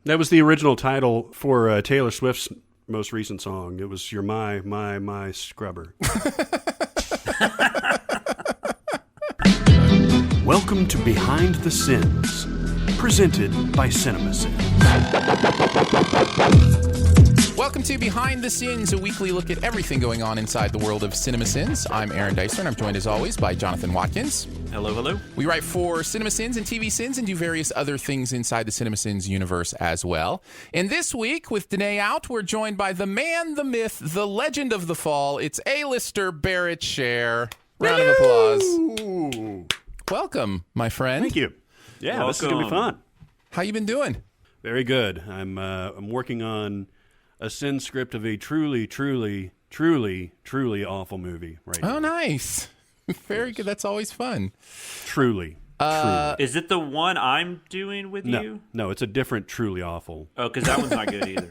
That was the original title for Taylor Swift's most recent song. It was "You're My Scrubber." Welcome to Behind the Sins, presented by CinemaSins. Welcome to Behind the Sins, a weekly look at everything going on inside the world of CinemaSins. I'm Aaron Dicer, and I'm joined as always by Jonathan Watkins. Hello, hello. We write for CinemaSins and TV Sins and do various other things inside the CinemaSins universe as well. And this week, with Denee out, we're joined by the man, the myth, the legend of the fall. It's A-lister Barrett Share. Round of applause. Welcome, my friend. Thank you. Yeah, Welcome. This is gonna be fun. How you been doing? Very good. I'm working on a sin script of a truly awful movie right now. Oh, nice. Very good. That's always fun. Truly. Is it the one I'm doing with you? No, it's a different truly awful. Oh, because that one's not good either.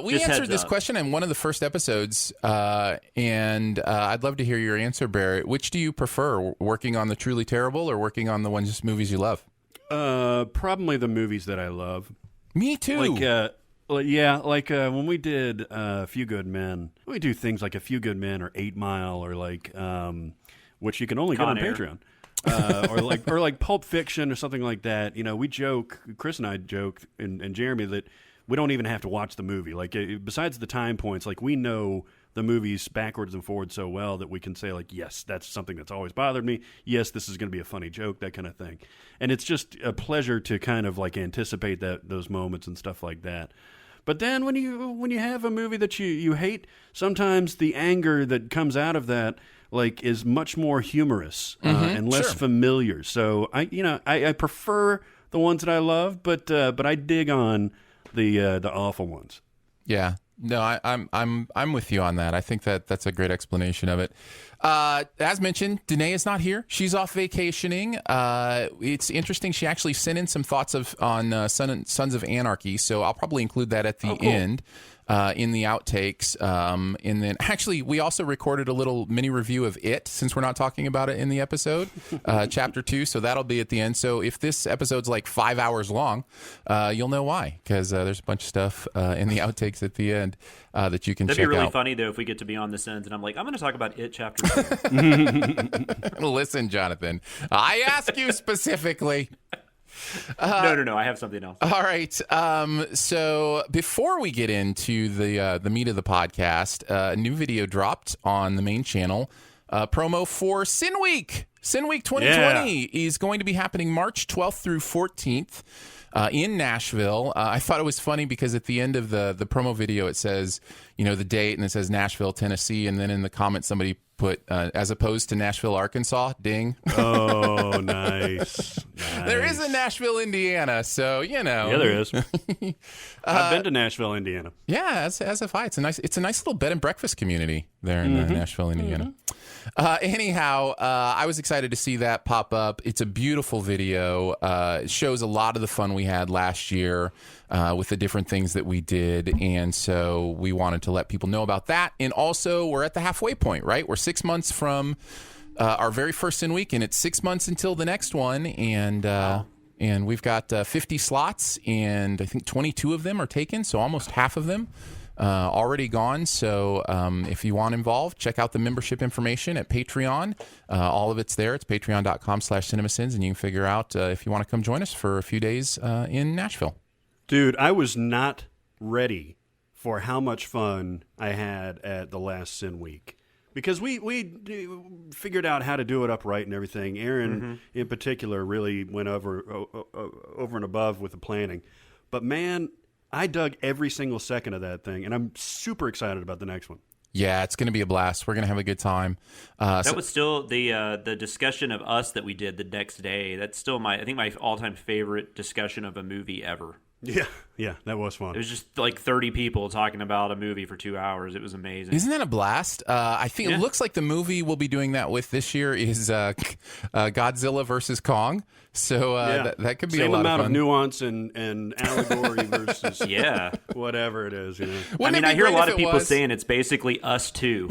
We Just answered heads this up. question in one of the first episodes, and I'd love to hear your answer, Barrett. Which do you prefer, working on the truly terrible or working on the ones movies you love? Probably the movies that I love. Me too. Like when we did A Few Good Men, we do things like A Few Good Men or 8 Mile or like, which you can only get Con on Air. Patreon. or like Pulp Fiction or something like that. You know, we joke, Chris and I joke, and Jeremy, that we don't even have to watch the movie. Like, besides the time points, like we know the movies backwards and forwards so well that we can say, like, yes, that's something that's always bothered me. Yes, this is going to be a funny joke, that kind of thing. And it's just a pleasure to kind of like anticipate those moments and stuff like that. But then when you have a movie that you hate, sometimes the anger that comes out of that like is much more humorous and less familiar. So I prefer the ones that I love, but I dig on the awful ones. Yeah. No, I'm with you on that. I think that's a great explanation of it. As mentioned, Denee is not here. She's off vacationing. It's interesting. She actually sent in some thoughts on Sons of Anarchy, so I'll probably include that at the end. In the outtakes. And then actually, we also recorded a little mini review of It, since we're not talking about it in the episode, chapter 2. So that'll be at the end. So if this episode's like 5 hours long, you'll know why, because there's a bunch of stuff in the outtakes at the end that you can check out. That'd be really funny, though, if we get to be on this end and I'm like, I'm going to talk about It chapter 2. Listen, Jonathan, I ask you specifically. No, I have something else. All right. So before we get into the meat of the podcast, a new video dropped on the main channel. Promo for Sin Week. Sin Week 2020 is going to be happening March 12th through 14th in Nashville. I thought it was funny because at the end of the promo video, it says, the date, and it says Nashville, Tennessee. And then in the comments, somebody put, as opposed to Nashville, Arkansas, ding. Oh, nice. There is a Nashville, Indiana, so, Yeah, there is. I've been to Nashville, Indiana. Yeah, as have I. It's a nice little bed and breakfast community there in Nashville, Indiana. Anyhow, I was excited to see that pop up. It's a beautiful video. It shows a lot of the fun we had last year with the different things that we did, and so we wanted to let people know about that. And also, we're at the halfway point, right? We're 6 months from our very first Sin Week, and it's 6 months until the next one, and we've got 50 slots, and I think 22 of them are taken, so almost half of them already gone. So if you want involved, check out the membership information at Patreon. All of it's there. It's patreon.com/CinemaSins, and you can figure out if you want to come join us for a few days in Nashville. Dude, I was not ready for how much fun I had at the last Sin Week. Because we figured out how to do it upright and everything. Aaron, in particular, really went over and above with the planning. But, man, I dug every single second of that thing, and I'm super excited about the next one. Yeah, it's going to be a blast. We're going to have a good time. That was still the discussion of Us that we did the next day. That's still my all-time favorite discussion of a movie ever. Yeah, that was fun. It was just like 30 people talking about a movie for 2 hours. It was amazing. Isn't that a blast? I think it looks like the movie we'll be doing that with this year is Godzilla versus Kong. So that could be Same a lot of fun. amount of nuance and allegory versus whatever it is. I hear a lot of people saying it's basically Us too.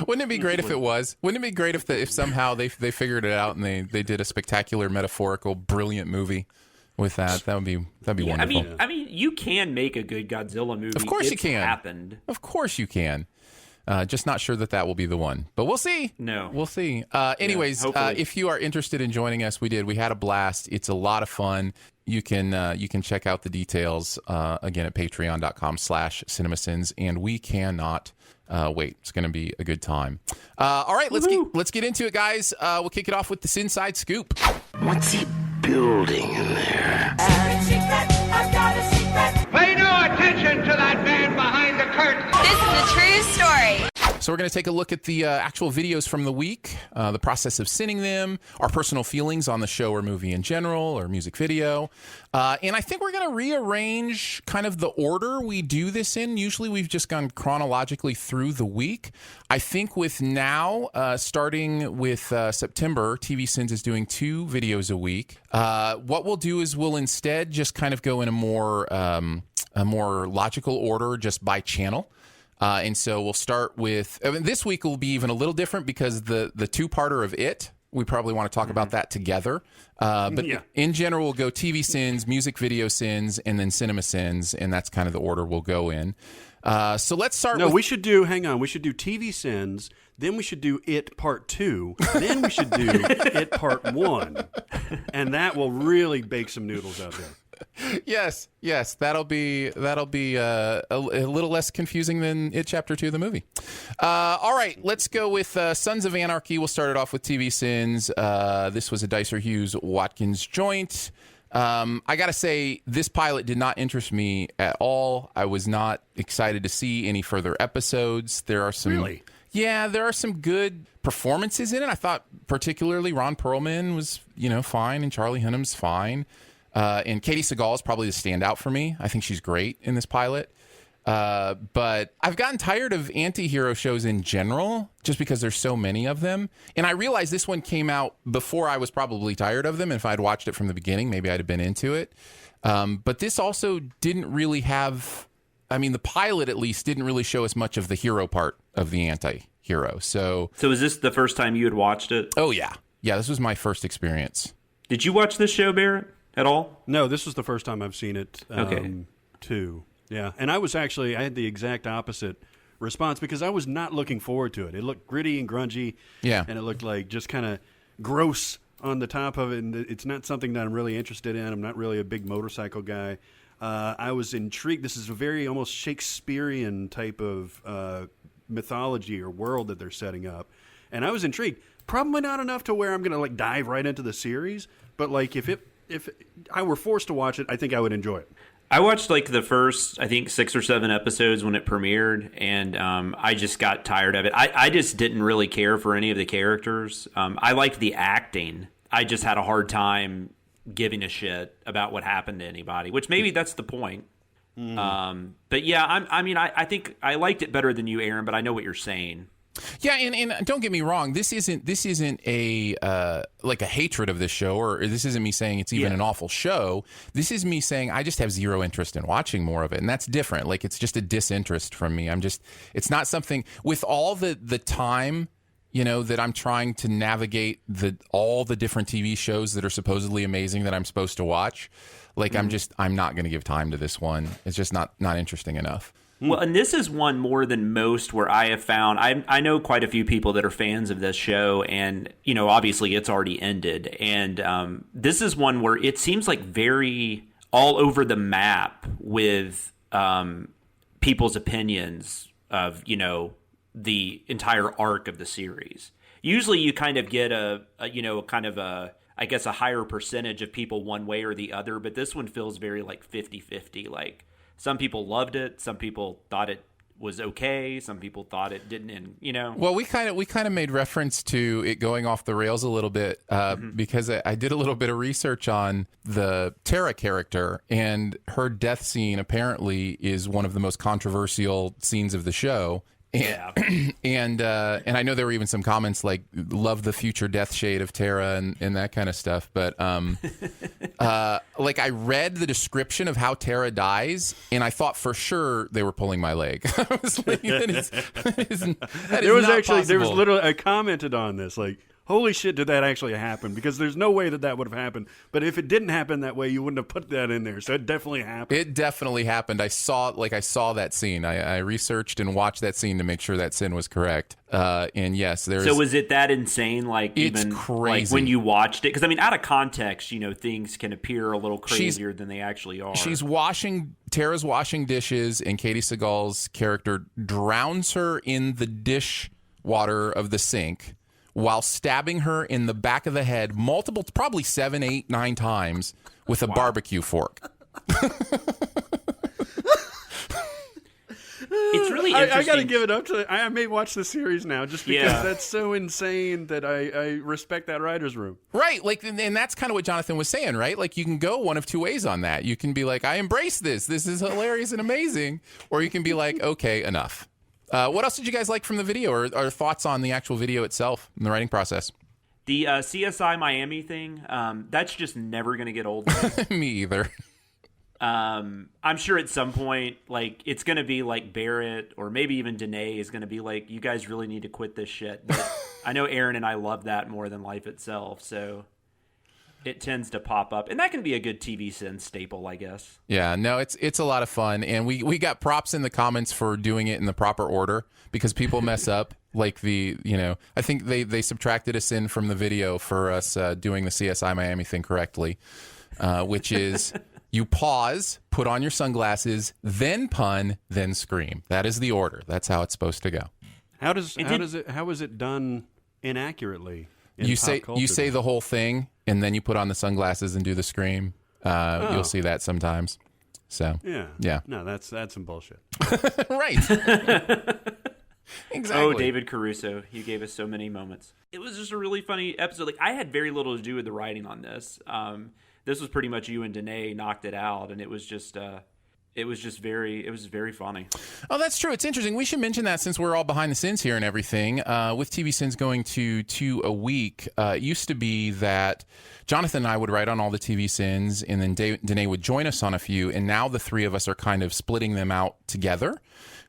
Wouldn't it be great if it was? Wouldn't it be great if somehow they figured it out and they did a spectacular, metaphorical, brilliant movie with that. That'd be wonderful. I mean, you can make a good Godzilla movie. Of course you can. Happened. Of course you can. Just not sure that will be the one, but we'll see. No, we'll see. Anyways, if you are interested in joining us, we had a blast. It's a lot of fun. You can check out the details again at patreon.com/CinemaSins, and we cannot wait. It's going to be a good time. All right, let's get into it, guys. We'll kick it off with the Sinside Scoop. What's he building in there? I've got a secret. Pay no attention to that man behind the curtain. This is a true story. So we're going to take a look at the actual videos from the week, the process of sinning them, our personal feelings on the show or movie in general, or music video. And I think we're going to rearrange kind of the order we do this in. Usually we've just gone chronologically through the week. I think with now, starting with September, TV Sins is doing 2 videos a week. What we'll do is we'll instead just kind of go in a more logical order just by channel. And so we'll start with this week will be even a little different because the 2-parter of It, we probably want to talk about that together. But in general, we'll go TV Sins, music video sins, and then cinema sins, and that's kind of the order we'll go in. So let's start with... we should do TV Sins, then we should do It Part 2, then we should do It Part 1, and that will really bake some noodles out there. Yes, that'll be a little less confusing than It Chapter 2, the movie. All right, let's go with Sons of Anarchy. We'll start it off with TV Sins. This was a Dicer Hughes Watkins joint. I gotta say, this pilot did not interest me at all. I was not excited to see any further episodes. There are some... Really? Yeah, there are some good performances in it. I thought particularly Ron Perlman was, fine, and Charlie Hunnam's fine. And Katie Seagal is probably the standout for me. I think she's great in this pilot. But I've gotten tired of anti-hero shows in general, just because there's so many of them. And I realized this one came out before I was probably tired of them. And if I'd watched it from the beginning, maybe I'd have been into it. But this also didn't really have... the pilot at least didn't really show us much of the hero part of the anti-hero. So is this the first time you had watched it? Oh, yeah. Yeah, this was my first experience. Did you watch this show, Barrett, at all? No, this was the first time I've seen it, too. Yeah, and I had the exact opposite response because I was not looking forward to it. It looked gritty and grungy, and it looked like just kind of gross on the top of it, and it's not something that I'm really interested in. I'm not really a big motorcycle guy. I was intrigued. This is a very almost Shakespearean type of mythology or world that they're setting up, and I was intrigued. Probably not enough to where I'm going to dive right into the series, but if I were forced to watch it, I think I would enjoy it. I watched the first, I think, 6 or 7 episodes when it premiered, and I just got tired of it. I just didn't really care for any of the characters. I liked the acting. I just had a hard time giving a shit about what happened to anybody, which maybe that's the point. But yeah, I think I liked it better than you, Aaron, but I know what you're saying. Yeah, and don't get me wrong. This isn't a a hatred of this show, or this isn't me saying it's even an awful show. This is me saying I just have zero interest in watching more of it, and that's different. It's just a disinterest from me. It's not something with all the time, that I'm trying to navigate all the different TV shows that are supposedly amazing that I'm supposed to watch. I'm not going to give time to this one. It's just not interesting enough. Well, and this is one more than most where I have found, I know quite a few people that are fans of this show, and, obviously it's already ended. And this is one where it seems like very all over the map with people's opinions of, the entire arc of the series. Usually you kind of get a higher percentage of people one way or the other, but this one feels very 50-50, some people loved it. Some people thought it was okay. Some people thought it didn't. And Well, we kind of made reference to it going off the rails a little bit because I did a little bit of research on the Tara character, and her death scene apparently is one of the most controversial scenes of the show. Yeah. And I know there were even some comments love the future death shade of Tara and that kind of stuff. But I read the description of how Tara dies, and I thought for sure they were pulling my leg. I was like, that is there was not actually possible. There was literally I commented on this holy shit, did that actually happen? Because there's no way that would have happened. But if it didn't happen that way, you wouldn't have put that in there. So it definitely happened. It definitely happened. I saw that scene. I researched and watched that scene to make sure that sin was correct. And yes, there's. So was it that insane? Like it's even crazy. Like when you watched it, because I mean, out of context, things can appear a little crazier than they actually are. Tara's washing dishes, and Katie Seagal's character drowns her in the dish water of the sink while stabbing her in the back of the head multiple, probably 7, 8, 9 times with a barbecue fork. It's really interesting. I got to give it up to. I may watch the series now just because that's so insane that I respect that writer's room. Right, like, and that's kind of what Jonathan was saying, right? Like, you can go one of two ways on that. You can be like, I embrace this. This is hilarious and amazing. Or you can be like, okay, enough. What else did you guys like from the video, or thoughts on the actual video itself and the writing process? The CSI Miami thing, that's just never going to get old. Me either. I'm sure at some point, like, it's going to be like Barrett or maybe even Denee is going to be like, you guys really need to quit this shit. But I know Aaron and I love that more than life itself, so it tends to pop up. And that can be a good TV Sin staple, I guess. Yeah, no, it's a lot of fun. And we got props in the comments for doing it in the proper order because people mess up. Like I think they subtracted a sin from the video for us doing the CSI Miami thing correctly, which is you pause, put on your sunglasses, then pun, then scream. That is the order. That's how it's supposed to go. How is it done inaccurately? You say the whole thing, and then you put on the sunglasses and do the scream. You'll see that sometimes. So yeah. No, that's some bullshit. Right. Exactly. Oh, David Caruso, you gave us so many moments. It was just a really funny episode. Like, I had very little to do with the writing on this. This was pretty much you and Denee knocked it out, and it was very funny. Oh, that's true. It's interesting. We should mention that since we're all behind the scenes here and everything. With TV Sins going to 2 a week, it used to be that Jonathan and I would write on all the TV Sins, and then Denee would join us on a few, and now the three of us are kind of splitting them out together.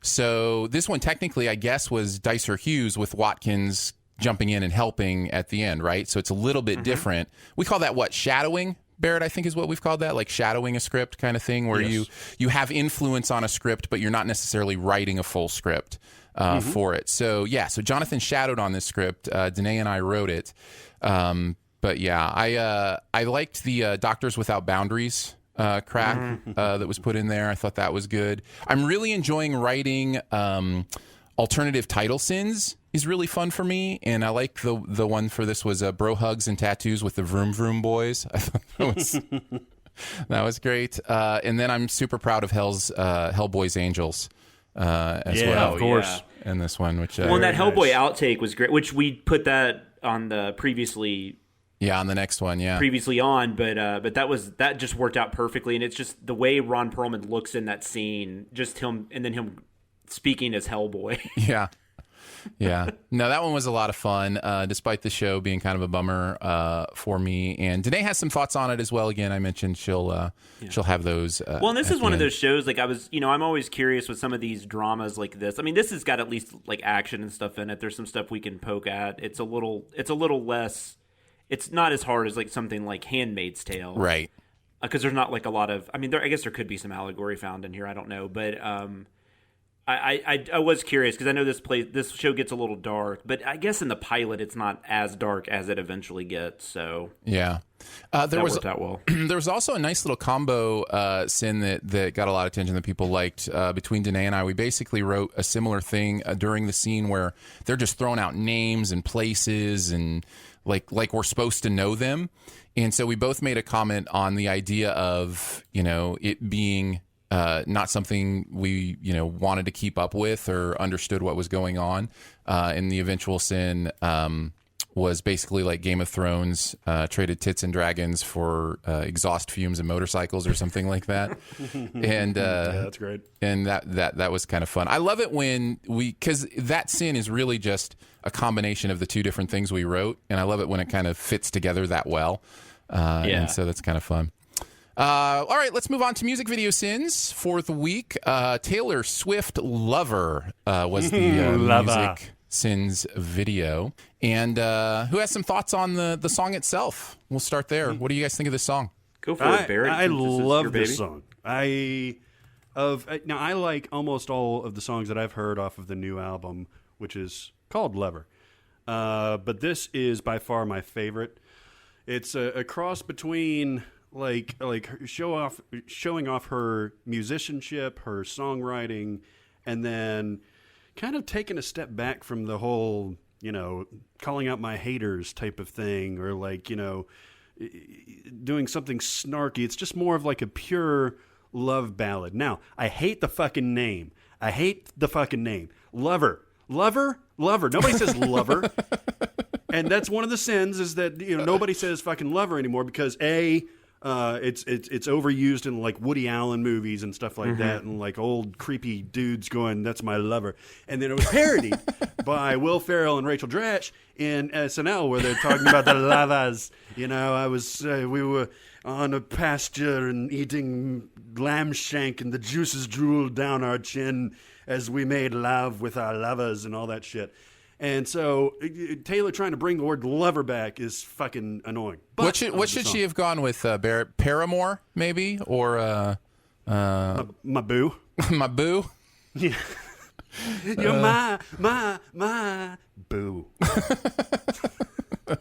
So this one technically, I guess, was Dicer Hughes with Watkins jumping in and helping at the end, right? So it's a little bit different. We call that, shadowing? Barrett, I think is what we've called that, like shadowing a script kind of thing, where you have influence on a script, but you're not necessarily writing a full script for it. So Jonathan shadowed on this script. Denee and I wrote it. But yeah, I liked the Doctors Without Boundaries crack that was put in there. I thought that was good. I'm really enjoying writing alternative title sins. Is really fun for me, and I like the one for this was Bro Hugs and Tattoos with the Vroom Vroom Boys. I thought that was great. And then I'm super proud of Hellboy's Angels as well. Of course. Yeah. In this one, which that Hellboy outtake was great, which we put that on the previously. Yeah, on the next one, yeah. Previously on, but that just worked out perfectly, and it's just the way Ron Perlman looks in that scene, just him speaking as Hellboy. Yeah. Yeah. No, that one was a lot of fun, despite the show being kind of a bummer for me. And Denee has some thoughts on it as well. Again, I mentioned she'll have those. Well, and this is one of those shows, like I'm always curious with some of these dramas like this. I mean, this has got at least like action and stuff in it. There's some stuff we can poke at. It's a little less, it's not as hard as like something like Handmaid's Tale. Right. Because there's not like a lot of, I mean, I guess there could be some allegory found in here. I don't know. But, I was curious because I know this show gets a little dark, but I guess in the pilot it's not as dark as it eventually gets. So yeah, that worked out well. There was also a nice little combo sin that got a lot of attention that people liked between Denee and I. We basically wrote a similar thing during the scene where they're just throwing out names and places and like we're supposed to know them, and so we both made a comment on the idea of it being. Not something we, wanted to keep up with or understood what was going on. And the eventual sin was basically like Game of Thrones traded tits and dragons for exhaust fumes and motorcycles or something like that. And yeah, that's great. And that was kind of fun. I love it when because that sin is really just a combination of the two different things we wrote, and I love it when it kind of fits together that well. And so that's kind of fun. All right, let's move on to music video sins for the week. Taylor Swift Lover was the music CinemaSins video. And who has some thoughts on the song itself? We'll start there. What do you guys think of this song? Go for it, Barrett. I since this is your love baby. this song. Now I like almost all of the songs that I've heard off of the new album, which is called Lover. But this is by far my favorite. It's a cross between like showing off her musicianship, her songwriting, and then kind of taking a step back from the whole, calling out my haters type of thing, or doing something snarky. It's just more of like a pure love ballad. Now, I hate the fucking name. Lover. Nobody says lover. And that's one of the sins, is that nobody says fucking lover anymore, because it's overused in like Woody Allen movies and stuff like that, and like old creepy dudes going, "That's my lover." And then it was parodied by Will Ferrell and Rachel Dratch in SNL, where they're talking about the lovers. We were on a pasture and eating lamb shank, and the juices drooled down our chin as we made love with our lovers and all that shit. And so Taylor trying to bring the word lover back is fucking annoying. But what should she have gone with, Barrett? Paramore, maybe? Or my boo. My boo? Yeah. You're my boo.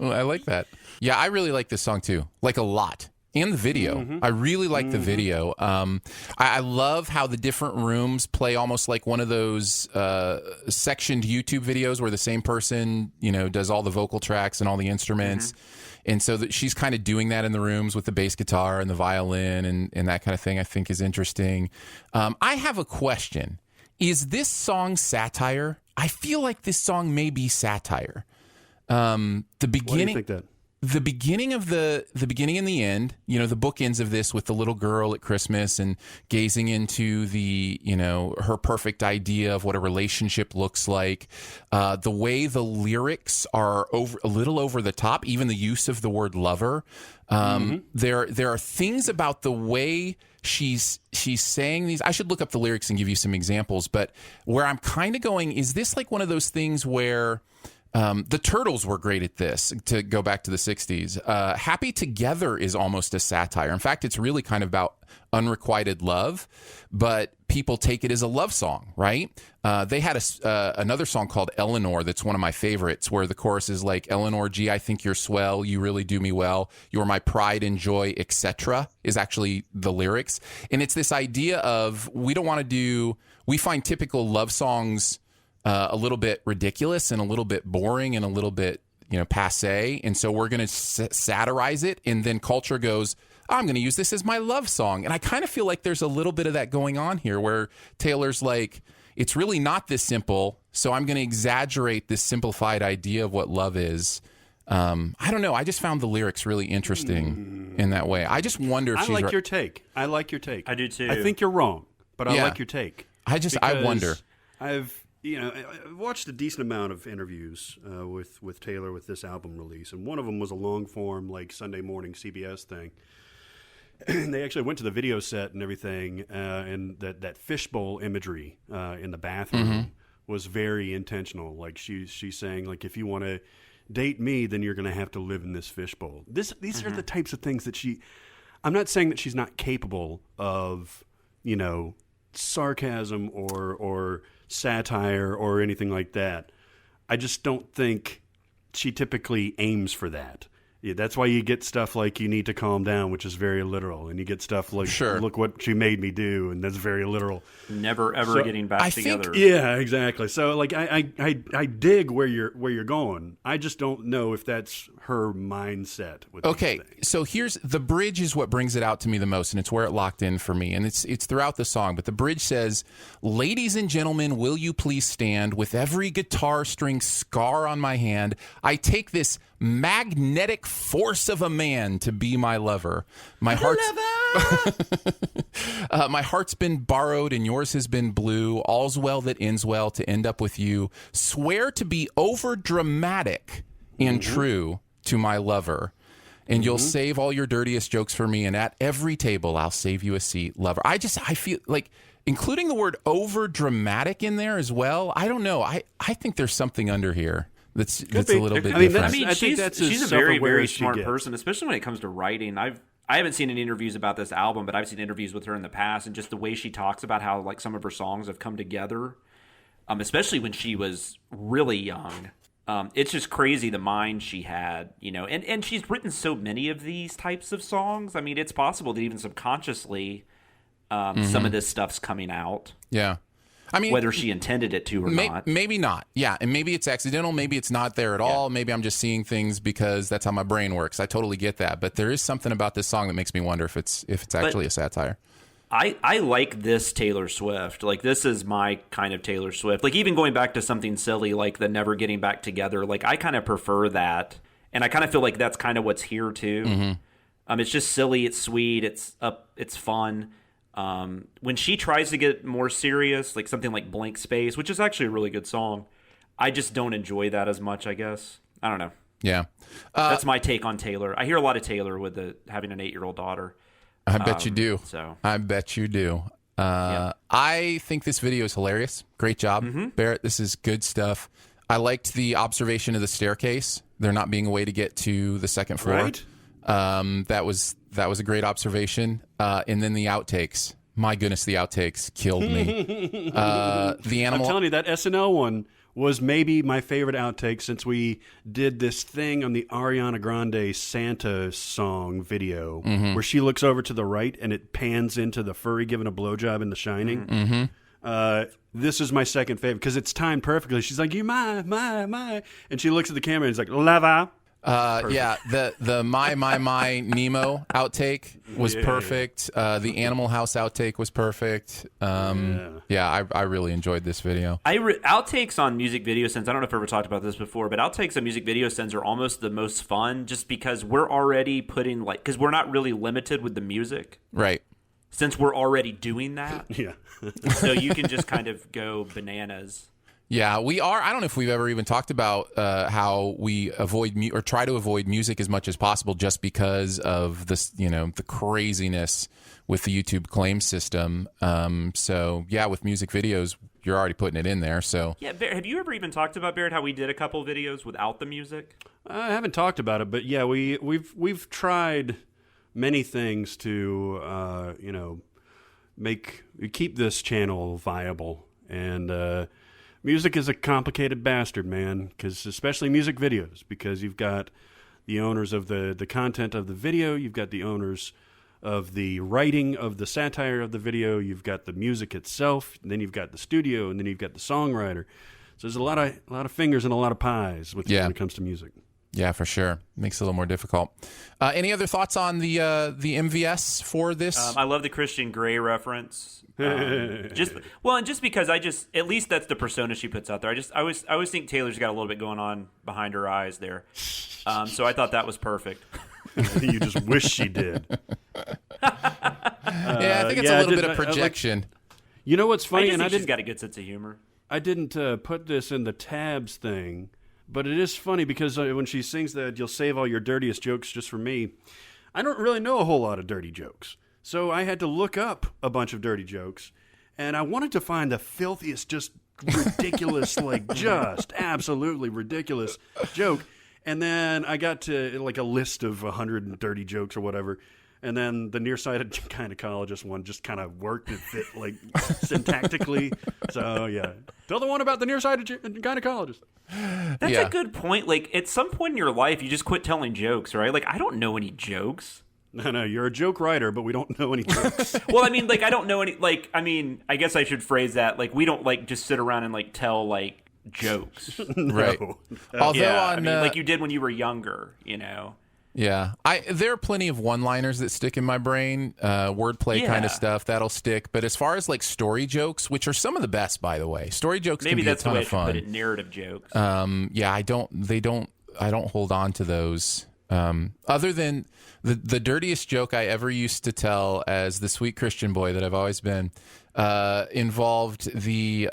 I like that. Yeah, I really like this song too. Like a lot. And the video. I really like the video. I love how the different rooms play almost like one of those sectioned YouTube videos where the same person, does all the vocal tracks and all the instruments. And so that she's kind of doing that in the rooms with the bass guitar and the violin and that kind of thing, I think is interesting. I have a question. Is this song satire? I feel like this song may be satire. The beginning. Why do you think that? The beginning and the end, the bookends of this with the little girl at Christmas and gazing into the, her perfect idea of what a relationship looks like. The way the lyrics are a little over the top, even the use of the word lover. There are things about the way she's saying these. I should look up the lyrics and give you some examples, but where I'm kind of going, is this like one of those things where the Turtles were great at this, to go back to the 60s. Happy Together is almost a satire. In fact, it's really kind of about unrequited love, but people take it as a love song, right? They had another song called Eleanor that's one of my favorites, where the chorus is like, "Eleanor, gee, I think you're swell. You really do me well. You're my pride and joy, etc." is actually the lyrics. And it's this idea of we find typical love songs a little bit ridiculous and a little bit boring and a little bit, passé. And so we're going to satirize it. And then culture goes, I'm going to use this as my love song. And I kind of feel like there's a little bit of that going on here, where Taylor's like, it's really not this simple, so I'm going to exaggerate this simplified idea of what love is. I don't know. I just found the lyrics really interesting in that way. I just wonder if I like your take. I like your take. I do too. I think you're wrong, but I like your take. I wonder. I've watched a decent amount of interviews with Taylor with this album release, and one of them was a long form, like Sunday morning CBS thing. And they actually went to the video set and everything, and that fishbowl imagery in the bathroom was very intentional. Like she's saying, like, if you want to date me, then you're going to have to live in this fishbowl. These are the types of things that I'm not saying that she's not capable of, sarcasm or satire or anything like that. I just don't think she typically aims for that. Yeah, that's why you get stuff like "You Need to Calm Down," which is very literal, and you get stuff like "Look What She Made Me Do," and that's very literal. Never ever getting back together. Yeah, exactly. So like I dig where you're going. I just don't know if that's her mindset with Okay, so here's the bridge is what brings it out to me the most, and it's where it locked in for me, and it's throughout the song. But the bridge says, "Ladies and gentlemen, will you please stand? With every guitar string scar on my hand, I take this magnetic force of a man to be my lover. My heart's been borrowed and yours has been blue. All's well that ends well to end up with you. Swear to be over dramatic and true to my lover." and you'll save all your dirtiest jokes for me, and at every table I'll save you a seat, lover. I feel like including the word over dramatic in there as well. I don't know. I think there's something under here that's a little bit different. She's a very, very smart person, especially when it comes to writing. I haven't seen any interviews about this album, but I've seen interviews with her in the past, and just the way she talks about how like some of her songs have come together, especially when she was really young. It's just crazy the mind she had, and she's written so many of these types of songs. I mean, it's possible that even subconsciously some of this stuff's coming out. Yeah. I mean, whether she intended it to or not. Maybe not. Yeah. And maybe it's accidental. Maybe it's not there at all. Maybe I'm just seeing things because that's how my brain works. I totally get that. But there is something about this song that makes me wonder if it's actually a satire. I like this Taylor Swift. Like, this is my kind of Taylor Swift. Like, even going back to something silly like the Never Getting Back Together, like, I kind of prefer that. And I kind of feel like that's kind of what's here, too. It's just silly. It's sweet. It's fun. When she tries to get more serious, like something like Blank Space, which is actually a really good song, I just don't enjoy that as much, I guess. I don't know. Yeah. That's my take on Taylor. I hear a lot of Taylor with having an 8-year-old daughter. I bet you do. So I bet you do. I think this video is hilarious. Great job, Barrett. This is good stuff. I liked the observation of the staircase. There not being a way to get to the second floor. Right. That was a great observation. And then the outtakes. My goodness, the outtakes killed me. The animal. I'm telling you, that SNL one was maybe my favorite outtake since we did this thing on the Ariana Grande Santa song video where she looks over to the right and it pans into the furry giving a blowjob in The Shining. This is my second favorite because it's timed perfectly. She's like, "You my," and she looks at the camera and is like, "Lava." Yeah, the my Nemo outtake was perfect. The Animal House outtake was perfect. I really enjoyed this video. Outtakes on music video sends, I don't know if I've ever talked about this before, but outtakes on music video sends are almost the most fun just because we're already putting because we're not really limited with the music. Right. Since we're already doing that. Yeah. So you can just kind of go bananas. Yeah, we are. I don't know if we've ever even talked about how we avoid or try to avoid music as much as possible just because of this, the craziness with the YouTube claim system. With music videos, you're already putting it in there. So yeah, have you ever even talked about, Barrett, how we did a couple videos without the music? I haven't talked about it, but yeah, we've tried many things to keep this channel viable and. Music is a complicated bastard, man, because especially music videos, because you've got the owners of the content of the video, you've got the owners of the writing of the satire of the video, you've got the music itself, and then you've got the studio, and then you've got the songwriter. So there's a lot of fingers and a lot of pies when it comes to music. Yeah, for sure. Makes it a little more difficult. Any other thoughts on the MVS for this? I love the Christian Grey reference. Just because at least that's the persona she puts out there. I always think Taylor's got a little bit going on behind her eyes there. So I thought that was perfect. You just wish she did. I think it's a little bit of projection. You know what's funny? She's got a good sense of humor. I didn't put this in the tabs thing, but it is funny because when she sings that, "You'll save all your dirtiest jokes just for me," I don't really know a whole lot of dirty jokes. So I had to look up a bunch of dirty jokes, and I wanted to find the filthiest, just ridiculous, just absolutely ridiculous joke. And then I got to like a list of 130 jokes or whatever, and then the nearsighted gynecologist one just kind of worked and fit like syntactically. So yeah, tell the one about the nearsighted gynecologist. That's a good point. Like at some point in your life, you just quit telling jokes, right? Like I don't know any jokes. No, you're a joke writer, but we don't know any jokes. Well, I mean, like, I don't know any, like, I mean, I guess I should phrase that, like, we don't, like, just sit around and, like, tell, like, jokes. Right. Although like you did when you were younger, Yeah. There are plenty of one-liners that stick in my brain, wordplay kind of stuff, that'll stick. But as far as, like, story jokes, which are some of the best, by the way, story jokes can be a ton of fun. Maybe that's the way I should put it, narrative jokes. I don't hold on to those. Other than the dirtiest joke I ever used to tell as the sweet Christian boy that I've always been, involved the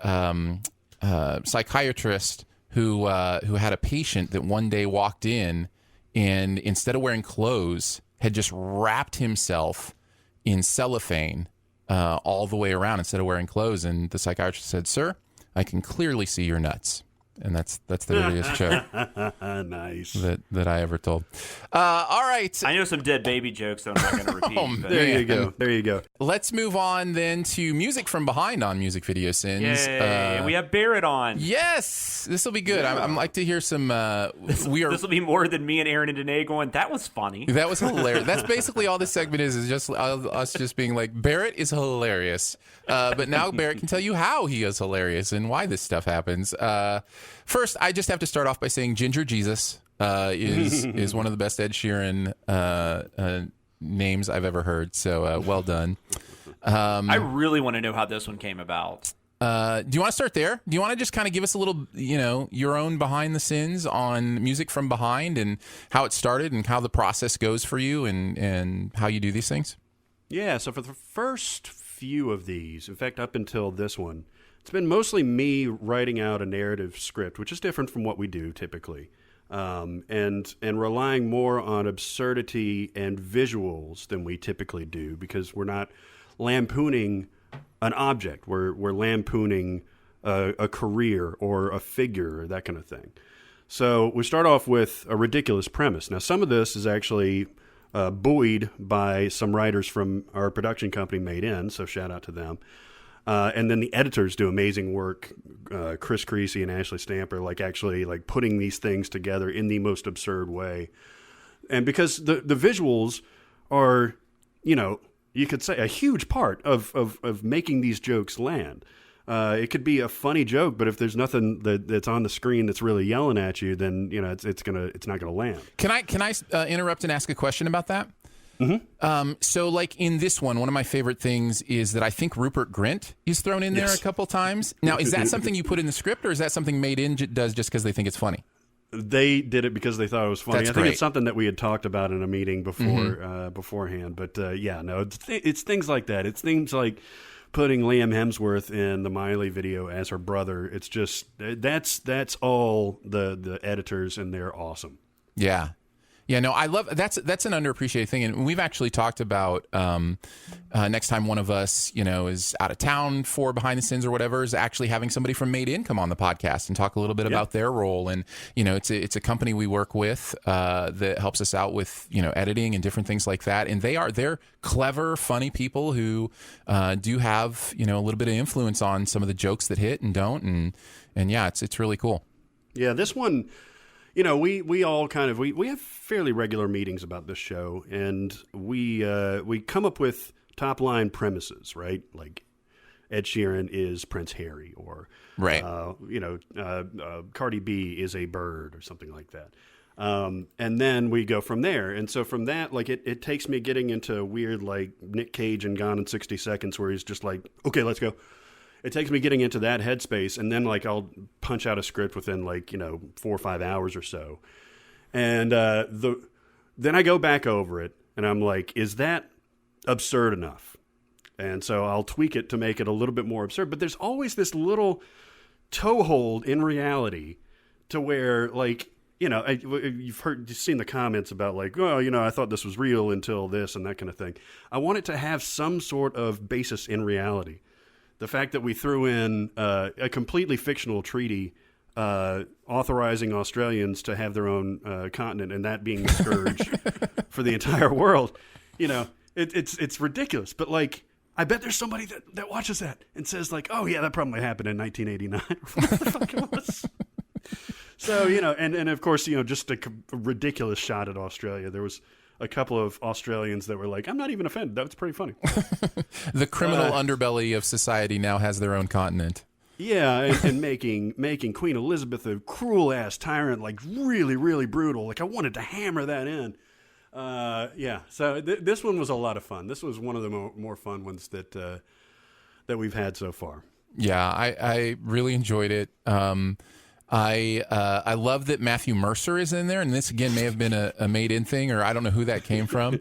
psychiatrist who had a patient that one day walked in and instead of wearing clothes, had just wrapped himself in cellophane all the way around instead of wearing clothes. And the psychiatrist said, "Sir, I can clearly see your nuts." And that's the earliest joke Nice that I ever told. All right. I know some dead baby jokes that I'm not going to repeat. Oh, but- there you go. There you go. Let's move on then to music from behind on Music Video Sins. Yay, we have Barrett on. Yes, this will be good. I'd like to hear some. This will be more than me and Aaron and Denee going, "That was funny." That was hilarious. That's basically all this segment is just us just being like, Barrett is hilarious. But now Barrett can tell you how he is hilarious and why this stuff happens. First, I just have to start off by saying Ginger Jesus is one of the best Ed Sheeran names I've ever heard. So well done. I really want to know how this one came about. Do you want to start there? Do you want to just kind of give us a little, your own behind the sins on Music from Behind and how it started and how the process goes for you and how you do these things? Yeah, so for the first few of these, in fact, up until this one, it's been mostly me writing out a narrative script, which is different from what we do typically, and relying more on absurdity and visuals than we typically do because we're not lampooning an object. We're lampooning a career or a figure or that kind of thing. So we start off with a ridiculous premise. Now, some of this is actually buoyed by some writers from our production company, Made In, so shout out to them. And then the editors do amazing work, Chris Creasy and Ashley Stamper, actually putting these things together in the most absurd way. And because the visuals are, you could say a huge part of making these jokes land. It could be a funny joke, but if there's nothing that's on the screen that's really yelling at you, then it's not gonna land. Can I interrupt and ask a question about that? Mm-hmm. So in this one of my favorite things is that I think Rupert Grint is thrown in there a couple times. Now, is that something you put in the script, or is that something Made In does just because they think it's funny? They did it because they thought it was funny. That's I think great. It's something that we had talked about in a meeting beforehand. But it's things like that. It's things like putting Liam Hemsworth in the Miley video as her brother. It's just that's all the editors, and they're awesome. Yeah. Yeah, no, I love that's an underappreciated thing, and we've actually talked about next time one of us, is out of town for Behind the Sins or whatever, is actually having somebody from Made In come on the podcast and talk a little bit about their role. And it's a company we work with that helps us out with editing and different things like that. And they're clever, funny people who do have a little bit of influence on some of the jokes that hit and don't. And yeah, it's really cool. Yeah, this one. We all we have fairly regular meetings about this show, and we come up with top line premises, right? Like Ed Sheeran is Prince Harry, or right, Cardi B is a bird, or something like that. And then we go from there, and so from that, it takes me getting into weird Nick Cage and Gone in 60 Seconds, where he's just like, okay, let's go. It takes me getting into that headspace, and then I'll punch out a script within 4 or 5 hours or so, and then I go back over it, and I'm like, is that absurd enough? And so I'll tweak it to make it a little bit more absurd. But there's always this little toehold in reality to where you've seen the comments about I thought this was real until this and that kind of thing. I want it to have some sort of basis in reality. The fact that we threw in a completely fictional treaty authorizing Australians to have their own continent, and that being the scourge for the entire world, it's ridiculous. But I bet there's somebody that watches that and says oh yeah, that probably happened in 1989 or whatever the fuck it was. So and of course just a ridiculous shot at Australia. There was a couple of Australians that were like, I'm not even offended. That was pretty funny. The criminal underbelly of society now has their own continent. Yeah, and making Queen Elizabeth a cruel-ass tyrant, really, really brutal. I wanted to hammer that in. So this one was a lot of fun. This was one of the more fun ones that we've had so far. Yeah, I really enjoyed it. I love that Matthew Mercer is in there, and this again may have been a made-in thing, or I don't know who that came from.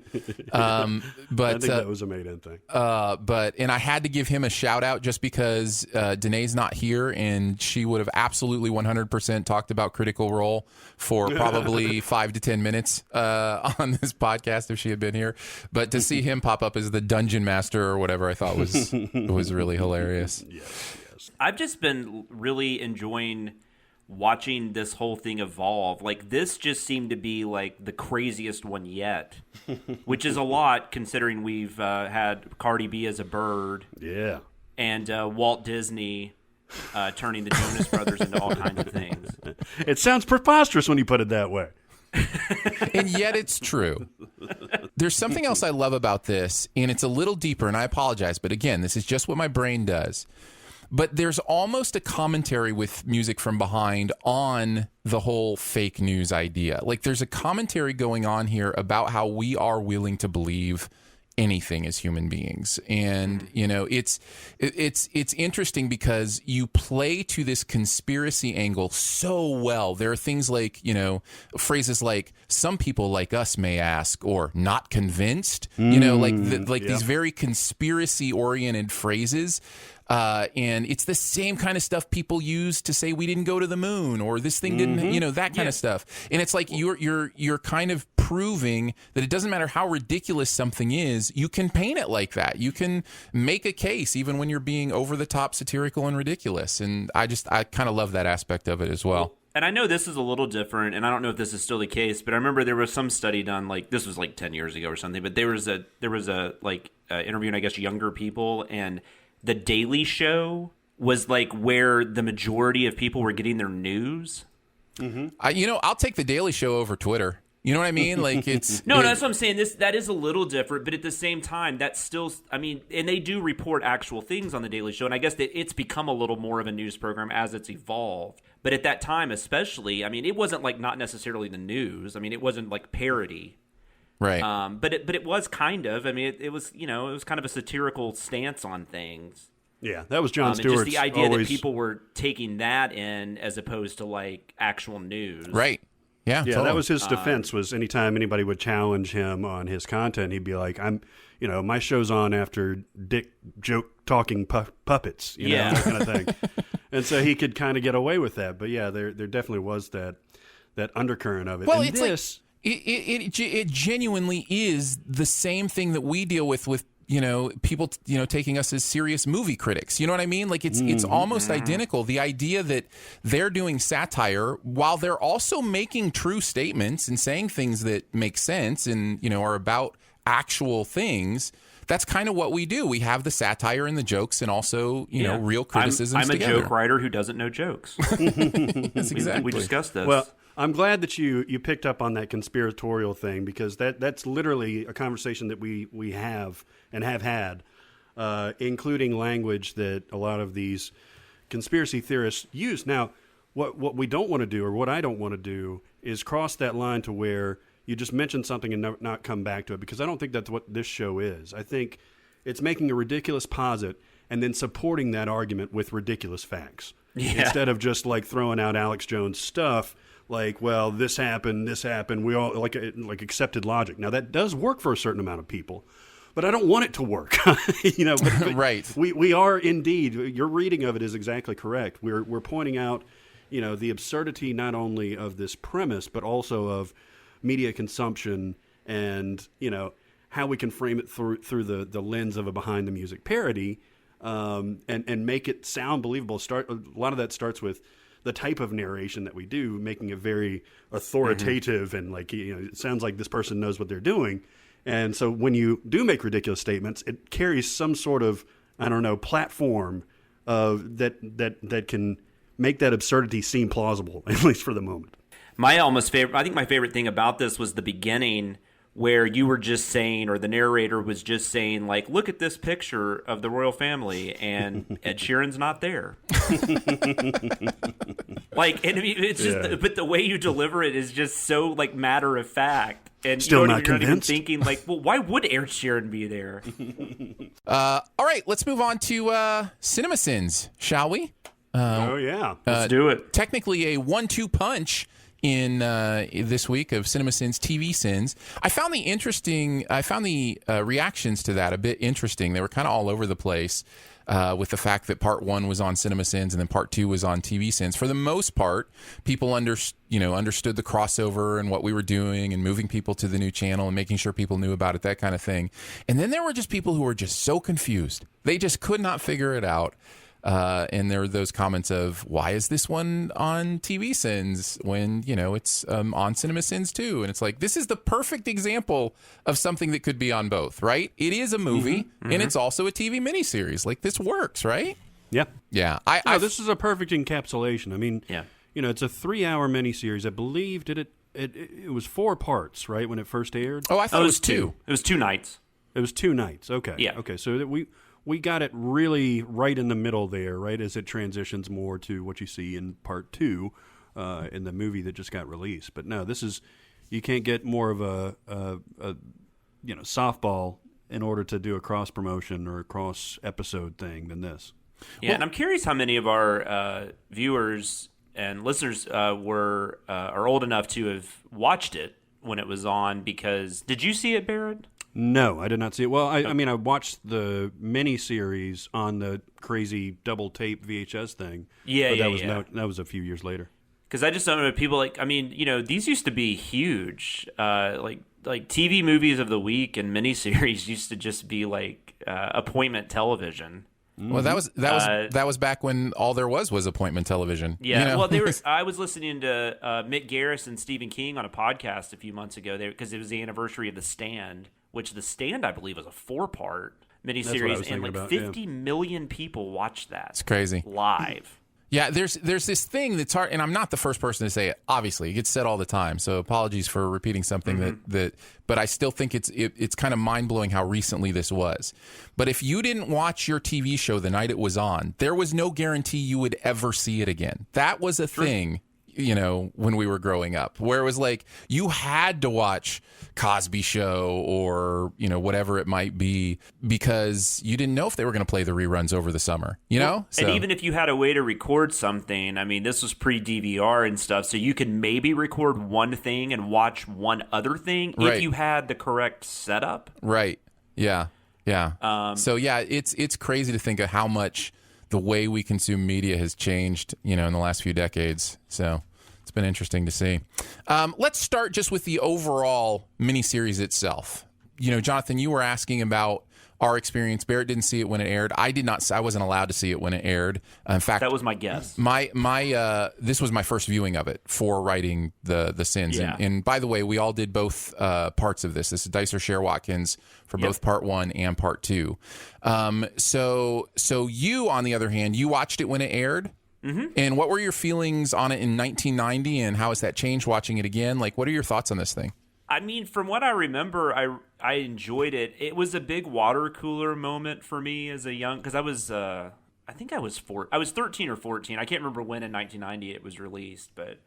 But I think that was a made-in thing. And I had to give him a shout out just because Denee's not here, and she would have absolutely 100% talked about Critical Role for probably 5 to 10 minutes on this podcast if she had been here. But to see him pop up as the dungeon master or whatever, I thought was really hilarious. Yes. I've just been really enjoying watching this whole thing evolve. Like, this just seemed to be like the craziest one yet, which is a lot considering we've had Cardi B as a bird, and Walt Disney turning the Jonas Brothers into all kinds of things. It sounds preposterous when you put it that way. And yet it's true. There's something else I love about this, and it's a little deeper, and I apologize, but again, this is just what my brain does. But there's almost a commentary with music from behind on the whole fake news idea. Like, there's a commentary going on here about how we are willing to believe anything as human beings. And, you know, it's interesting because you play to this conspiracy angle so well. There are things like, you know, phrases like "some people like us may ask," or "not convinced," you know, these very conspiracy oriented phrases. And it's the same kind of stuff people use to say we didn't go to the moon, or this thing didn't, you know, that kind of stuff. And it's like you're kind of proving that it doesn't matter how ridiculous something is, you can paint it like that. You can make a case even when you're being over the top, satirical, and ridiculous. And I kind of love that aspect of it as well. And I know this is a little different, and I don't know if this is still the case, but I remember there was some study done, like, this was like 10 years ago or something, but there was a interviewing, I guess, younger people, and The Daily Show was like where the majority of people were getting their news. Mm-hmm. I'll take The Daily Show over Twitter. You know what I mean? Like, it's no, that's what I'm saying. That is a little different, but at the same time, that's still. I mean, and they do report actual things on The Daily Show, and I guess that it's become a little more of a news program as it's evolved. But at that time, especially, I mean, it wasn't like not necessarily the news. I mean, it wasn't like parody. Right. But it was kind of. I mean, it was, you know, it was kind of a satirical stance on things. Yeah, that was Jon Stewart's. Just the idea that people were taking that in as opposed to like actual news. Right. Yeah. Totally. That was his defense. Was anytime anybody would challenge him on his content, he'd be like, my show's on after dick joke talking puppets, you know, that kind of thing. And so he could kind of get away with that. But yeah, there definitely was that undercurrent of it. Well, and it's like it genuinely is the same thing that we deal with, you know, people, you know, taking us as serious movie critics. You know what I mean? Like, it's almost identical. The idea that they're doing satire while they're also making true statements and saying things that make sense and, you know, are about actual things. That's kind of what we do. We have the satire and the jokes and also, you know, real criticisms together. I'm a joke writer who doesn't know jokes. That's exactly. We discussed this. Well, I'm glad that you picked up on that conspiratorial thing, because that's literally a conversation that we have and have had, including language that a lot of these conspiracy theorists use. Now, what we don't want to do, or what I don't want to do, is cross that line to where you just mention something and not come back to it, because I don't think that's what this show is. I think it's making a ridiculous posit and then supporting that argument with ridiculous facts. Instead of just like throwing out Alex Jones stuff. Like, well, this happened, we all like accepted logic. Now that does work for a certain amount of people, but I don't want it to work. You know, but right. We are indeed, your reading of it is exactly correct. We're pointing out, you know, the absurdity not only of this premise, but also of media consumption and, you know, how we can frame it through the lens of a behind the music parody, and make it sound believable. A lot of that starts with the type of narration that we do, making it very authoritative and like, you know, it sounds like this person knows what they're doing. And so when you do make ridiculous statements, it carries some sort of, I don't know, platform that can make that absurdity seem plausible, at least for the moment. I think my favorite thing about this was the beginning, where you were just saying, or the narrator was just saying, like, look at this picture of the royal family and Ed Sheeran's not there. Like, and it's just, but the way you deliver it is just so like matter of fact. And still you're not even convinced. Thinking like, well, why would Ed Sheeran be there? All right, let's move on to CinemaSins, shall we? Oh yeah, Let's do it. Technically a 1-2 punch in this week of CinemaSins TV Sins. I found the reactions to that a bit interesting. They were kind of all over the place with the fact that part 1 was on CinemaSins and then part 2 was on TV Sins. For the most part, people understood the crossover and what we were doing and moving people to the new channel and making sure people knew about it, that kind of thing. And then there were just people who were just so confused. They just could not figure it out. And there were those comments of, why is this one on TV Sins when, it's on CinemaSins too? And it's like, this is the perfect example of something that could be on both, right? It is a movie, and it's also a TV miniseries. Like, this works, right? yeah, Yeah. This is a perfect encapsulation. I mean, Yeah. It's a 3-hour miniseries. I believe it was 4 parts, right, when it first aired. Oh, I thought it was 2. It was 2 nights. It was 2 nights. Okay. Yeah. Okay. So that we got it really right in the middle there, right, as it transitions more to what you see in part 2 in the movie that just got released. But no, you can't get more of a softball in order to do a cross promotion or a cross episode thing than this. Yeah, and I'm curious how many of our viewers and listeners are old enough to have watched it when it was on. Because did you see it, Barrett? No, I did not see it. Well, I mean, I watched the mini-series on the crazy double tape VHS thing. Yeah, but that was a few years later. Because I just don't know, people these used to be huge. Like TV movies of the week and miniseries used to just be like appointment television. Well, that was back when all there was appointment television. Yeah, well, I was listening to Mick Garris and Stephen King on a podcast a few months ago because it was the anniversary of The Stand, which The Stand, I believe, was a 4-part miniseries, and like 50 million people watched that. It's crazy. Live. Yeah, there's this thing that's hard, and I'm not the first person to say it. Obviously, it gets said all the time. So apologies for repeating something but I still think it's kind of mind blowing how recently this was. But if you didn't watch your TV show the night it was on, there was no guarantee you would ever see it again. That was a thing. When we were growing up, where it was like you had to watch Cosby Show or, whatever it might be, because you didn't know if they were going to play the reruns over the summer, So, and even if you had a way to record something, I mean, this was pre-DVR and stuff, so you could maybe record one thing and watch one other thing if you had the correct setup. Right. Yeah. Yeah. So, yeah, it's crazy to think of how much the way we consume media has changed, in the last few decades. So it's been interesting to see. Let's start just with the overall miniseries itself. Jonathan, you were asking about our experience. Barrett didn't see it when it aired. I did not. I wasn't allowed to see it when it aired. In fact, that was my guess. This was my first viewing of it for writing the Sins. Yeah. And by the way, we all did both parts of this. This is Dicer Share Watkins for both part 1 and part 2. So you, on the other hand, you watched it when it aired. Mm-hmm. And what were your feelings on it in 1990, and how has that changed watching it again? Like, what are your thoughts on this thing? I mean, from what I remember, I enjoyed it. It was a big water cooler moment for me as a young, because I was, I think I was 13 or 14. I can't remember when in 1990 it was released, but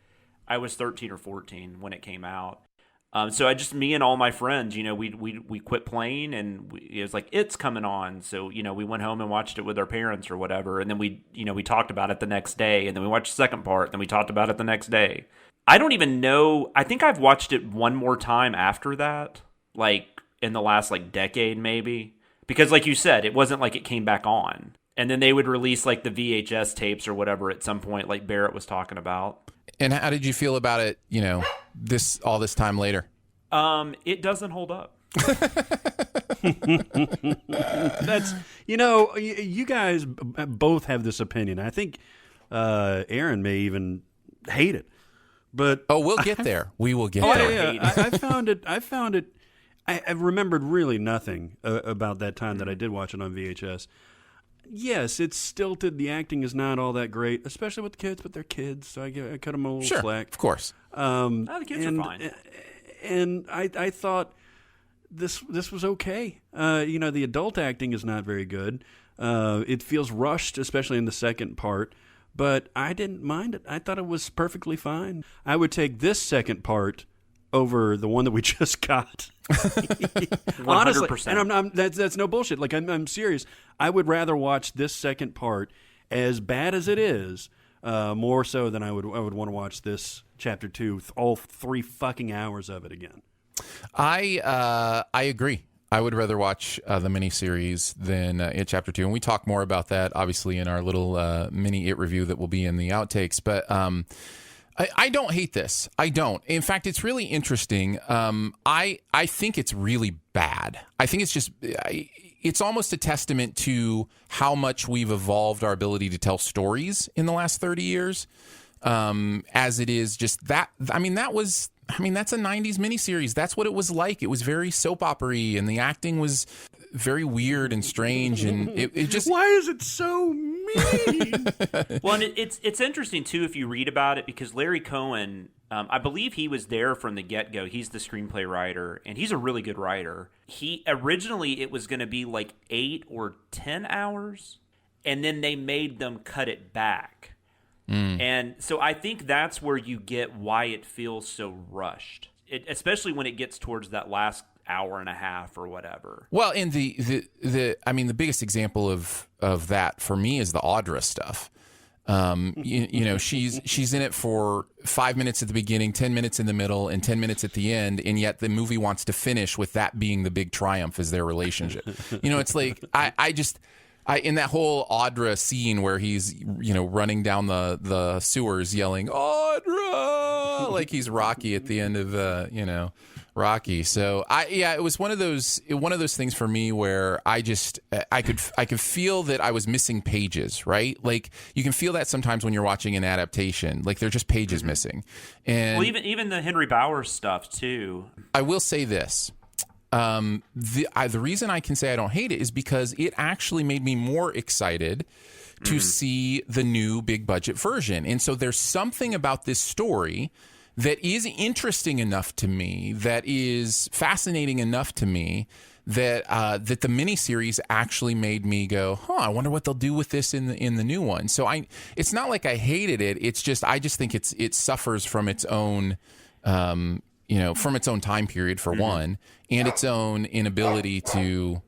I was 13 or 14 when it came out. So me and all my friends, we quit playing, and it was like, it's coming on. So, we went home and watched it with our parents or whatever. And then we talked about it the next day, and then we watched the second part. Then we talked about it the next day. I don't even know. I think I've watched it one more time after that, like in the last decade maybe. Because like you said, it wasn't like it came back on. And then they would release like the VHS tapes or whatever at some point, like Barrett was talking about. And how did you feel about it, all this time later? It doesn't hold up. That's, you guys both have this opinion. I think Aaron may even hate it. But we'll get there. We will get there. Yeah. I found it. I remembered really nothing about that time that I did watch it on VHS. Yes, it's stilted. The acting is not all that great, especially with the kids. But they're kids, so I cut them a little slack. Of course. The kids are fine. And I thought this was okay. The adult acting is not very good. It feels rushed, especially in the second part. But I didn't mind it. I thought it was perfectly fine. I would take this second part over the one that we just got. 100%. Honestly, and that's no bullshit. Like I'm serious. I would rather watch this second part as bad as it is, more so than I would want to watch this chapter 2, all 3 fucking hours of it again. I agree. I would rather watch the miniseries than It Chapter 2. And we talk more about that, obviously, in our little mini It review that will be in the outtakes. But I don't hate this. I don't. In fact, it's really interesting. I think it's really bad. I think it's just... it's almost a testament to how much we've evolved our ability to tell stories in the last 30 years. As it is just that... that's a 90s miniseries. That's what it was like. It was very soap opera-y, and the acting was very weird and strange, and it just... Why is it so mean? Well, and it's interesting, too, if you read about it, because Larry Cohen, I believe he was there from the get-go. He's the screenplay writer, and he's a really good writer. Originally, it was going to be like 8 or 10 hours, and then they made them cut it back. And so I think that's where you get why it feels so rushed, especially when it gets towards that last hour and a half or whatever. Well, and the biggest example of that for me is the Audra stuff. She's in it for 5 minutes at the beginning, 10 minutes in the middle, and 10 minutes at the end, and yet the movie wants to finish with that being the big triumph as their relationship. It's like in that whole Audra scene where he's, running down the sewers yelling, Audra, like he's Rocky at the end of, Rocky. So it was one of those things for me where I could feel that I was missing pages, right? Like you can feel that sometimes when you're watching an adaptation, like they're just pages missing. And even the Henry Bowers stuff too. I will say this. The reason I can say I don't hate it is because it actually made me more excited to see the new big budget version. And so there's something about this story that is interesting enough to me, that is fascinating enough to me, that that the miniseries actually made me go, I wonder what they'll do with this in the new one. So it's not like I hated it. It's just I just think it suffers from its own from its own time period, for one, and its own inability to,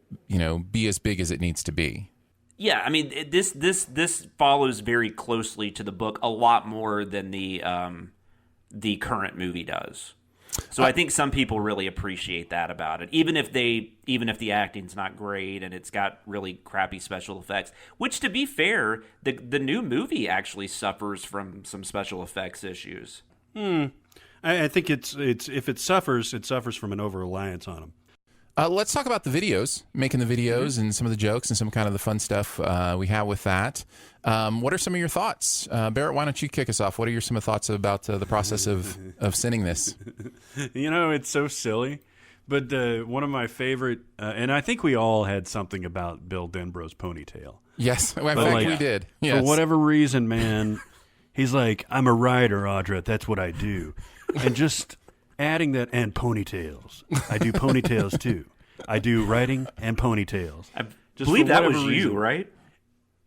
be as big as it needs to be. Yeah, I mean, this follows very closely to the book a lot more than the current movie does. So I think some people really appreciate that about it, even if the acting's not great and it's got really crappy special effects. Which, to be fair, the new movie actually suffers from some special effects issues. I think it's if it suffers from an over-reliance on them. Let's talk about the videos, making the videos and some of the jokes and some kind of the fun stuff we have with that. What are some of your thoughts? Barrett, why don't you kick us off? What are some of thoughts about the process of sending this? It's so silly, but one of my favorite, and I think we all had something about Bill Denborough's ponytail. Yes, in fact, we did. Yes. For whatever reason, man, he's like, I'm a writer, Audra, that's what I do. And just adding that, and ponytails. I do ponytails too. I do writing and ponytails. I believe that was you, right?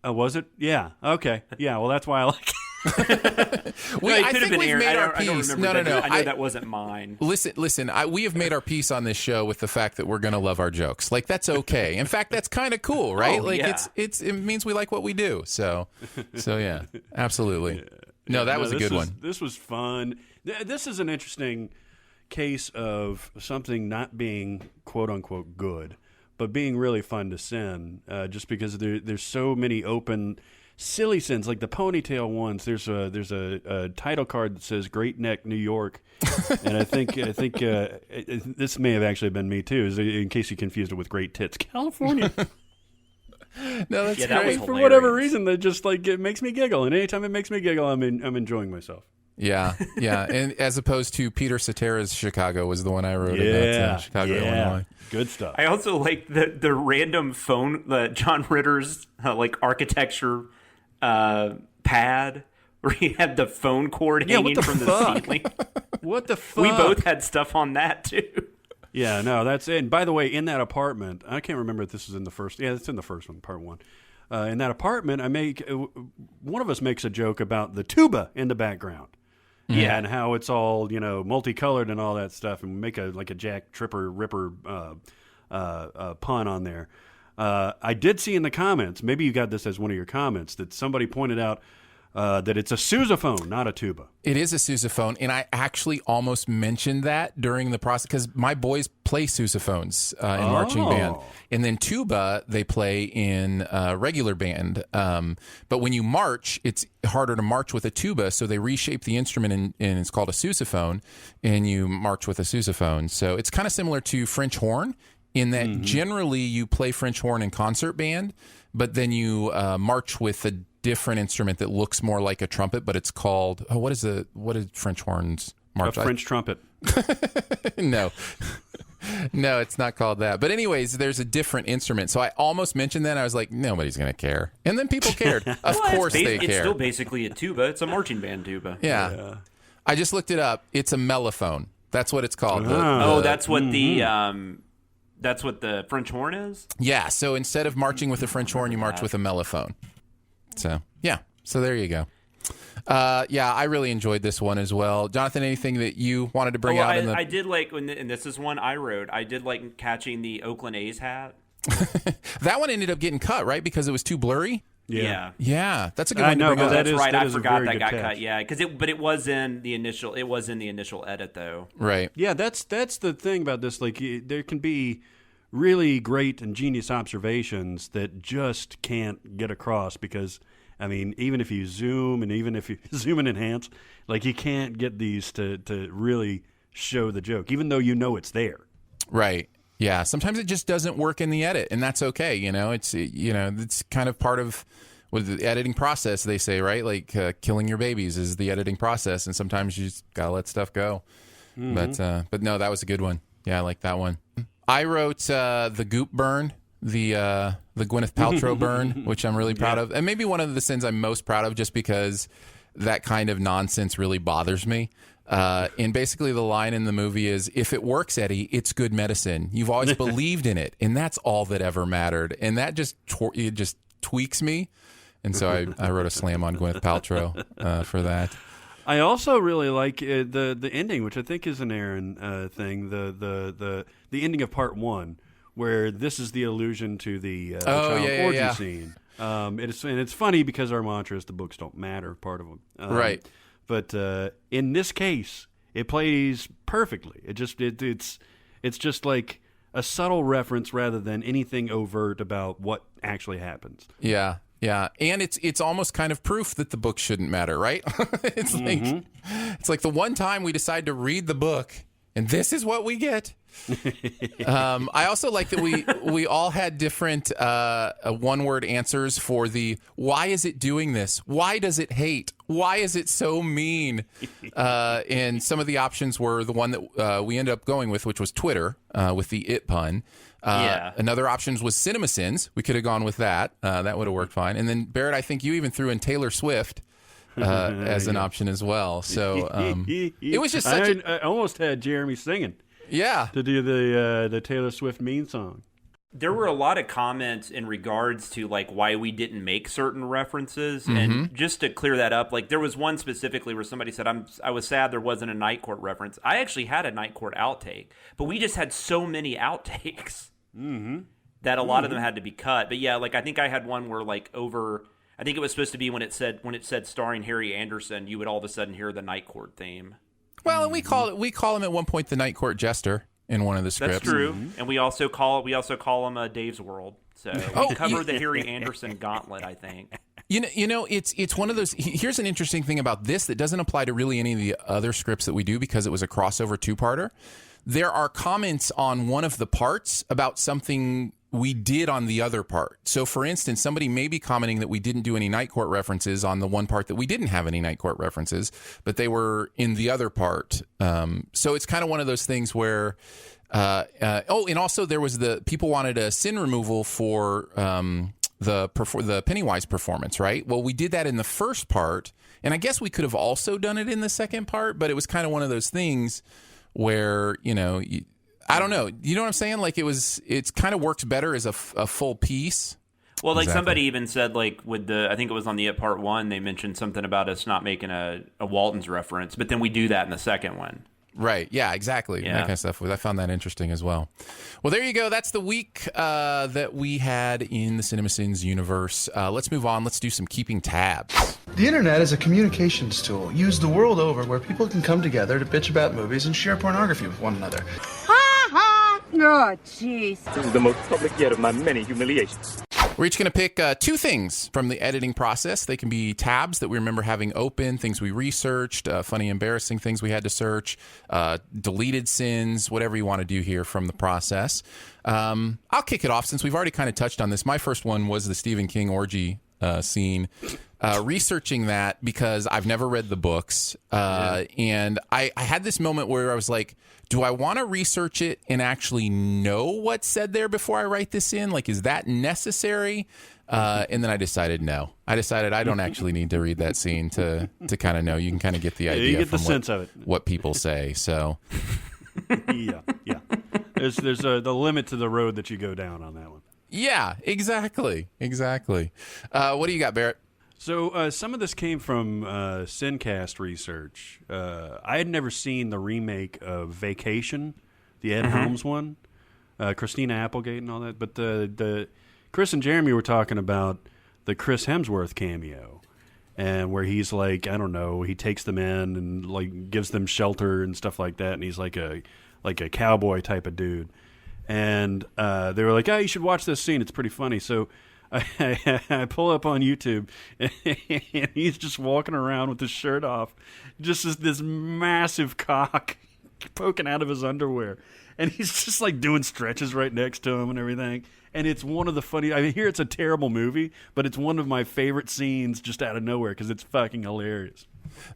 Was it? Yeah. Okay. Yeah. Well, that's why I like it. I think we've made our peace. No. I know that wasn't mine. Listen. We have made our peace on this show with the fact that we're going to love our jokes. Like, that's okay. In fact, that's kind of cool, right? It means we like what we do. So yeah, absolutely. Yeah. No, that was a good one. This was fun. This is an interesting case of something not being quote unquote good, but being really fun to send. Just because there's so many open silly sins, like the ponytail ones. There's a title card that says "Great Neck, New York," and I think this may have actually been me too. In case you confused it with Great Tits, California. No, that's that great. For whatever reason, that just it makes me giggle, and anytime it makes me giggle, I'm enjoying myself. Yeah, and as opposed to Peter Cetera's Chicago was the one I wrote about Chicago, Illinois. Good stuff. I also like the random phone, John Ritter's architecture pad where he had the phone cord hanging from the ceiling. What the fuck? We both had stuff on that too. Yeah, no, that's it. And by the way, in that apartment, I can't remember if this was in the first. Yeah, it's in the first one, part one. In that apartment, one of us makes a joke about the tuba in the background. Yeah, and how it's all multicolored and all that stuff, and make a Jack Tripper Ripper pun on there. I did see in the comments, maybe you got this as one of your comments, that somebody pointed out that it's a sousaphone, not a tuba. It is a sousaphone, and I actually almost mentioned that during the process because my boys play sousaphones in marching band, and then tuba they play in regular band. But when you march, it's harder to march with a tuba, so they reshape the instrument, and it's called a sousaphone, and you march with a sousaphone. So it's kind of similar to French horn in that generally you play French horn in concert band, but then you march with a different instrument that looks more like a trumpet, but it's called what is French horns march? A French trumpet. No, it's not called that. But anyways, there's a different instrument. So I almost mentioned that. I was like, nobody's gonna care, and then people cared. Of course they care. It's still basically a tuba. It's a marching band tuba. Yeah. I just looked it up. It's a mellophone. That's what it's called. That's what that's what the French horn is? Yeah, so instead of marching with a French horn, you march with a mellophone. So, yeah. So there you go. I really enjoed this one as well. Jonathan, anything that you wanted to bring out? I did like, and this is one I wrote, I did like catching the Oakland A's hat. That one ended up getting cut, right? Because it was too blurry? Yeah. Yeah, that's a good one to know, bring up. That's right. I forgot that got catch. cut. Yeah, but it was in the initial edit though. Right. Yeah, that's the thing about this. Like, there can be really great and genius observations that just can't get across because, I mean, even if you zoom and even if you zoom and enhance, like, you can't get these to really show the joke, even though you know it's there. Right. Yeah. Sometimes it just doesn't work in the edit, and that's okay. It's kind of part of with the editing process, they say, right? Like killing your babies is the editing process, and sometimes you just gotta let stuff go. But no, that was a good one. Yeah, I like that one. I wrote the Goop burn, the Gwyneth Paltrow burn, which I'm really proud of, and maybe one of the sins I'm most proud of, just because that kind of nonsense really bothers me. And basically, the line in the movie is, "If it works, Eddie, it's good medicine. You've always believed in it, and that's all that ever mattered." And that just tweaks me. And so I wrote a slam on Gwyneth Paltrow for that. I also really like the ending, which I think is an Aaron thing. The ending of part one, where this is the allusion to the child orgy scene. It's funny because our mantra is the books don't matter. Part of them, right? But in this case, it plays perfectly. It's just like a subtle reference rather than anything overt about what actually happens. Yeah. Yeah, and it's almost kind of proof that the book shouldn't matter, right? It's like the one time we decide to read the book, and this is what we get. I also like that we all had different one-word answers for the why is it doing this? Why does it hate? Why is it so mean? And some of the options were the one that we ended up going with, which was Twitter with the it pun. Another option was CinemaSins. We could have gone with that. That would have worked fine. And then, Barrett, I think you even threw in Taylor Swift as an option as well. So it was just such I almost had Jeremy singing. Yeah. To do the Taylor Swift mean song. There were a lot of comments in regards to like why we didn't make certain references, and just to clear that up, like there was one specifically where somebody said I was sad there wasn't a Night Court reference. I actually had a Night Court outtake, but we just had so many outtakes that a lot of them had to be cut. But yeah, like I think I had one where like I think it was supposed to be when it said starring Harry Anderson, you would all of a sudden hear the Night Court theme. Well, and we call him at one point the Night Court Jester in one of the scripts. That's true, and we also call him Dave's World. So we covered the Harry Anderson gauntlet, I think. You know, it's one of those. Here's an interesting thing about this that doesn't apply to really any of the other scripts that we do because it was a crossover two-parter. There are comments on one of the parts about something we did on the other part. So, for instance, somebody may be commenting that we didn't do any Night Court references on the one part that we didn't have any Night Court references, but they were in the other part. So it's kind of one of those things where, and also there was people wanted a sin removal for the Pennywise performance, right? Well, we did that in the first part, and I guess we could have also done it in the second part, but it was kind of one of those things where, I don't know. You know what I'm saying? Like it's kind of works better as a full piece. Well, like somebody even said, like I think it was on the Part 1, they mentioned something about us not making a Walton's reference, but then we do that in the second one. Right. Yeah, exactly. Yeah. That kind of stuff. I found that interesting as well. Well, there you go. That's the week that we had in the CinemaSins universe. Let's move on. Let's do some keeping tabs. The internet is a communications tool used the world over where people can come together to bitch about movies and share pornography with one another. Oh, jeez. This is the most public yet of my many humiliations. We're each going to pick two things from the editing process. They can be tabs that we remember having open, things we researched, funny, embarrassing things we had to search, deleted sins, whatever you want to do here from the process. I'll kick it off since we've already kind of touched on this. My first one was the Stephen King orgy scene. Researching that because I've never read the books. And I had this moment where I was like, do I want to research it and actually know what's said there before I write this in? Like, is that necessary? And then I decided no. I decided I don't actually need to read that scene to kind of know. You can kind of get the idea you get from the sense of it. What people say. So, Yeah. There's the limit to the road that you go down on that one. yeah, exactly. What do you got, Barrett? So some of this came from Sincast research. I had never seen the remake of Vacation, the Ed Helms one, Christina Applegate and all that. But the Chris and Jeremy were talking about the Chris Hemsworth cameo, and where he's like, I don't know, he takes them in and like gives them shelter and stuff like that, and he's like a cowboy type of dude. And they were like, oh, you should watch this scene. It's pretty funny. So I pull up on YouTube, and he's just walking around with his shirt off, just this massive cock poking out of his underwear, and he's just like doing stretches right next to him and everything. And it's one of the funny. I hear it's a terrible movie, but it's one of my favorite scenes just out of nowhere because it's fucking hilarious.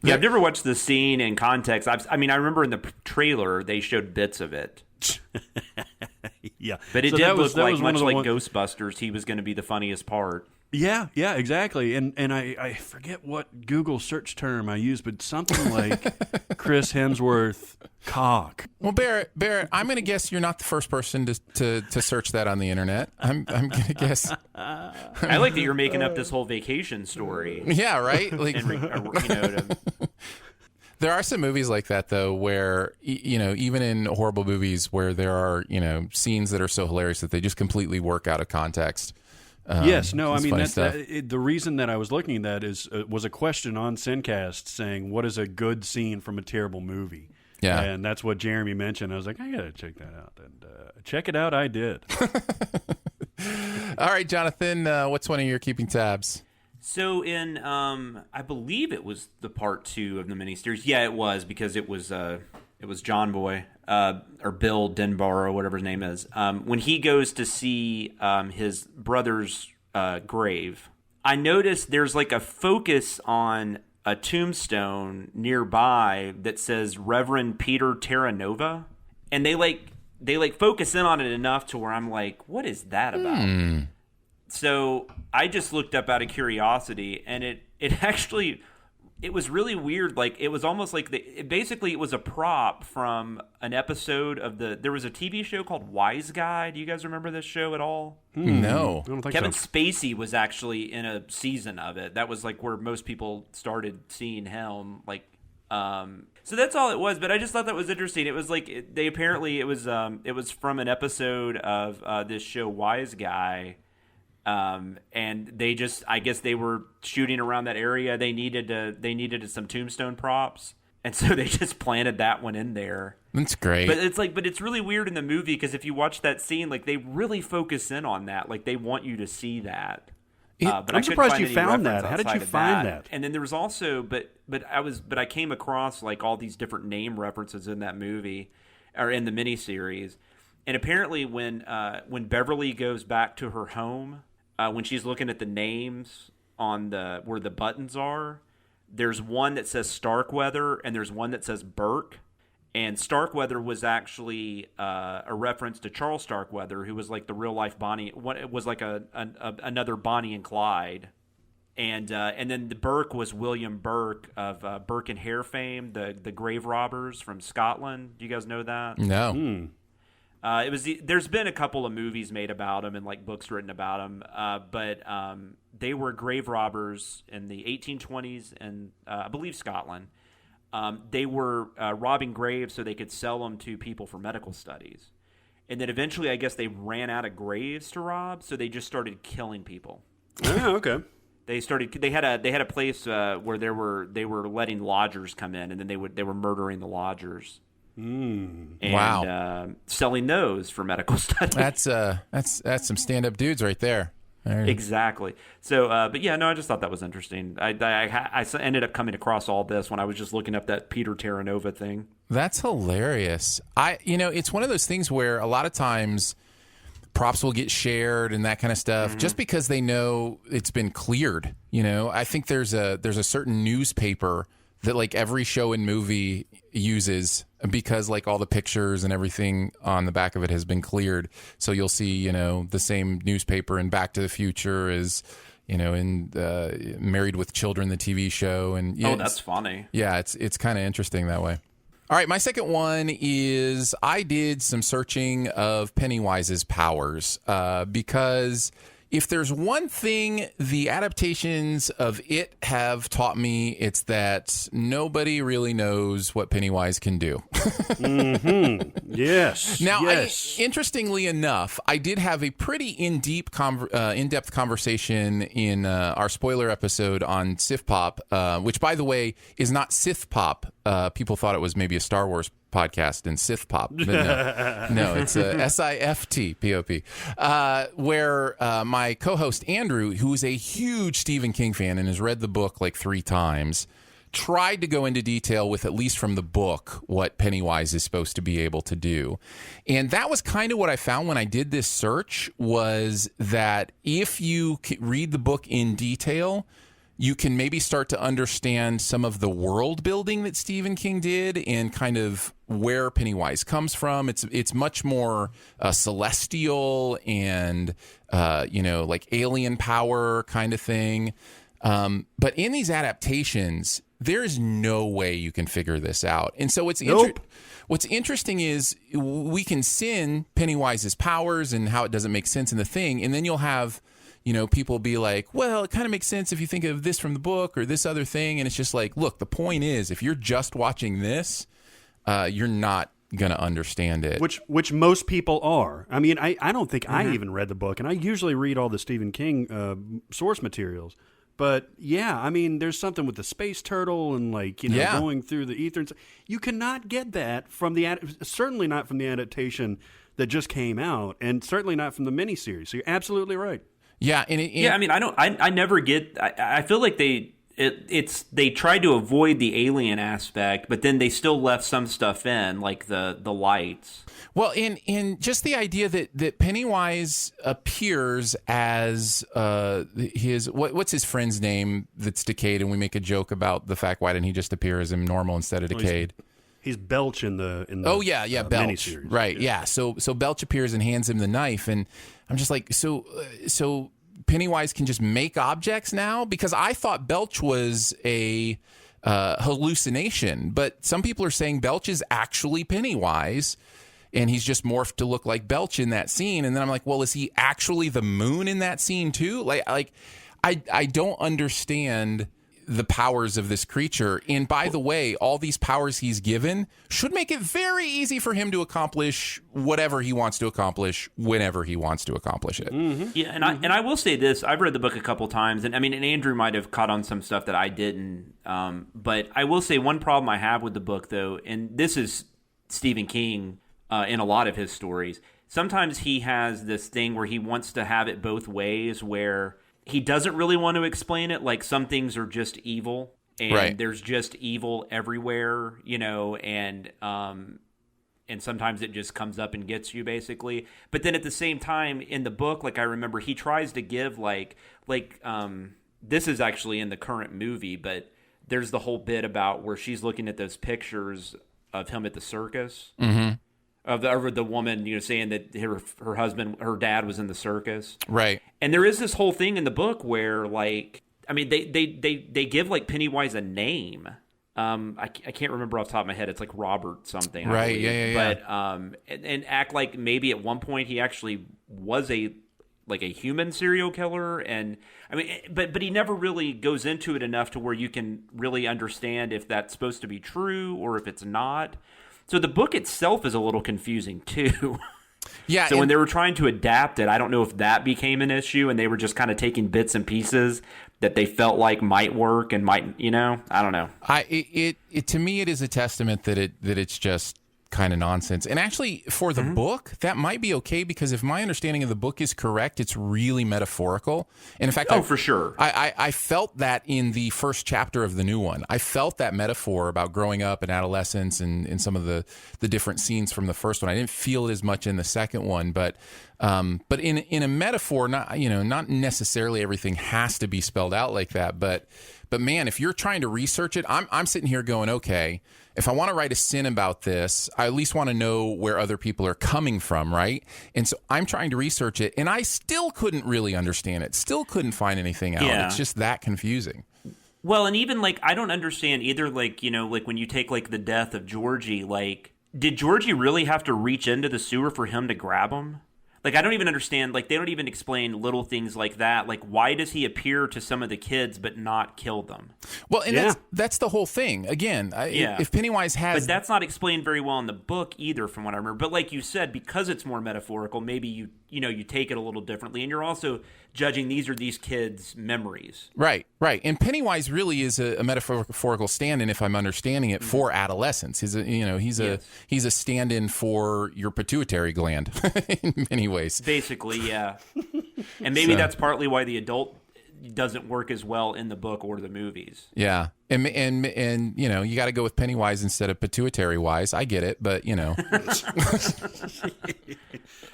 Yeah, I've never watched the scene in context. I remember in the trailer they showed bits of it. Yeah, But it so did that look was like, one much of the like one- Ghostbusters, he was going to be the funniest part. Yeah, exactly. And I forget what Google search term I used, but something like Chris Hemsworth cock. Well, Barrett, I'm going to guess you're not the first person to search that on the internet. I'm going to guess. I like that you're making up this whole vacation story. Yeah, right? Like, there are some movies like that, though, where, even in horrible movies where there are, scenes that are so hilarious that they just completely work out of context. Yes, no, I it's mean, funny that's stuff. the reason that I was looking at that was a question on Sincast saying, what is a good scene from a terrible movie? Yeah. And that's what Jeremy mentioned. I was like, I got to check that out. And check it out, I did. All right, Jonathan, what's one of your keeping tabs? So in, I believe it was the part 2 of the miniseries. Yeah, it was, because it was John Boy, or Bill Denbar, or whatever his name is. When he goes to see his brother's grave, I noticed there's like a focus on a tombstone nearby that says Reverend Peter Terranova, and they focus in on it enough to where I'm like, what is that about? So I just looked up out of curiosity, and it actually, it was really weird. Like, it was almost like basically it was a prop from an episode of there was a TV show called Wise Guy. Do you guys remember this show at all? No. I don't think Kevin so. Spacey was actually in a season of it. That was like where most people started seeing him. Like, so that's all it was. But I just thought that was interesting. It was like it was from an episode of this show Wise Guy. And they just, I guess they were shooting around that area. They needed some tombstone props, and so they just planted that one in there. That's great. But it's really weird in the movie because if you watch that scene, like they really focus in on that, like they want you to see that. But I'm I couldn't surprised find you any found reference that. How did outside you of find that? And then there was also, but I came across like all these different name references in that movie, or in the miniseries, and apparently when Beverly goes back to her home. When she's looking at the names on where the buttons are, there's one that says Starkweather and there's one that says Burke. And Starkweather was actually a reference to Charles Starkweather, who was like the real life Bonnie. It was like another Bonnie and Clyde. And then the Burke was William Burke of Burke and Hare fame, the grave robbers from Scotland. Do you guys know that? No. There's been a couple of movies made about him and like books written about him, but they were grave robbers in the 1820s and I believe Scotland. they were robbing graves so they could sell them to people for medical studies. And then eventually, I guess they ran out of graves to rob, so they just started killing people. Oh, okay. They had a place where they were letting lodgers come in, and then they were murdering the lodgers. And selling those for medical studies. That's some stand-up dudes right there. Exactly. So, but yeah, no, I just thought that was interesting. I ended up coming across all this when I was just looking up that Peter Terranova thing. That's hilarious. It's one of those things where a lot of times props will get shared and that kind of stuff just because they know it's been cleared. I think there's a certain newspaper that like every show and movie uses because like all the pictures and everything on the back of it has been cleared. So you'll see, the same newspaper in Back to the Future as, in Married with Children, the TV show. And that's funny. Yeah, it's kind of interesting that way. All right, my second one is I did some searching of Pennywise's powers because if there's one thing the adaptations of It have taught me, it's that nobody really knows what Pennywise can do. Yes. Now, yes. Interestingly enough, I did have a pretty in-depth conversation in our spoiler episode on Sith Pop, which, by the way, is not Sith Pop. People thought it was maybe a Star Wars podcast and Sith Pop. No, it's SIFT POP, where my co-host Andrew, who is a huge Stephen King fan and has read the book like 3 times, tried to go into detail with, at least from the book, what Pennywise is supposed to be able to do. And that was kind of what I found when I did this search, was that if you read the book in detail, you can maybe start to understand some of the world building that Stephen King did and kind of where Pennywise comes from. It's much more celestial and, like alien power kind of thing. But in these adaptations, there's no way you can figure this out. And so what's interesting is we can sin Pennywise's powers and how it doesn't make sense in the thing. And then you'll have, people be like, well, it kind of makes sense if you think of this from the book or this other thing. And it's just like, look, the point is, if you're just watching this, you're not going to understand it. Which most people are. I mean, I don't think I even read the book, and I usually read all the Stephen King source materials. But yeah, I mean, there's something with the space turtle and going through the ether. You cannot get that from certainly not from the adaptation that just came out, and certainly not from the miniseries. So you're absolutely right. Yeah, I mean, I never get. I feel like they tried to avoid the alien aspect, but then they still left some stuff in, like the lights. Well, in just the idea that Pennywise appears as his what's his friend's name that's decayed, and we make a joke about the fact, why didn't he just appear as him normal instead of decayed? He's Belch in the Belch, miniseries. Right? Yeah. So Belch appears and hands him the knife, and I'm just like, so Pennywise can just make objects now? Because I thought Belch was a hallucination, but some people are saying Belch is actually Pennywise, and he's just morphed to look like Belch in that scene. And then I'm like, well, is he actually the moon in that scene too? I don't understand the powers of this creature. And by the way, all these powers he's given should make it very easy for him to accomplish whatever he wants to accomplish whenever he wants to accomplish it. Mm-hmm. Yeah, and I will say this: I've read the book a couple times, and I mean, and Andrew might have caught on some stuff that I didn't. But I will say one problem I have with the book, though, and this is Stephen King in a lot of his stories. Sometimes he has this thing where he wants to have it both ways, where he doesn't really want to explain it. Like, some things are just evil, and there's just evil everywhere, and sometimes it just comes up and gets you, basically. But then at the same time, in the book, I remember he tries to give this is actually in the current movie, but there's the whole bit about where she's looking at those pictures of him at the circus. Mm-hmm. Of the woman, saying that her husband, her dad was in the circus. Right. And there is this whole thing in the book where, they give, Pennywise a name. I can't remember off the top of my head. It's like Robert something. Right, yeah. But, and act like maybe at one point he actually was a like a human serial killer. And I mean, but he never really goes into it enough to where you can really understand if that's supposed to be true or if it's not. So the book itself is a little confusing too. Yeah. So when they were trying to adapt it, I don't know if that became an issue and they were just kind of taking bits and pieces that they felt like might work and might, I don't know. To me, it is a testament that it's just kind of nonsense. And actually, for the book, that might be okay, because if my understanding of the book is correct, it's really metaphorical. And in fact, for sure. I felt that in the first chapter of the new one. I felt that metaphor about growing up and adolescence and some of the different scenes from the first one. I didn't feel it as much in the second one, but in a metaphor, not necessarily everything has to be spelled out like that. But man, if you're trying to research it, I'm sitting here going, okay, if I want to write a sin about this, I at least want to know where other people are coming from, right? And so I'm trying to research it, and I still couldn't really understand it. Still couldn't find anything out. Yeah. It's just that confusing. Well, and even like I don't understand either. Like like when you take like the death of Georgie, like did Georgie really have to reach into the sewer for him to grab him? Like, I don't even understand, like, they don't even explain little things like that. Like, why does he appear to some of the kids but not kill them? Well, and that's the whole thing. Again, if Pennywise has... But that's not explained very well in the book either, from what I remember. But like you said, because it's more metaphorical, maybe you take it a little differently. And you're also judging these kids' memories. Right. And Pennywise really is a metaphorical stand-in, if I'm understanding it, for adolescence. He's a stand-in for your pituitary gland in many ways. Basically, yeah. And maybe that's partly why the adult doesn't work as well in the book or the movies. Yeah. And you got to go with Pennywise instead of pituitary-wise. I get it, but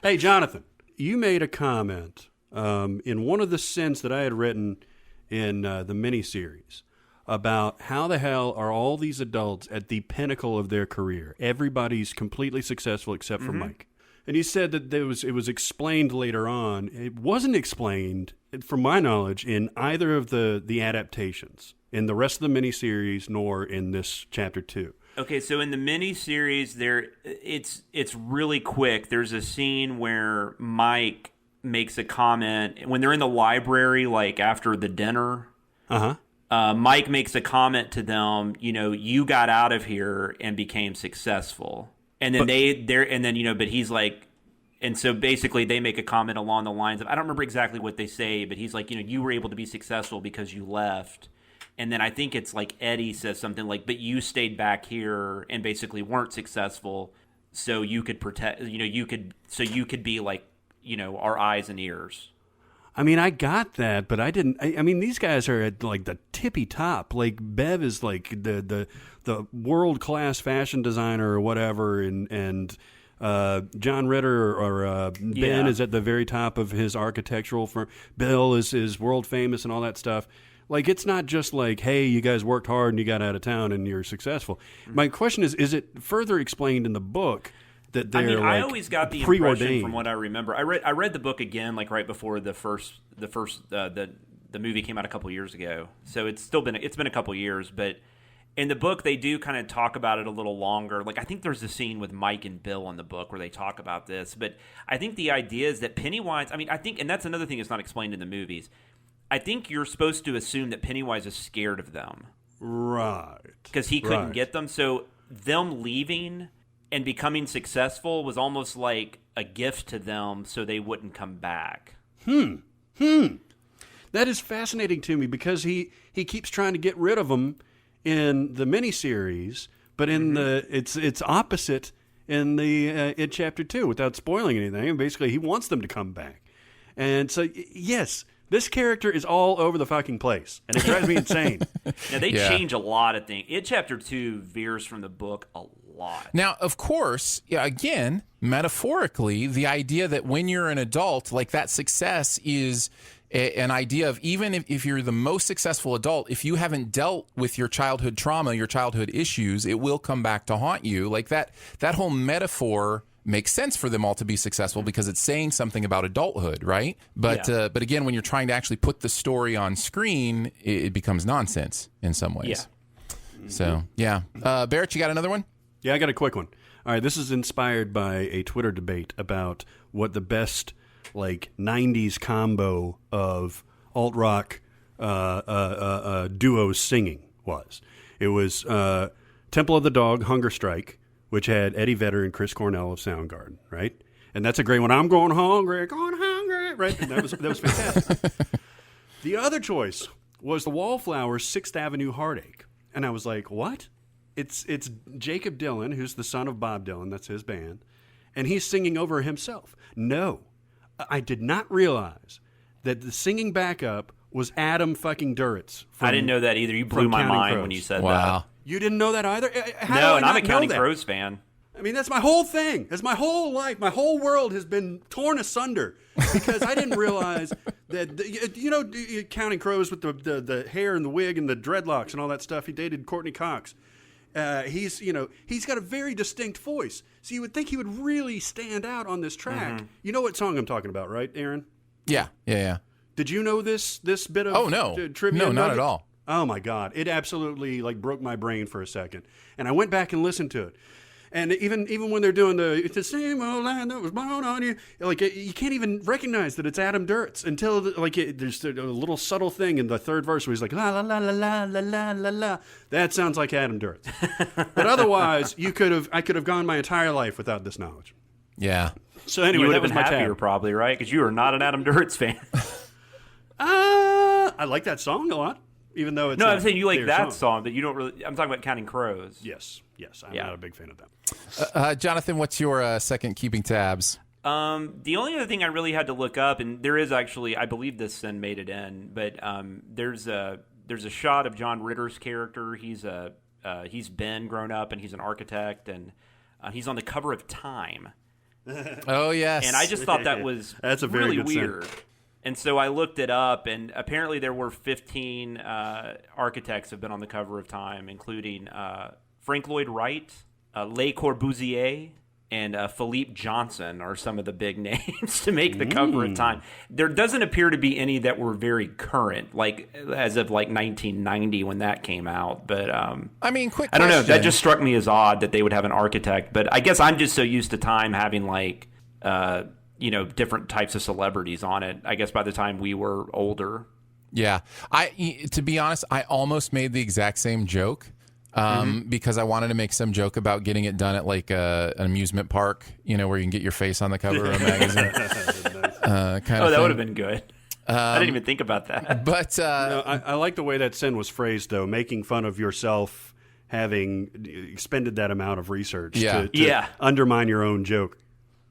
Hey, Jonathan, you made a comment in one of the sins that I had written in the miniseries about how the hell are all these adults at the pinnacle of their career. Everybody's completely successful except for Mike. And you said that it was explained later on. It wasn't explained, from my knowledge, in either of the adaptations, in the rest of the miniseries, nor in this chapter 2. Okay, so in the miniseries, it's really quick. There's a scene where Mike makes a comment when they're in the library, like after the dinner. Mike makes a comment to them. You got out of here and became successful, and then but he's like, and so basically they make a comment along the lines of, I don't remember exactly what they say, but he's like, you were able to be successful because you left. And then I think it's like Eddie says something like, but you stayed back here and basically weren't successful, so you could protect, you could be like, our eyes and ears. I mean, I got that, but I didn't. I mean, these guys are at like the tippy top. Like Bev is like the world class fashion designer or whatever, and John Ritter or Ben is at the very top of his architectural firm. Bill is world famous and all that stuff. Like, it's not just like, hey, you guys worked hard and you got out of town and you're successful. My question is it further explained in the book that they're I always got the impression from what I remember. I read the book again, like right before the movie came out a couple years ago. So it's been a couple years, but in the book they do kind of talk about it a little longer. Like, I think there's a scene with Mike and Bill in the book where they talk about this. But I think the idea is that Pennywise, and that's another thing that's not explained in the movies. I think you're supposed to assume that Pennywise is scared of them. Right. Because he couldn't get them. So them leaving and becoming successful was almost like a gift to them so they wouldn't come back. That is fascinating to me, because he keeps trying to get rid of them in the miniseries, but in it's opposite in in chapter 2, without spoiling anything. Basically, he wants them to come back. And so, yes, this character is all over the fucking place, and it drives me insane. Now, they change a lot of things. Chapter 2 veers from the book a lot. Now, of course, again, metaphorically, the idea that when you're an adult, like, that success is an idea of, even if you're the most successful adult, if you haven't dealt with your childhood trauma, your childhood issues, it will come back to haunt you. Like, that whole metaphor makes sense for them all to be successful because it's saying something about adulthood, right? But again, when you're trying to actually put the story on screen, it becomes nonsense in some ways. Yeah. So, yeah. Barrett, you got another one? Yeah, I got a quick one. All right, this is inspired by a Twitter debate about what the best like 90s combo of alt rock duos singing was. It was Temple of the Dog, Hunger Strike, which had Eddie Vedder and Chris Cornell of Soundgarden, right? And that's a great one. I'm going hungry, right? And that was fantastic. The other choice was the Wallflowers' 6th Avenue Heartache. And I was like, what? It's Jacob Dylan, who's the son of Bob Dylan, that's his band, and he's singing over himself. No, I did not realize that the singing backup was Adam fucking Duritz. I didn't know that either. You blew my mind Crows. when you said Wow. that. You didn't know that either? No, and I'm a Counting Crows fan. I mean, that's my whole thing. That's my whole life. My whole world has been torn asunder because I didn't realize that, Counting Crows with the hair and the wig and the dreadlocks and all that stuff. He dated Courtney Cox. He's got a very distinct voice. So you would think he would really stand out on this track. Mm-hmm. You know what song I'm talking about, right, Aaron? Yeah. Did you know this bit of trivia? No, not at all. Oh, my God. It absolutely broke my brain for a second. And I went back and listened to it. And even when they're doing it's the same old land that was born on you, you can't even recognize that it's Adam Duritz until there's a little subtle thing in the third verse where he's like, la, la, la, la, la, la, la, la. That sounds like Adam Duritz. But otherwise, I could have gone my entire life without this knowledge. Yeah. So anyway, you would that have was been my happier tab. probably, right? Because you are not an Adam Duritz fan. I like that song a lot, even though it's I'm saying you like that song, but you don't really. I'm talking about Counting Crows. Yes, I'm not a big fan of that. Jonathan, what's your second keeping tabs? The only other thing I really had to look up, and there is actually, I believe this sin made it in, but there's a shot of John Ritter's character. He's been grown up, and he's an architect, and he's on the cover of Time. Oh yes, and I just thought that was that's a very really good weird. sin. And so I looked it up, and apparently there were 15 architects have been on the cover of Time, including Frank Lloyd Wright, Le Corbusier, and Philippe Johnson are some of the big names to make the cover of Time. There doesn't appear to be any that were very current, as of 1990 when that came out. But I mean, quick. I don't know. Question. That just struck me as odd that they would have an architect. But I guess I'm just so used to Time having different types of celebrities on it. I guess by the time we were older. Yeah. To be honest, I almost made the exact same joke. Because I wanted to make some joke about getting it done at an amusement park, where you can get your face on the cover of a magazine. That would have been good. I didn't even think about that. But I like the way that sin was phrased, though, making fun of yourself having expended that amount of research to undermine your own joke.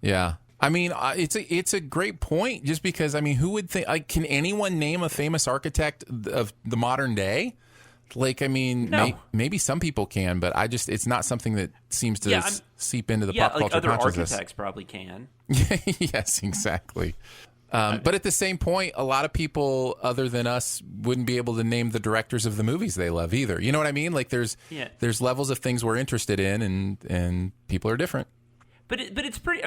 Yeah. I mean, it's a great point, just because, who would think, can anyone name a famous architect of the modern day? No. Maybe some people can, but it's not something that seems to seep into the pop culture other consciousness. Architects probably can. Yes, exactly. But at the same point, a lot of people other than us wouldn't be able to name the directors of the movies they love either. You know what I mean? There's levels of things we're interested in, and people are different. But it's pretty.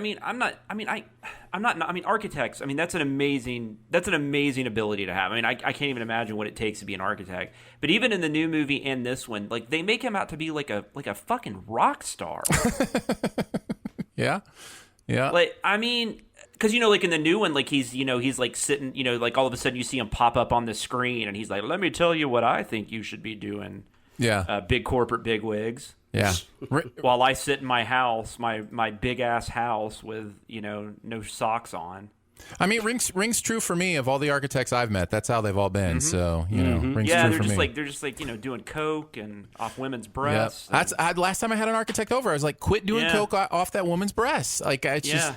Architects. That's an amazing ability to have. I can't even imagine what it takes to be an architect. But even in the new movie and this one, they make him out to be like a fucking rock star. Yeah. Because in the new one, he's sitting, all of a sudden you see him pop up on the screen, and he's like, "Let me tell you what I think you should be doing." Yeah. Big corporate bigwigs. Yeah. While I sit in my house, my big ass house with no socks on. Rings true for me of all the architects I've met. That's how they've all been. Mm-hmm. So rings true for me. They're just doing coke and off women's breasts. Yep. Last time I had an architect over, I was like, quit doing coke off that woman's breasts. It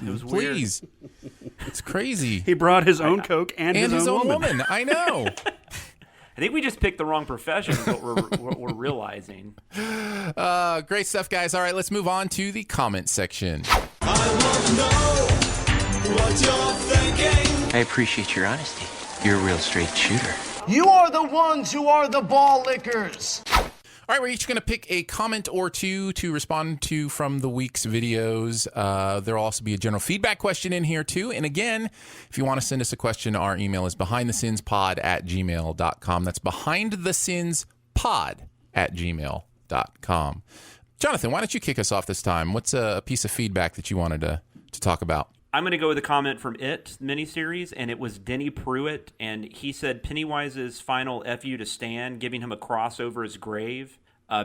was please. Weird. It's crazy. He brought his own coke and his own woman. I know. I think we just picked the wrong profession, is what we're realizing. Great stuff, guys. All right, let's move on to the comment section. I want to know what you're thinking. I appreciate your honesty. You're a real straight shooter. You are the ones who are the ball lickers. All right, we're each going to pick a comment or two to respond to from the week's videos. There will also be a general feedback question in here, too. And again, if you want to send us a question, our email is behindthesinspod@gmail.com. That's behindthesinspod@gmail.com. Jonathan, why don't you kick us off this time? What's a piece of feedback that you wanted to talk about? I'm going to go with a comment from It miniseries, and it was Denny Pruitt, and he said Pennywise's final F you to Stan, giving him a cross over his grave.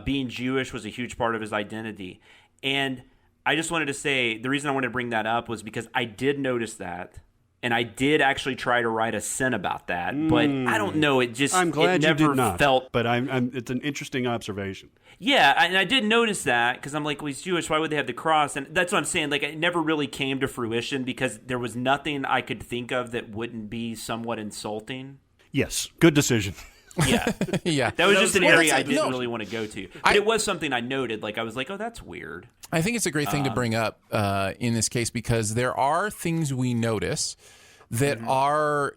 Being Jewish was a huge part of his identity. And I just wanted to say, the reason I wanted to bring that up was because I did notice that, and I did actually try to write a sin about that, but I don't know, it just I'm glad it never you did not, felt. but it's an interesting observation. Yeah, and I did notice that because I'm like, well, he's Jewish. Why would they have the cross? And that's what I'm saying. Like, it never really came to fruition because there was nothing I could think of that wouldn't be somewhat insulting. Yes, good decision. Yeah, yeah. That was just an area I didn't really want to go to. But it was something I noted. Like, I was like, oh, that's weird. I think it's a great thing to bring up in this case because there are things we notice that are,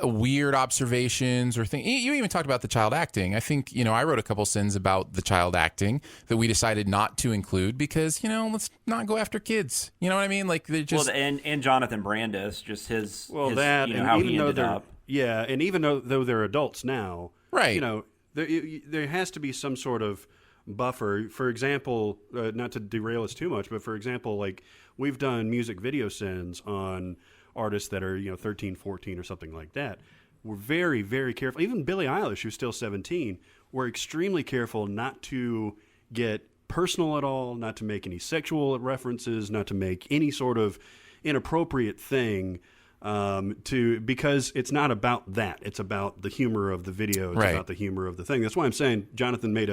weird observations or things. You even talked about the child acting. I think, I wrote a couple sins about the child acting that we decided not to include because, let's not go after kids. You know what I mean? Like, they just... Well, and Jonathan Brandis, just his that, and how even he though ended up. Yeah, and even though they're adults now, right? There has to be some sort of buffer. For example, not to derail us too much, but for example, like we've done music video sins on artists that are 13, 14 or something like that. We're very, very careful. Even Billie Eilish, who's still 17, we're extremely careful not to get personal at all, not to make any sexual references, not to make any sort of inappropriate thing. Because it's not about that. It's about the humor of the video. It's about the humor of the thing. That's why I'm saying Jonathan made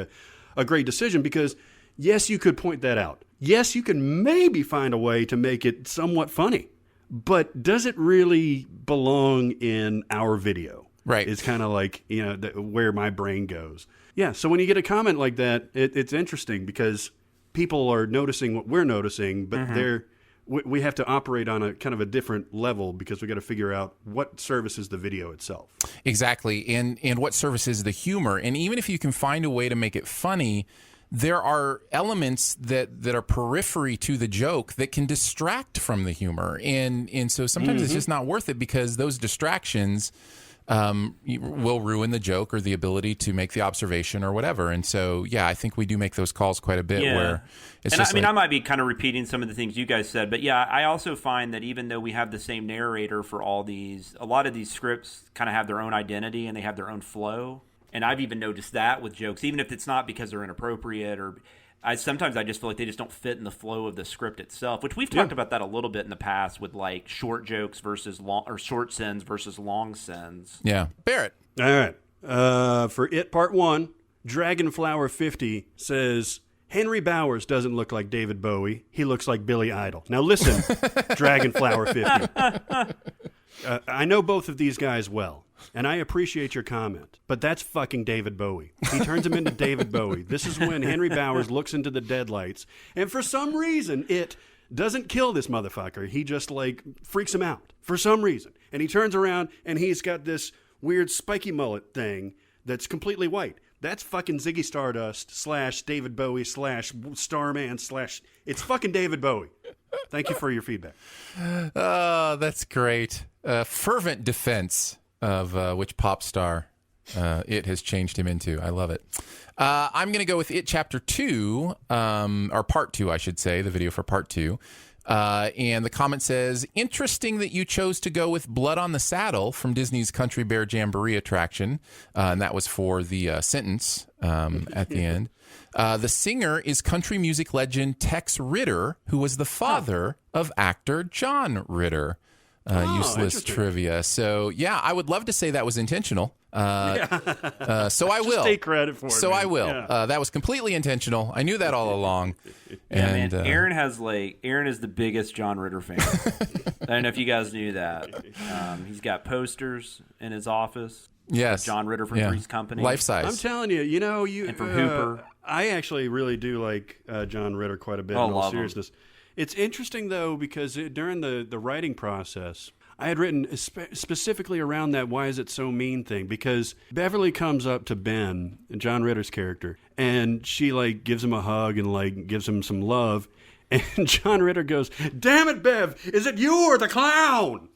a great decision because, yes, you could point that out. Yes, you can maybe find a way to make it somewhat funny. But does it really belong in our video? Right. It's kind of like, where my brain goes. Yeah, so when you get a comment like that, it's interesting because people are noticing what we're noticing, but we have to operate on a kind of a different level because we got to figure out what services the video itself. Exactly. And what services the humor. And even if you can find a way to make it funny, there are elements that are periphery to the joke that can distract from the humor. And so sometimes it's just not worth it because those distractions will ruin the joke or the ability to make the observation or whatever. And so, I think we do make those calls quite a bit where it's and just I might be kind of repeating some of the things you guys said, but I also find that even though we have the same narrator for a lot of these scripts kind of have their own identity and they have their own flow. And I've even noticed that with jokes, even if it's not because they're inappropriate or sometimes I just feel like they just don't fit in the flow of the script itself, which we've talked about that a little bit in the past with like short jokes versus long or short sins versus long sins. Yeah. Barrett. All right. For It Part 1, Dragonflower 50 says, Henry Bowers doesn't look like David Bowie. He looks like Billy Idol. Now listen, Dragonflower 50. I know both of these guys well. And I appreciate your comment, but that's fucking David Bowie. He turns him into David Bowie. This is when Henry Bowers looks into the deadlights, and for some reason, it doesn't kill this motherfucker. He just, freaks him out for some reason. And he turns around, and he's got this weird spiky mullet thing that's completely white. That's fucking Ziggy Stardust / David Bowie / Starman / it's fucking David Bowie. Thank you for your feedback. Oh, that's great. Fervent defense of which pop star it has changed him into. I love it. I'm going to go with It Chapter 2, or Part 2, I should say, the video for Part 2. And the comment says, interesting that you chose to go with Blood on the Saddle from Disney's Country Bear Jamboree attraction. And that was for the sentence at the end. The singer is country music legend Tex Ritter, who was the father of actor John Ritter. Useless trivia. So, I would love to say that was intentional. So I will. Just take credit for it. So man. I will. Yeah. That was completely intentional. I knew that all along. Man, Aaron is the biggest John Ritter fan. I don't know if you guys knew that. He's got posters in his office. Yes. John Ritter from Three's Company. Life size. I'm telling you, and from Hooper. I actually really do like John Ritter quite a bit in all seriousness. It's interesting, though, because during the writing process, I had written specifically around that why is it so mean thing, because Beverly comes up to Ben, John Ritter's character, and she, gives him a hug and, gives him some love, And John Ritter goes, "Damn it, Bev, is it you or the clown?"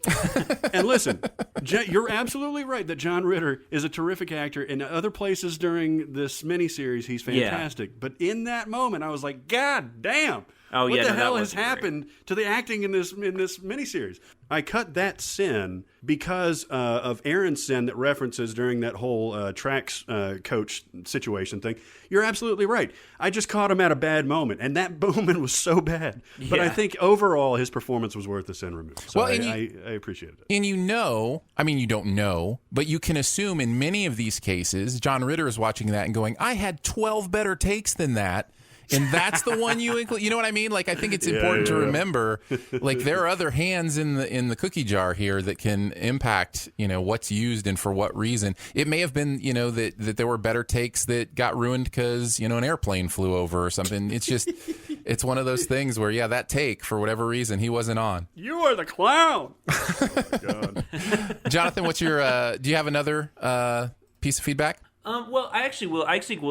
And listen, you're absolutely right that John Ritter is a terrific actor. In other places during this miniseries, he's fantastic. But in that moment, I was like, God damn. What the hell has happened to the acting in this miniseries? I cut that sin because of Aaron's sin that references during that whole tracks coach situation thing. You're absolutely right. I just caught him at a bad moment, and that moment was so bad. Yeah. But I think overall his performance was worth the sin removed. So I appreciated it. And you don't know, but you can assume in many of these cases, John Ritter is watching that and going, I had 12 better takes than that. And that's the one you include. You know what I mean? Like, I think it's important to remember, like, there are other hands in the cookie jar here that can impact, what's used and for what reason. It may have been, that there were better takes that got ruined because, an airplane flew over or something. It's just, it's one of those things where, that take, for whatever reason, he wasn't on. You are the clown. Oh, my God. Jonathan, what's your, do you have another piece of feedback? Well, I actually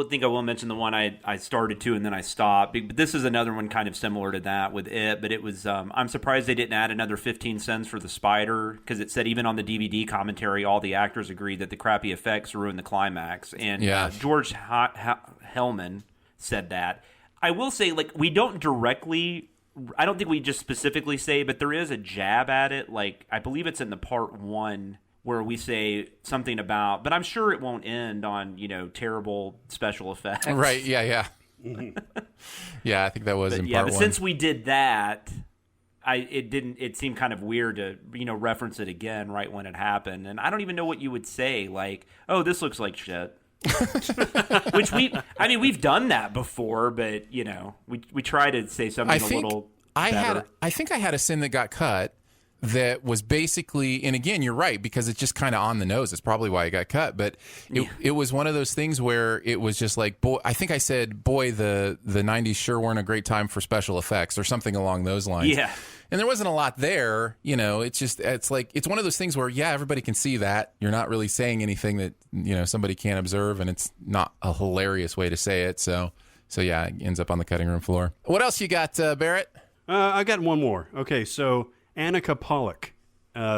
think I will mention the one I started to and then I stopped. But this is another one kind of similar to that with it. But it was I'm surprised they didn't add another 15 cents for the spider, because it said even on the DVD commentary, all the actors agreed that the crappy effects ruined the climax. And George Hellman said that. I will say, like, we don't directly. I don't think we just specifically say, but there is a jab at it. Like, I believe it's in the part 1. Where we say something about, but I'm sure it won't end on, terrible special effects. Right, yeah. Yeah, I think that was in part 1. But since we did that, it seemed kind of weird to, reference it again right when it happened. And I don't even know what you would say, like, oh, this looks like shit. Which we've done that before, but, we try to say something a little better. I think I had a sin that got cut. That was basically, and again, you're right, because it's just kind of on the nose. It's probably why it got cut. But it was one of those things where it was just like, boy, I think I said, boy, the 90s sure weren't a great time for special effects or something along those lines. Yeah. And there wasn't a lot there, it's like, it's one of those things where, everybody can see that. You're not really saying anything that, somebody can't observe, and it's not a hilarious way to say it. So yeah, it ends up on the cutting room floor. What else you got, Barrett? I got one more. Okay, so Annika Pollock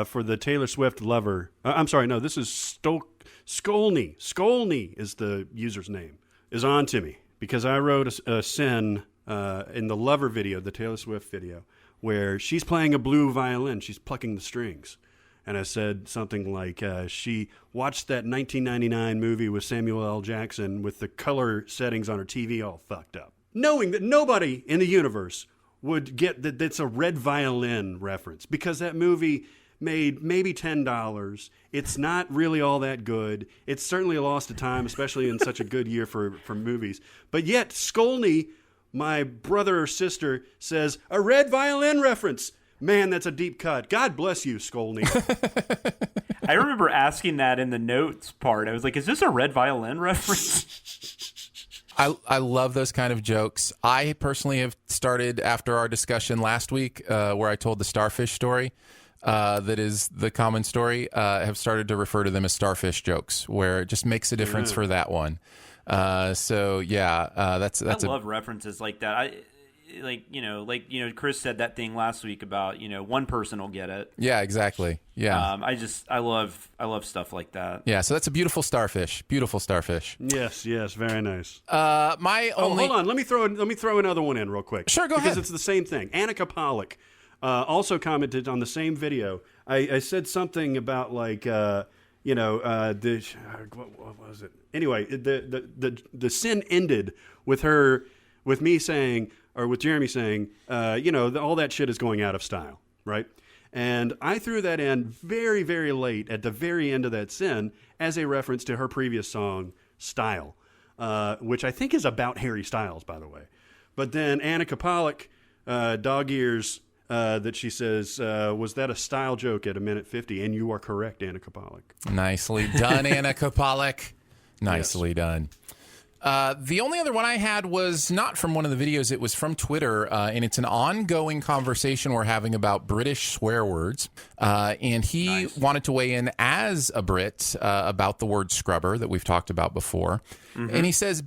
for the Taylor Swift Lover. I'm sorry, no, this is Skolny. Skolny is the user's name. Is on to me because I wrote a sin in the Lover video, the Taylor Swift video, where she's playing a blue violin. She's plucking the strings. And I said something like she watched that 1999 movie with Samuel L. Jackson with the color settings on her TV all fucked up. Knowing that nobody in the universe would get that it's a Red Violin reference because that movie made maybe $10. It's not really all that good. It's certainly a loss of time, especially in such a good year for movies. But yet, Skolny, my brother or sister, says, a Red Violin reference. Man, that's a deep cut. God bless you, Skolny. I remember asking that in the notes part. I was like, is this a Red Violin reference? I love those kind of jokes. I personally have started, after our discussion last week, where I told the starfish story, that is the common story, have started to refer to them as starfish jokes, where it just makes a difference for that one. That's I love references like that. Chris said that thing last week about, one person will get it. Yeah, exactly. Yeah. I love stuff like that. Yeah. So that's a beautiful starfish. Beautiful starfish. Yes. Very nice. Hold on. Let me throw another one in real quick. Sure. Go ahead. Because it's the same thing. Annika Pollock also commented on the same video. I said something about like, what was it? Anyway, the sin ended with me saying, or with Jeremy saying, all that shit is going out of style, right? And I threw that in very, very late at the very end of that sin as a reference to her previous song, Style, which I think is about Harry Styles, by the way. But then Annika Pollock, dog ears, that she says, was that a style joke at 1:50? And you are correct, Annika Pollock. Nicely done, Annika Pollock. Nicely done. The only other one I had was not from one of the videos. It was from Twitter, and it's an ongoing conversation we're having about British swear words. And he wanted to weigh in as a Brit about the word scrubber that we've talked about before. Mm-hmm. And he says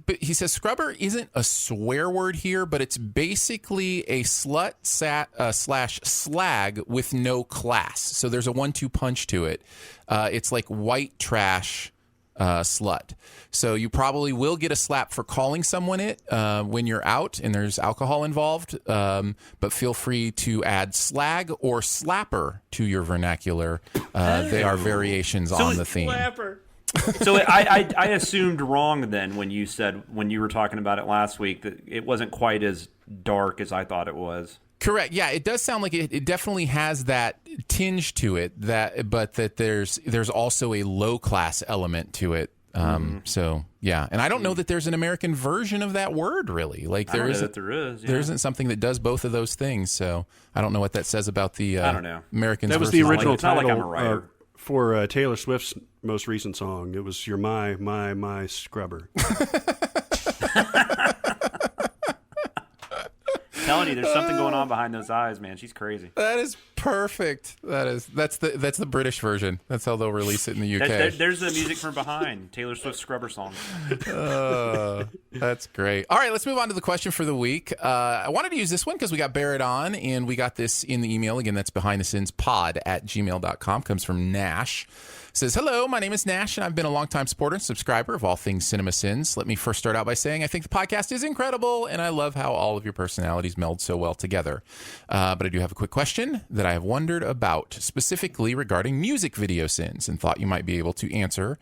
scrubber isn't a swear word here, but it's basically a slut slash slag with no class. So there's a 1-2 punch to it. It's like white trash slut. So you probably will get a slap for calling someone it when you're out and there's alcohol involved. But feel free to add slag or slapper to your vernacular. They are variations on the theme. Slapper. So I assumed wrong then when you were talking about it last week that it wasn't quite as dark as I thought it was. Correct. Yeah, it does sound like it definitely has that tinge to it. But there's also a low class element to it. So yeah, and I don't know that there's an American version of that word really. Like there isn't. There isn't something that does both of those things. So I don't know what that says about the I don't know. Americans. That was the original title. title I'm a writer. For Taylor Swift's most recent song. It was "You're my scrubber." Melanie, there's something going on behind those eyes, man. She's crazy. That is perfect. That's the British version. That's how they'll release it in the UK. There's the music from behind Taylor Swift's Scrubber song. That's great. All right, let's move on to the question for the week. I wanted to use this one because we got Barrett on, and we got this in the email. Again, that's behindthesinspod@gmail.com. Comes from Nash. Says, hello, my name is Nash, and I've been a longtime supporter and subscriber of all things CinemaSins. Let me first start out by saying I think the podcast is incredible, and I love how all of your personalities meld so well together. But I do have a quick question that I have wondered about, specifically regarding music video sins, and thought you might be able to answer.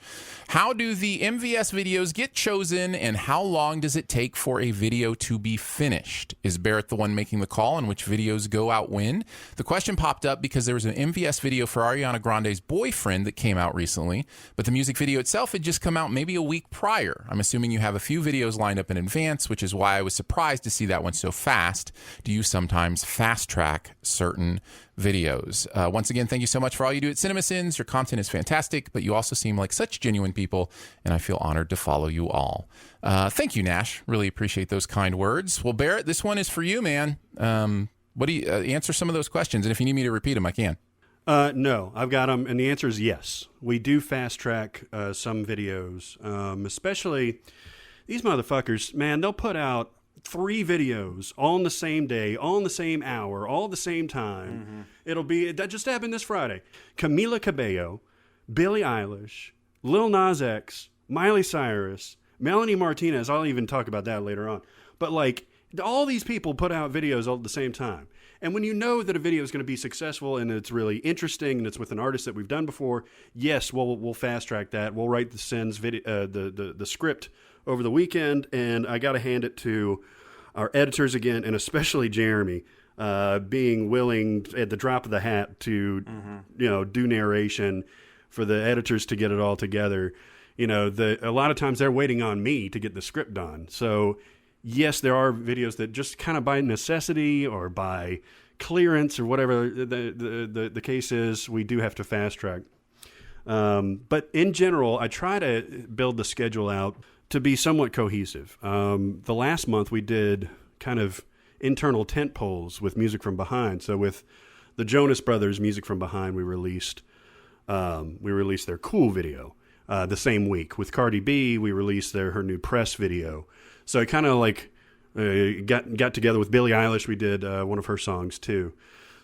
How do the MVS videos get chosen, and how long does it take for a video to be finished? Is Barrett the one making the call on which videos go out when? The question popped up because there was an MVS video for Ariana Grande's Boyfriend that came out recently, but the music video itself had just come out maybe a week prior. I'm assuming you have a few videos lined up in advance, which is why I was surprised to see that one so fast. Do you sometimes fast track certain videos? Once again, thank you so much for all you do at CinemaSins. Your content is fantastic, but you also seem like such genuine people, and I feel honored to follow you all. Thank you, Nash. Really appreciate those kind words. Well, Barrett, this one is for you, man. What do you answer some of those questions? And if you need me to repeat them, I can. No, I've got them, and the answer is yes. We do fast track some videos, especially these motherfuckers. Man, they'll put out 3 videos all on the same day, all in the same hour, all at the same time. Mm-hmm. That just happened this Friday. Camila Cabello, Billie Eilish, Lil Nas X, Miley Cyrus, Melanie Martinez. I'll even talk about that later on. But like all these people put out videos all at the same time. And when you know that a video is going to be successful and it's really interesting and it's with an artist that we've done before, yes, we'll fast track that. We'll write the Sins video, the script over the weekend, and I got to hand it to our editors again, and especially Jeremy, being willing at the drop of the hat to do narration for the editors to get it all together. A lot of times they're waiting on me to get the script done. So yes, there are videos that just kind of by necessity or by clearance or whatever the case is, we do have to fast track. But in general, I try to build the schedule out to be somewhat cohesive. The last month we did kind of internal tent poles with Music from Behind. So with the Jonas Brothers, Music from Behind, we released their Cool video the same week. With Cardi B, we released her new Press video. So I kind of like got together with Billie Eilish. We did one of her songs too.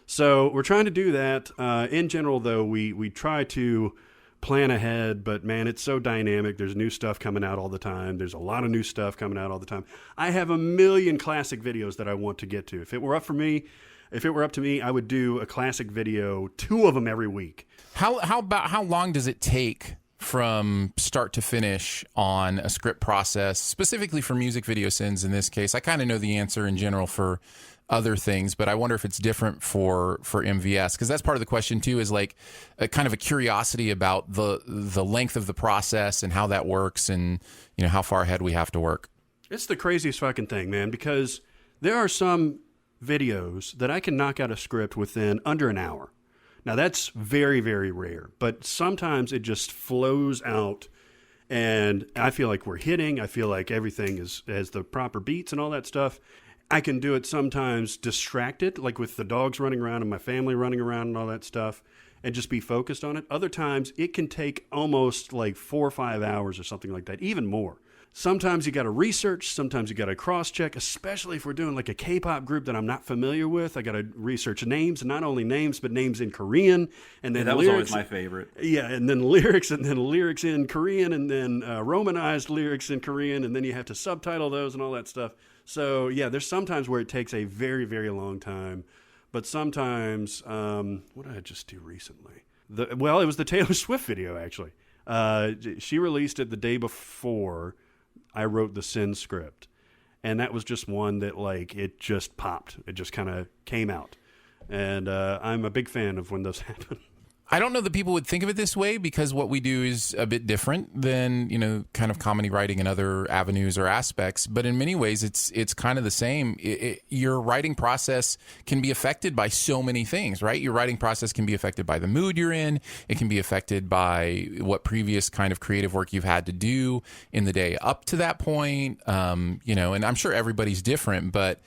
So we're trying to do that. In general, though, we try to plan ahead, but man, it's so dynamic. There's new stuff coming out all the time. There's a lot of new stuff coming out all the time. I have a million classic videos that I want to get to. If it were up to me, I would do a classic video, 2 of them every week. How long does it take from start to finish on a script process, specifically for music video sins in this case? I kind of know the answer in general for other things, but I wonder if it's different for MVS, because that's part of the question too, is like a kind of a curiosity about the length of the process and how that works, and how far ahead we have to work. It's the craziest fucking thing, man, because there are some videos that I can knock out a script within under an hour. Now, that's very, very rare, but sometimes it just flows out and I feel like we're hitting. I feel like everything has the proper beats and all that stuff. I can do it sometimes distracted, like with the dogs running around and my family running around and all that stuff, and just be focused on it. Other times, it can take almost like 4 or 5 hours or something like that, even more. Sometimes you got to research, sometimes you got to cross-check, especially if we're doing like a K-pop group that I'm not familiar with. I got to research names, and not only names, but names in Korean, and then that lyrics. was always my favorite. Yeah, and then lyrics in Korean, and then romanized lyrics in Korean, and then you have to subtitle those and all that stuff. So yeah, there's sometimes where it takes a very, very long time, but sometimes, what did I just do recently? It was the Taylor Swift video, actually. She released it the day before I wrote the Sin script, and that was just one that, like, it just popped. It just kind of came out, and I'm a big fan of when those happen. I don't know that people would think of it this way because what we do is a bit different than, kind of comedy writing and other avenues or aspects. But in many ways, it's kind of the same. Your writing process can be affected by so many things, right? Your writing process can be affected by the mood you're in. It can be affected by what previous kind of creative work you've had to do in the day up to that point. And I'm sure everybody's different, but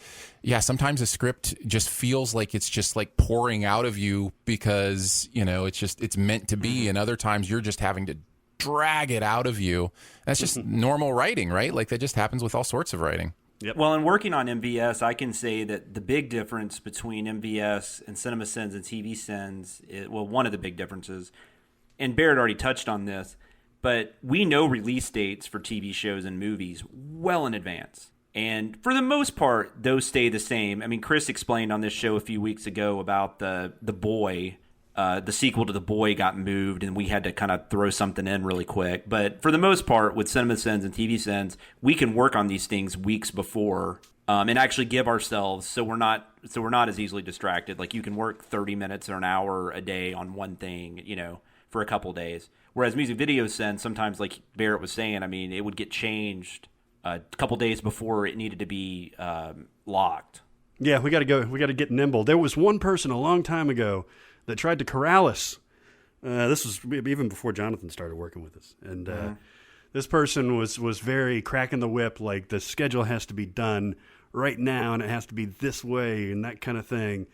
yeah, sometimes a script just feels like it's just like pouring out of you because, it's meant to be. And other times you're just having to drag it out of you. That's just normal writing, right? Like that just happens with all sorts of writing. Yep. Well, in working on MVS, I can say that the big difference between MVS and CinemaSins and TVSins, one of the big differences, and Barrett already touched on this, but we know release dates for TV shows and movies well in advance. And for the most part, those stay the same. I mean, Chris explained on this show a few weeks ago about the Boy. The sequel to The Boy got moved, and we had to kind of throw something in really quick. But for the most part, with CinemaSins and TVSins, we can work on these things weeks before and actually give ourselves so we're not as easily distracted. Like you can work 30 minutes or an hour a day on one thing, for a couple days. Whereas music video sins, sometimes, like Barrett was saying, I mean, it would get changed a couple days before it needed to be locked. Yeah, we got to go. We got to get nimble. There was one person a long time ago that tried to corral us. This was even before Jonathan started working with us, and this person was very cracking the whip. Like the schedule has to be done right now, and it has to be this way, and that kind of thing.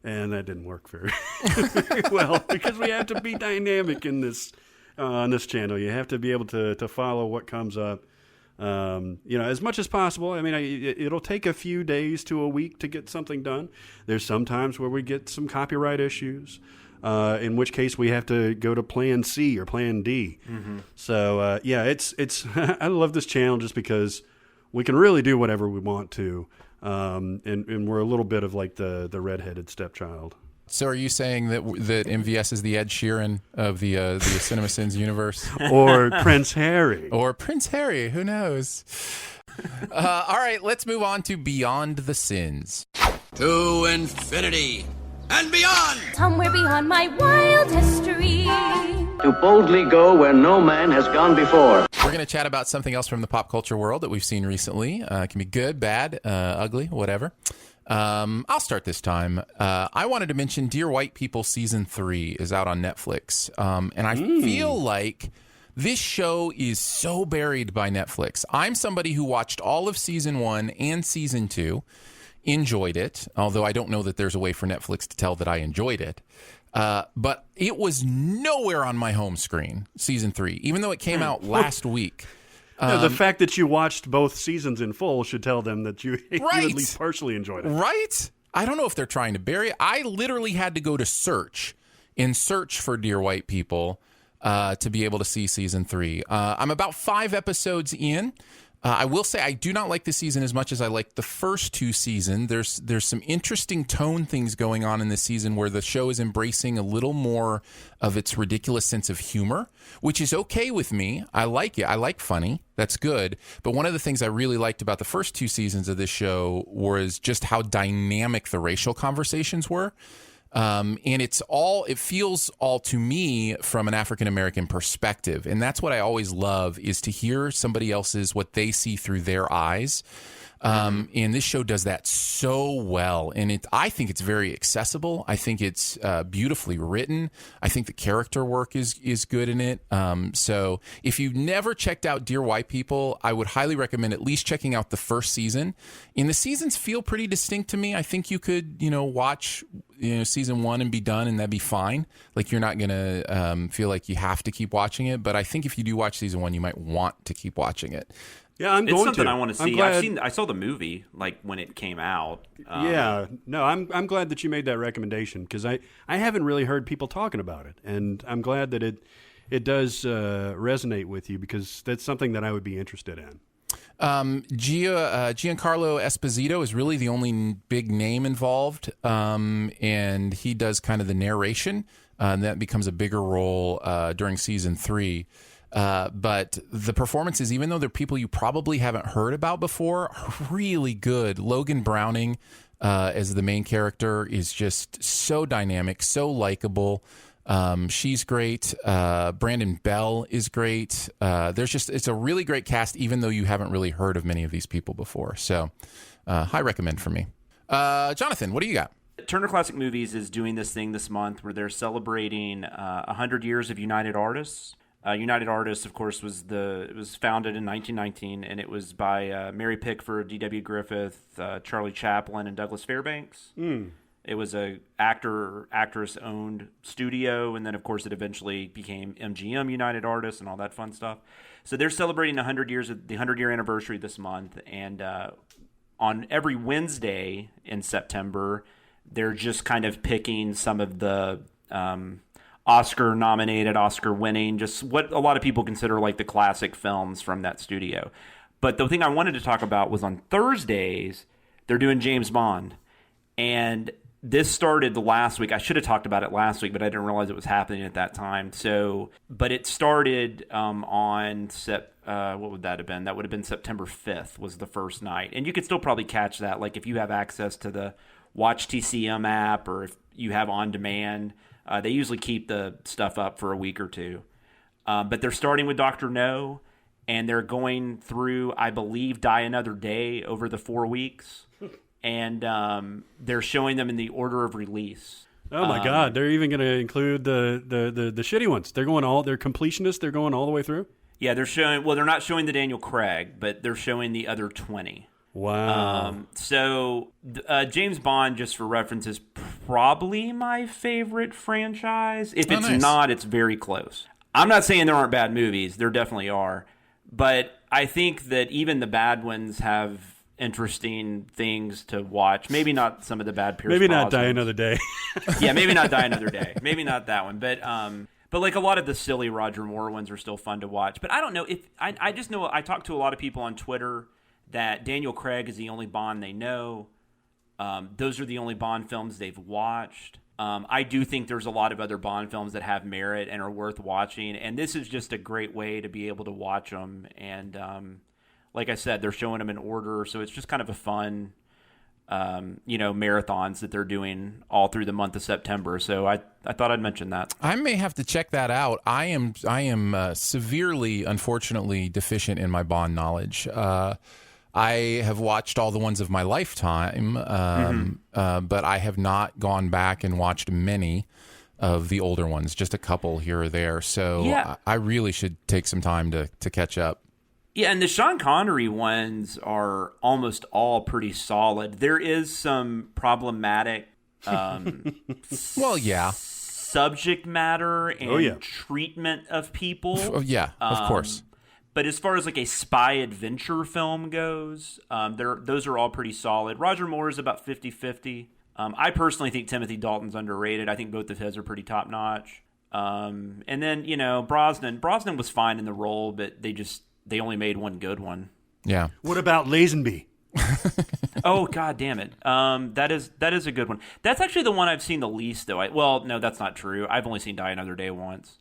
And that didn't work very well because we have to be dynamic in this on this channel. You have to be able to follow what comes up. As much as possible. I mean, it'll take a few days to a week to get something done. There's some times where we get some copyright issues, in which case we have to go to plan C or plan D. Mm-hmm. So, it's I love this channel just because we can really do whatever we want to. And we're a little bit of like the redheaded stepchild. So are you saying that MVS is the Ed Sheeran of the CinemaSins universe? Or Prince Harry. Or Prince Harry, who knows? All right, let's move on to Beyond the Sins. To infinity and beyond! Somewhere beyond my wild history. To boldly go where no man has gone before. We're going to chat about something else from the pop culture world that we've seen recently. It can be good, bad, ugly, whatever. I'll start this time. I wanted to mention Dear White People Season 3 is out on Netflix. And I feel like this show is so buried by Netflix. I'm somebody who watched all of Season 1 and Season 2, enjoyed it, although I don't know that there's a way for Netflix to tell that I enjoyed it. But it was nowhere on my home screen, Season 3, even though it came out last week. The fact that you watched both seasons in full should tell them that you at least partially enjoyed it. Right? I don't know if they're trying to bury it. I literally had to go to search for Dear White People to be able to see Season 3. I'm about 5 episodes in. I will say I do not like this season as much as I like the first 2 seasons. There's some interesting tone things going on in this season where the show is embracing a little more of its ridiculous sense of humor, which is okay with me. I like it. I like funny. That's good. But one of the things I really liked about the first 2 seasons of this show was just how dynamic the racial conversations were. And it feels all to me from an African-American perspective. And that's what I always love is to hear somebody else's, what they see through their eyes. And this show does that so well. And I think it's very accessible. I think it's beautifully written. I think the character work is good in it. So if you've never checked out Dear White People, I would highly recommend at least checking out the first season. And the seasons feel pretty distinct to me. I think you could, watch season 1 and be done, and that'd be fine. Like, you're not going to feel like you have to keep watching it. But I think if you do watch season 1, you might want to keep watching it. Yeah, it's something I want to see. I saw the movie like when it came out. I'm glad that you made that recommendation, because I haven't really heard people talking about it, and I'm glad that it does resonate with you, because that's something that I would be interested in. Giancarlo Esposito is really the only big name involved, and he does kind of the narration, and that becomes a bigger role during season 3. But the performances, even though they're people you probably haven't heard about before, are really good. Logan Browning as the main character is just so dynamic, so likable. She's great. Brandon Bell is great. It's a really great cast, even though you haven't really heard of many of these people before. So high recommend for me. Jonathan, what do you got? Turner Classic Movies is doing this thing this month where they're celebrating 100 years of United Artists. United Artists, of course, was founded in 1919, and it was by Mary Pickford, D.W. Griffith, Charlie Chaplin, and Douglas Fairbanks. It was a actress-owned studio, and then, of course, it eventually became MGM United Artists and all that fun stuff. So they're celebrating the 100-year anniversary this month, and on every Wednesday in September, they're just kind of picking some of the Oscar-nominated, Oscar-winning, just what a lot of people consider like the classic films from that studio. But the thing I wanted to talk about was on Thursdays, they're doing James Bond. And this started the last week. I should have talked about it last week, but I didn't realize it was happening at that time. But it started on what would that have been? That would have been September 5th was the first night. And you could still probably catch that, like if you have access to the Watch TCM app, or if you have on demand. They usually keep the stuff up for a week or two. But they're starting with Dr. No, and they're going through, I believe, Die Another Day over the 4 weeks. And they're showing them in the order of release. Oh, my God. They're even going to include the shitty ones. They're completionists. They're going all the way through? Yeah, they're not showing the Daniel Craig, but they're showing the other 20. Wow. James Bond, just for reference, is probably my favorite franchise. If it's nice. not, it's very close. I'm not saying there aren't bad movies. There definitely are. But I think that even the bad ones have interesting things to watch. Maybe not some of the bad Pierce Maybe not Brosnan. Die Another Day. Yeah, maybe not Die Another Day. Maybe not that one. But like a lot of the silly Roger Moore ones are still fun to watch. But I don't know. I just know I talked to a lot of people on Twitter that Daniel Craig is the only Bond they know. Those are the only Bond films they've watched. I do think there's a lot of other Bond films that have merit and are worth watching, and this is just a great way to be able to watch them. And like I said, they're showing them in order, so it's just kind of a fun, marathons that they're doing all through the month of September. So I thought I'd mention that. I may have to check that out. I am severely, unfortunately, deficient in my Bond knowledge. I have watched all the ones of my lifetime, but I have not gone back and watched many of the older ones, just a couple here or there. So yeah. I really should take some time to catch up. Yeah, and the Sean Connery ones are almost all pretty solid. There is some problematic subject matter and treatment of people. Of course. But as far as like a spy adventure film goes, those are all pretty solid. Roger Moore is about 50-50. I personally think Timothy Dalton's underrated. I think both of his are pretty top-notch. And then, Brosnan was fine in the role, but they only made one good one. Yeah. What about Lazenby? Oh, God damn it. That is a good one. That's actually the one I've seen the least, though. No, that's not true. I've only seen Die Another Day once.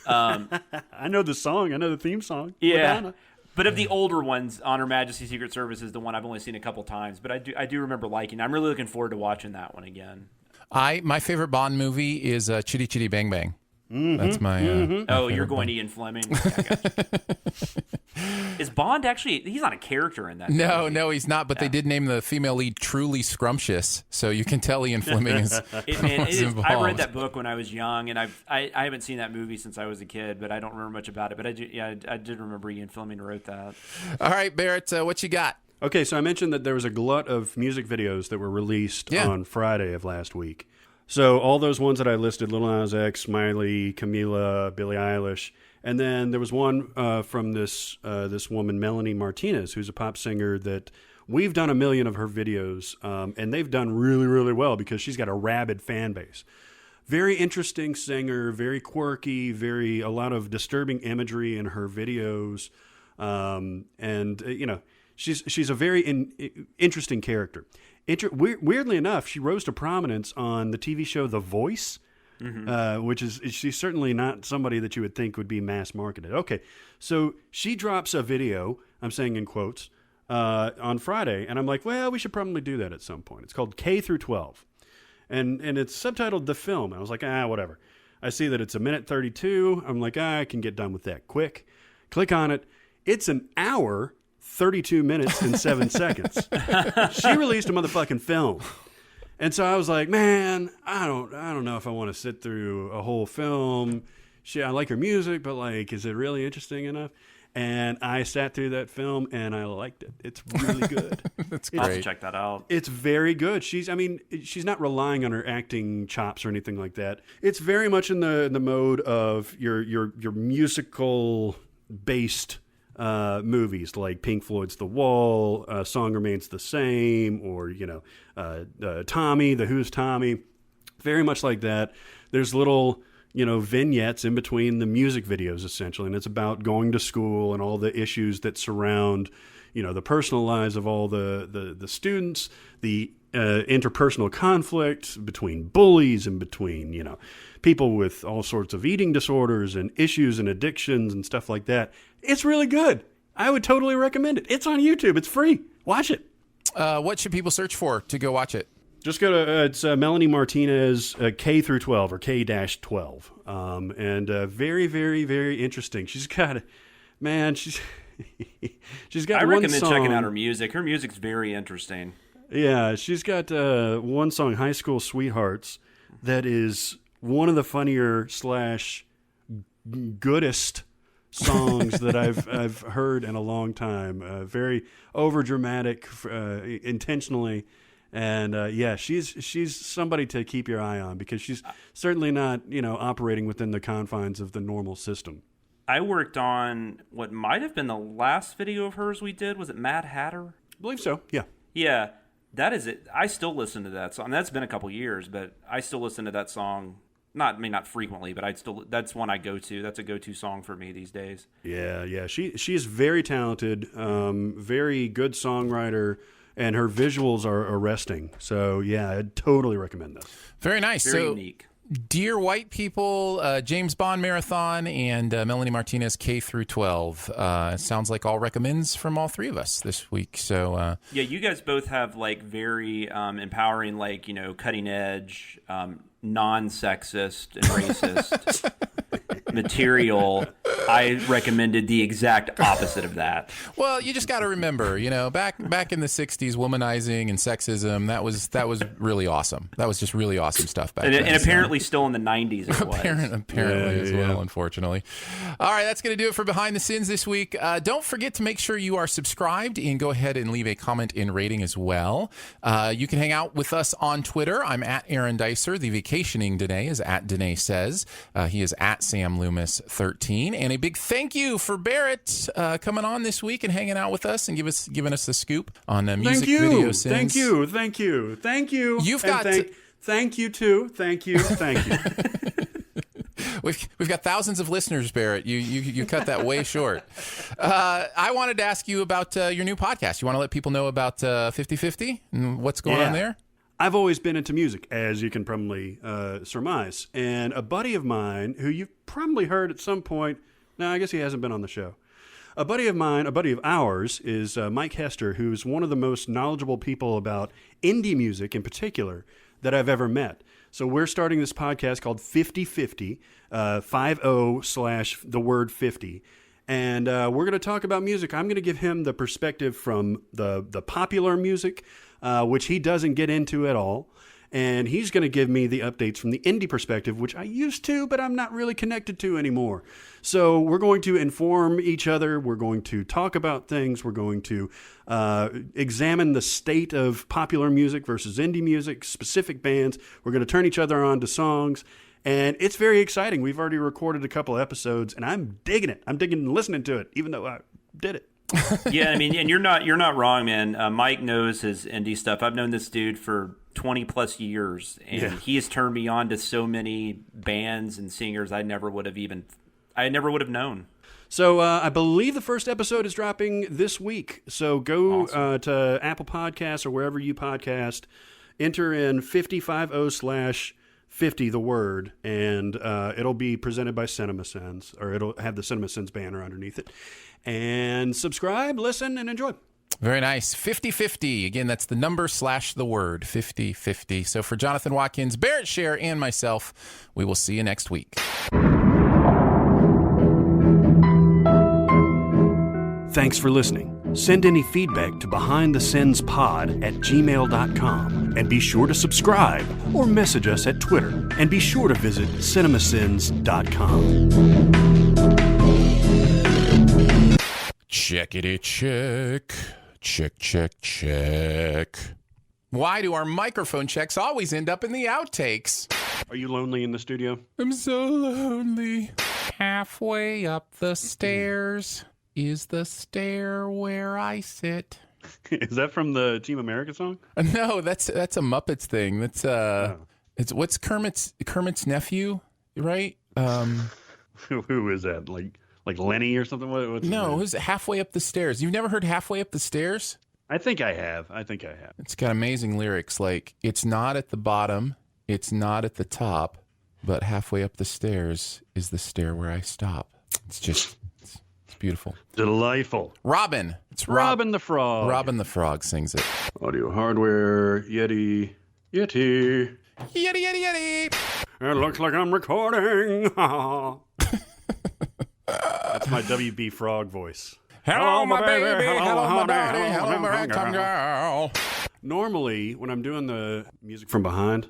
I know the song. I know the theme song. Yeah. Madonna. But of the older ones, On Her Majesty's Secret Service is the one I've only seen a couple times. But I do remember liking it. I'm really looking forward to watching that one again. My favorite Bond movie is Chitty Chitty Bang Bang. That's my. You're going Ian Fleming. Yeah, I got you. Is Bond actually? He's not a character in that. No, he's not. But they did name the female lead Truly Scrumptious, so you can tell Ian Fleming is. Involved. I read that book when I was young, and I haven't seen that movie since I was a kid, but I don't remember much about it. But I did remember Ian Fleming wrote that. All right, Barrett, what you got? Okay, so I mentioned that there was a glut of music videos that were released on Friday of last week. So all those ones that I listed, Lil Nas X, Miley, Camila, Billie Eilish, and then there was one from this woman, Melanie Martinez, who's a pop singer that we've done 1 million of her videos, and they've done really, really well because she's got a rabid fan base. Very interesting singer, very quirky, a lot of disturbing imagery in her videos, and she's a very interesting character. Weirdly enough, she rose to prominence on the TV show The Voice, which is she's certainly not somebody that you would think would be mass marketed. Okay, so she drops a video, I'm saying in quotes, on Friday, and I'm like, well, we should probably do that at some point. It's called K-12, and it's subtitled The Film. And I was like, whatever. I see that it's 1:32. I'm like, I can get done with that quick. Click on it. It's an hour, 32 minutes and 7 seconds. She released a motherfucking film. And so I was like, man, I don't know if I want to sit through a whole film. I like her music, but like, is it really interesting enough? And I sat through that film and I liked it. It's really good. That's great. I'll have to check that out. It's very good. She's not relying on her acting chops or anything like that. It's very much in the mode of your musical based movies like Pink Floyd's The Wall, Song Remains the Same, or Tommy, The Who's Tommy, very much like that. There's little vignettes in between the music videos essentially, and it's about going to school and all the issues that surround the personal lives of all the students, the interpersonal conflict between bullies and between people with all sorts of eating disorders and issues and addictions and stuff like that. It's really good. I would totally recommend it. It's on YouTube. It's free. Watch it. What should people search for to go watch it? Just go to it's Melanie Martinez K-12 or K-12, and very, very, very interesting. She's got she's got. I one recommend song. checking out her music. Her music's very interesting. Yeah, she's got one song, "High School Sweethearts," that is one of the funnier / goodest songs that I've heard in a long time. Very overdramatic, intentionally. And she's somebody to keep your eye on because she's certainly not operating within the confines of the normal system. I worked on what might have been the last video of hers we did. Was it Mad Hatter? I believe so. Yeah. Yeah, that is it. I still listen to that song. That's been a couple years, but I still listen to that song. Not frequently, but that's one I go to. That's a go-to song for me these days. Yeah. She is very talented, very good songwriter. And her visuals are arresting. So, yeah, I'd totally recommend this. Very nice. Very unique. Dear White People, James Bond Marathon, and Melanie Martinez K-12. Sounds like all recommends from all three of us this week. So yeah, you guys both have like very empowering, like cutting edge, non-sexist and racist material. I recommended the exact opposite of that. Well, you just got to remember, back in the 60s, womanizing and sexism, that was really awesome. That was just really awesome stuff back then. And apparently still in the 90s it was. Apparently as well, unfortunately. All right, that's going to do it for Behind the Sins this week. Don't forget to make sure you are subscribed and go ahead and leave a comment and rating as well. You can hang out with us on Twitter. I'm at Aaron Dicer. The vacationing Denee is at Denee Says. He is at Sam Loomis 13. And a big thank you for Barrett coming on this week and hanging out with us and giving us the scoop on music video sins. Thank you. You've got thank you too. Thank you. We've got thousands of listeners, Barrett. You cut that way short. I wanted to ask you about your new podcast. You want to let people know about 50/50 and what's going on there? I've always been into music, as you can probably surmise. And a buddy of mine, who you've probably heard at some point, no, I guess he hasn't been on the show. A buddy of ours is Mike Hester, who's one of the most knowledgeable people about indie music in particular that I've ever met. So we're starting this podcast called 50/50, 50/50. And we're going to talk about music. I'm going to give him the perspective from the popular music, which he doesn't get into at all. And he's going to give me the updates from the indie perspective, which I used to, but I'm not really connected to anymore. So we're going to inform each other. We're going to talk about things. We're going to examine the state of popular music versus indie music, specific bands. We're going to turn each other on to songs. And it's very exciting. We've already recorded a couple episodes, and I'm digging it. I'm digging listening to it, even though I did it. Yeah, I mean, and you're not wrong, man. Mike knows his indie stuff. I've known this dude for 20 plus years, and he has turned me on to so many bands and singers I never would have known. So I believe the first episode is dropping this week. So go to Apple Podcasts or wherever you podcast, enter in 50/50 the word, and it'll be presented by CinemaSins, or it'll have the CinemaSins banner underneath it. And subscribe, listen, and enjoy. Very nice. 50/50. Again, that's the number / the word. 50/50. So for Jonathan Watkins, Barrett Share, and myself, we will see you next week. Thanks for listening. Send any feedback to behindthesinnspod@gmail.com. And be sure to subscribe or message us at Twitter. And be sure to visit cinemasins.com. Checkity check. Check. Why do our microphone checks always end up in the outtakes? Are you lonely in the studio? I'm so lonely. Halfway up the stairs is the stair where I sit. Is that from the Team America song? No, that's a Muppets thing. That's it's what's Kermit's nephew, right? Who is that? Like Lenny or something? No, who's halfway up the stairs? You've never heard Halfway Up the Stairs? I think I have. It's got amazing lyrics. Like, it's not at the bottom, it's not at the top, but halfway up the stairs is the stair where I stop. It's just, it's beautiful. Delightful. Robin. It's Robin the Frog. Robin the Frog sings it. Audio hardware, Yeti. Yeti. It looks like I'm recording. That's my WB Frog voice. Hello, my baby. Hello, my daddy. Hello, my ragtime girl. Normally, when I'm doing the music from behind,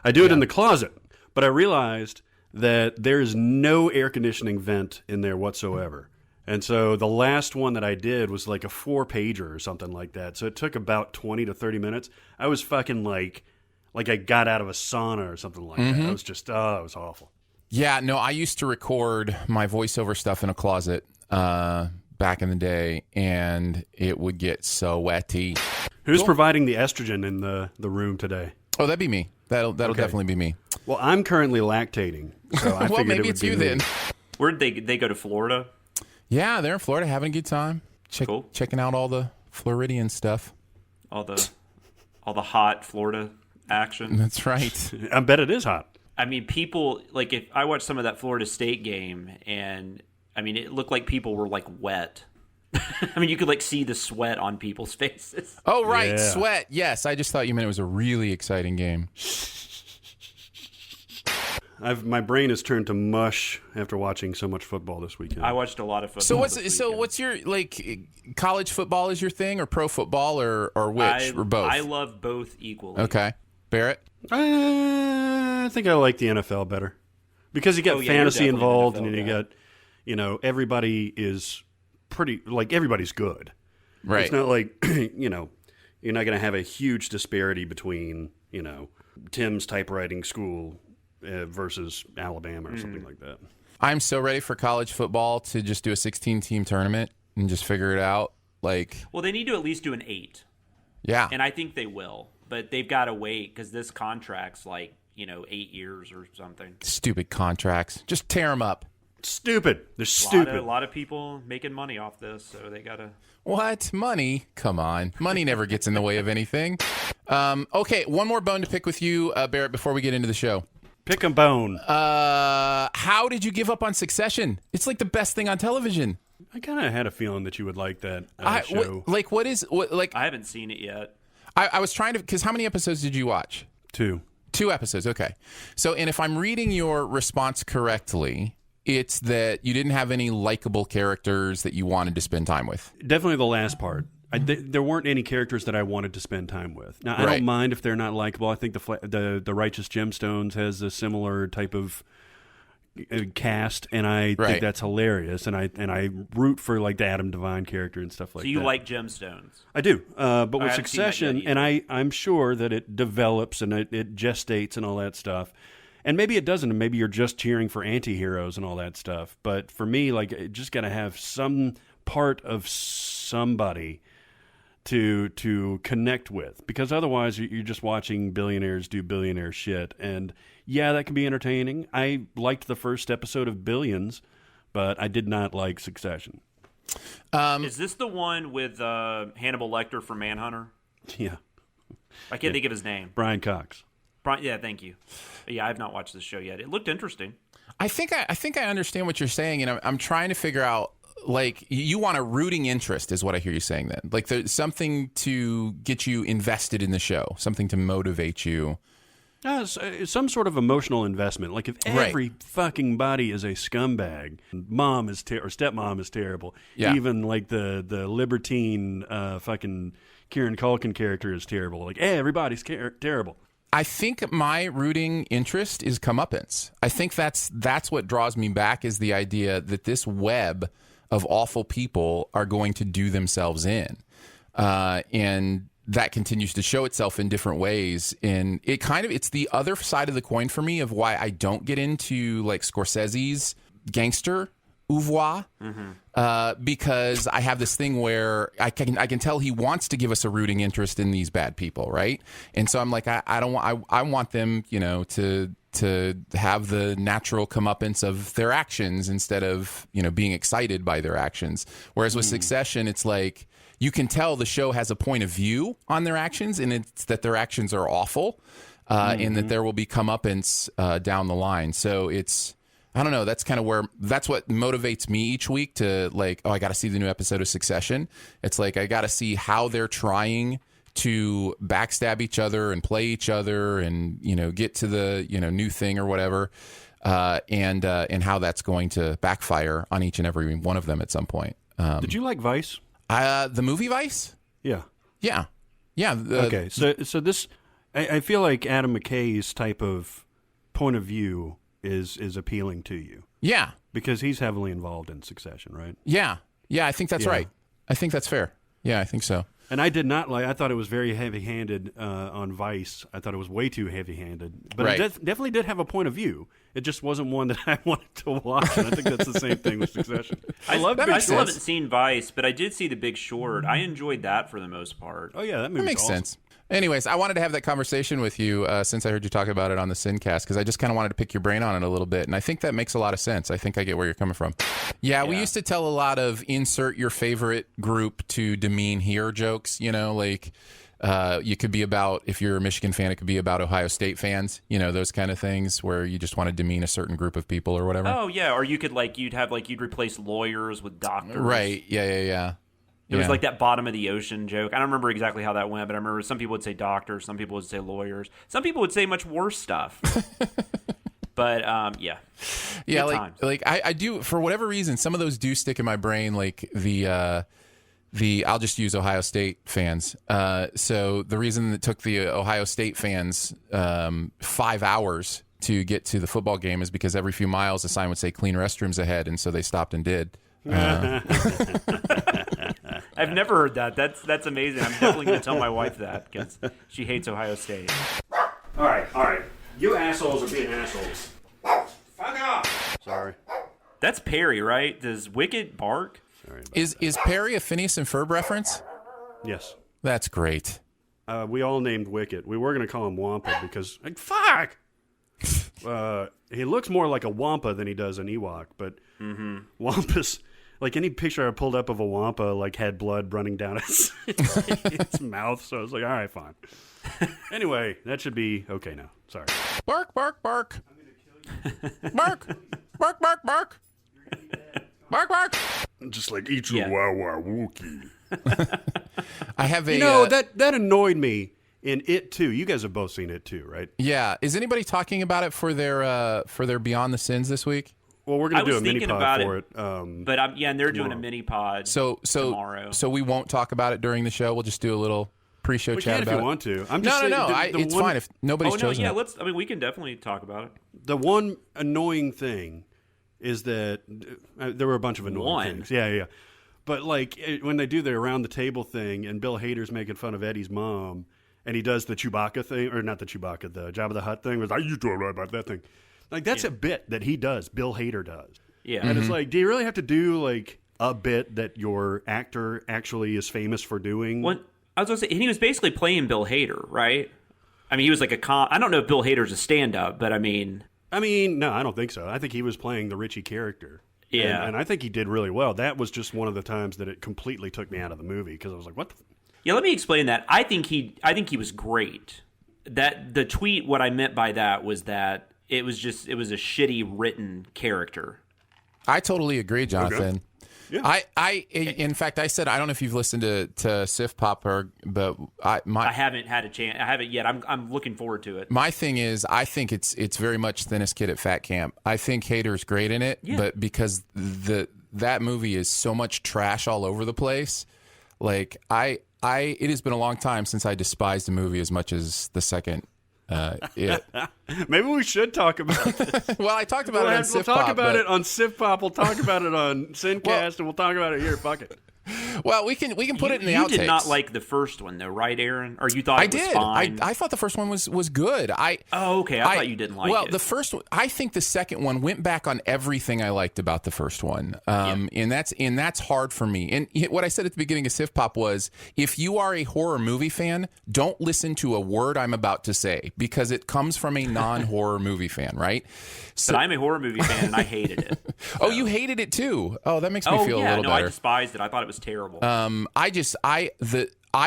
I do it in the closet. But I realized that there is no air conditioning vent in there whatsoever. And so the last one that I did was like a 4-pager or something like that. So it took about 20 to 30 minutes. I was fucking like I got out of a sauna or something like that. I was just, it was awful. Yeah, no, I used to record my voiceover stuff in a closet back in the day, and it would get so wetty. Who's providing the estrogen in the room today? Oh, that'd be me. That'll definitely be me. Well, I'm currently lactating, so I well, figured maybe it would it's be you me. then. Where'd they go to Florida? Yeah, they're in Florida having a good time. Checking out all the Floridian stuff. All the hot Florida action. That's right. I bet it is hot. I mean, people, like, if I watched some of that Florida State game, and I mean, it looked like people were like wet. I mean, you could like see the sweat on people's faces. Oh, right. Yeah. Sweat. Yes. I just thought you meant it was a really exciting game. My brain has turned to mush after watching so much football this weekend. I watched a lot of football. So what's your, like, college football is your thing, or pro football, or which, or both? I love both equally. Okay. Barrett? I think I like the NFL better because you got fantasy involved, and then you got, everybody is everybody's good. Right. It's not like, you're not going to have a huge disparity between, Tim's typewriting school versus Alabama or something like that. I'm so ready for college football to just do a 16-team tournament and just figure it out. Well, they need to at least do an 8. Yeah. And I think they will. But they've got to wait because this contract's 8 years or something. Stupid contracts. Just tear them up. Stupid. They're stupid. A lot of people making money off this, so they got to... What? Money? Come on. Money never gets in the way of anything. Okay, one more bone to pick with you, Barrett, before we get into the show. Pick a bone. How did you give up on Succession? It's like the best thing on television. I kind of had a feeling that you would like that show. I haven't seen it yet. I was trying to, because how many episodes did you watch? 2. 2 episodes, okay. So, and if I'm reading your response correctly, it's that you didn't have any likable characters that you wanted to spend time with. Definitely the last part. There weren't any characters that I wanted to spend time with. Now, I don't mind if they're not likable. I think the Righteous Gemstones has a similar type of cast, and I think that's hilarious. And I root for like the Adam Devine character and stuff like that. So you like Gemstones? I do, but with Succession, and I'm sure that it develops and it gestates and all that stuff. And maybe it doesn't, and maybe you're just cheering for anti-heroes and all that stuff. But for me, like, it just got to have some part of somebody to connect with, because otherwise you're just watching billionaires do billionaire shit. And yeah, that can be entertaining. I liked the first episode of Billions, but I did not like Succession. Is this the one with Hannibal Lecter from Manhunter? Yeah. I can't think of his name. Brian Cox. Yeah, thank you. Yeah, I have not watched this show yet. It looked interesting. I think I understand what you're saying, and I'm trying to figure out, like, you want a rooting interest is what I hear you saying then. Like, there's something to get you invested in the show, something to motivate you. Some sort of emotional investment. Like, if every fucking body is a scumbag, mom is or stepmom is terrible. Yeah. Even like the libertine fucking Kieran Culkin character is terrible. Like, everybody's terrible. I think my rooting interest is comeuppance. I think that's what draws me back, is the idea that this web of awful people are going to do themselves in. And that continues to show itself in different ways. And it's the other side of the coin for me of why I don't get into like Scorsese's gangster oeuvre, because I have this thing where I can tell he wants to give us a rooting interest in these bad people, right? And so I'm like, I want them, to have the natural comeuppance of their actions instead of being excited by their actions. Whereas with Succession, it's like you can tell the show has a point of view on their actions, and it's that their actions are awful, and that there will be comeuppance down the line. So I don't know. That's what motivates me each week to like, I got to see the new episode of Succession. It's like, I got to see how they're trying to backstab each other and play each other and, get to the, new thing or whatever. And how that's going to backfire on each and every one of them at some point. Did you like Vice? The movie Vice? Yeah. Yeah. Yeah. Okay. So this, I feel like Adam McKay's type of point of view is appealing to you. Yeah. Because he's heavily involved in Succession, right? Yeah. Yeah, I think that's right. I think that's fair. Yeah, I think so. And I did not I thought it was very heavy-handed on Vice. I thought it was way too heavy-handed. But it definitely did have a point of view. It just wasn't one that I wanted to watch. And I think that's the same thing with Succession. I still haven't seen Vice, but I did see The Big Short. I enjoyed that for the most part. Oh, yeah, that makes awesome. sense. Anyways, I wanted to have that conversation with you since I heard you talk about it on the Sincast, because I just kind of wanted to pick your brain on it a little bit, and I think that makes a lot of sense. I think I get where you're coming from. Yeah, we used to tell a lot of insert your favorite group to demean here jokes, like you could be about, if you're a Michigan fan, it could be about Ohio State fans, those kind of things where you just want to demean a certain group of people or whatever. Oh, yeah, or you could you'd replace lawyers with doctors. Right, yeah. It was like that bottom of the ocean joke. I don't remember exactly how that went, but I remember some people would say doctors, some people would say lawyers, some people would say much worse stuff. But yeah, I do, for whatever reason, some of those do stick in my brain. Like the I'll just use Ohio State fans. So the reason it took the Ohio State fans 5 hours to get to the football game is because every few miles a sign would say "clean restrooms ahead," and so they stopped and did. I've never heard that. That's amazing. I'm definitely going to tell my wife that because she hates Ohio State. All right. You assholes are being assholes. Fuck off. Sorry. That's Perry, right? Does Wicket bark? Is Perry a Phineas and Ferb reference? Yes. That's great. We all named Wicket. We were going to call him Wampa because, fuck! He looks more like a Wampa than he does an Ewok, but Wampa's... Like, any picture I pulled up of a Wampa, had blood running down its mouth. So I was like, all right, fine. Anyway, that should be okay now. Sorry. Bark, bark, bark. Bark, bark, bark, bark. Bark, bark. Just like, eat your Wawa Wookie. I have a... that annoyed me. in It Too. You guys have both seen It Too, right? Yeah. Is anybody talking about it for their Beyond the Sins this week? Well, we're going to do a mini pod for it. But and they're doing a mini pod tomorrow. So we won't talk about it during the show. We'll just do a little pre-show chat about it. If you want to. I'm just saying, it's fine if nobody's chosen it. I mean, we can definitely talk about it. The one annoying thing is that there were a bunch of annoying things. Yeah. But like when they do the around the table thing, and Bill Hader's making fun of Eddie's mom, and he does the Chewbacca thing, or not the Chewbacca, the Jabba the Hutt thing. Was you talking about that thing? Like that's a bit that he does. Bill Hader does. Yeah, and it's like, do you really have to do like a bit that your actor actually is famous for doing? Well, I was going to say, he was basically playing Bill Hader, right? I mean, he was like I don't know if Bill Hader's a stand-up, but I mean, no, I don't think so. I think he was playing the Richie character. Yeah, and I think he did really well. That was just one of the times that it completely took me out of the movie because I was like, what the? Yeah, let me explain that. I think he was great. That the tweet, what I meant by that was that it was a shitty written character. I totally agree, Jonathan. Okay. Yeah. In fact, I said, I don't know if you've listened to Sif Pop, but I haven't had a chance. I haven't yet. I'm looking forward to it. My thing is, I think it's very much Thinnest Kid at Fat Camp. I think Hader's great in it, but because that movie is so much trash all over the place, like it has been a long time since I despised a movie as much as the second. Maybe we should talk about it. Well, I talked about it on Sif Pop. We'll talk about it on Sif Pop. We'll talk about it on Sincast, and we'll talk about it here. Fuck it. Well, we can put it in the outtakes. You did not like the first one, though, right, Aaron? Or you thought it was fine? I thought the first one was good. Okay. I thought you didn't like it. Well, the first one, I think the second one went back on everything I liked about the first one. And that's hard for me. And what I said at the beginning of Sif Pop was, if you are a horror movie fan, don't listen to a word I'm about to say, because it comes from a non-horror movie fan, right? So, but I'm a horror movie fan, and I hated it. So. Oh, you hated it too? Oh, that makes me feel a little better. I despised it. I thought it was terrible. I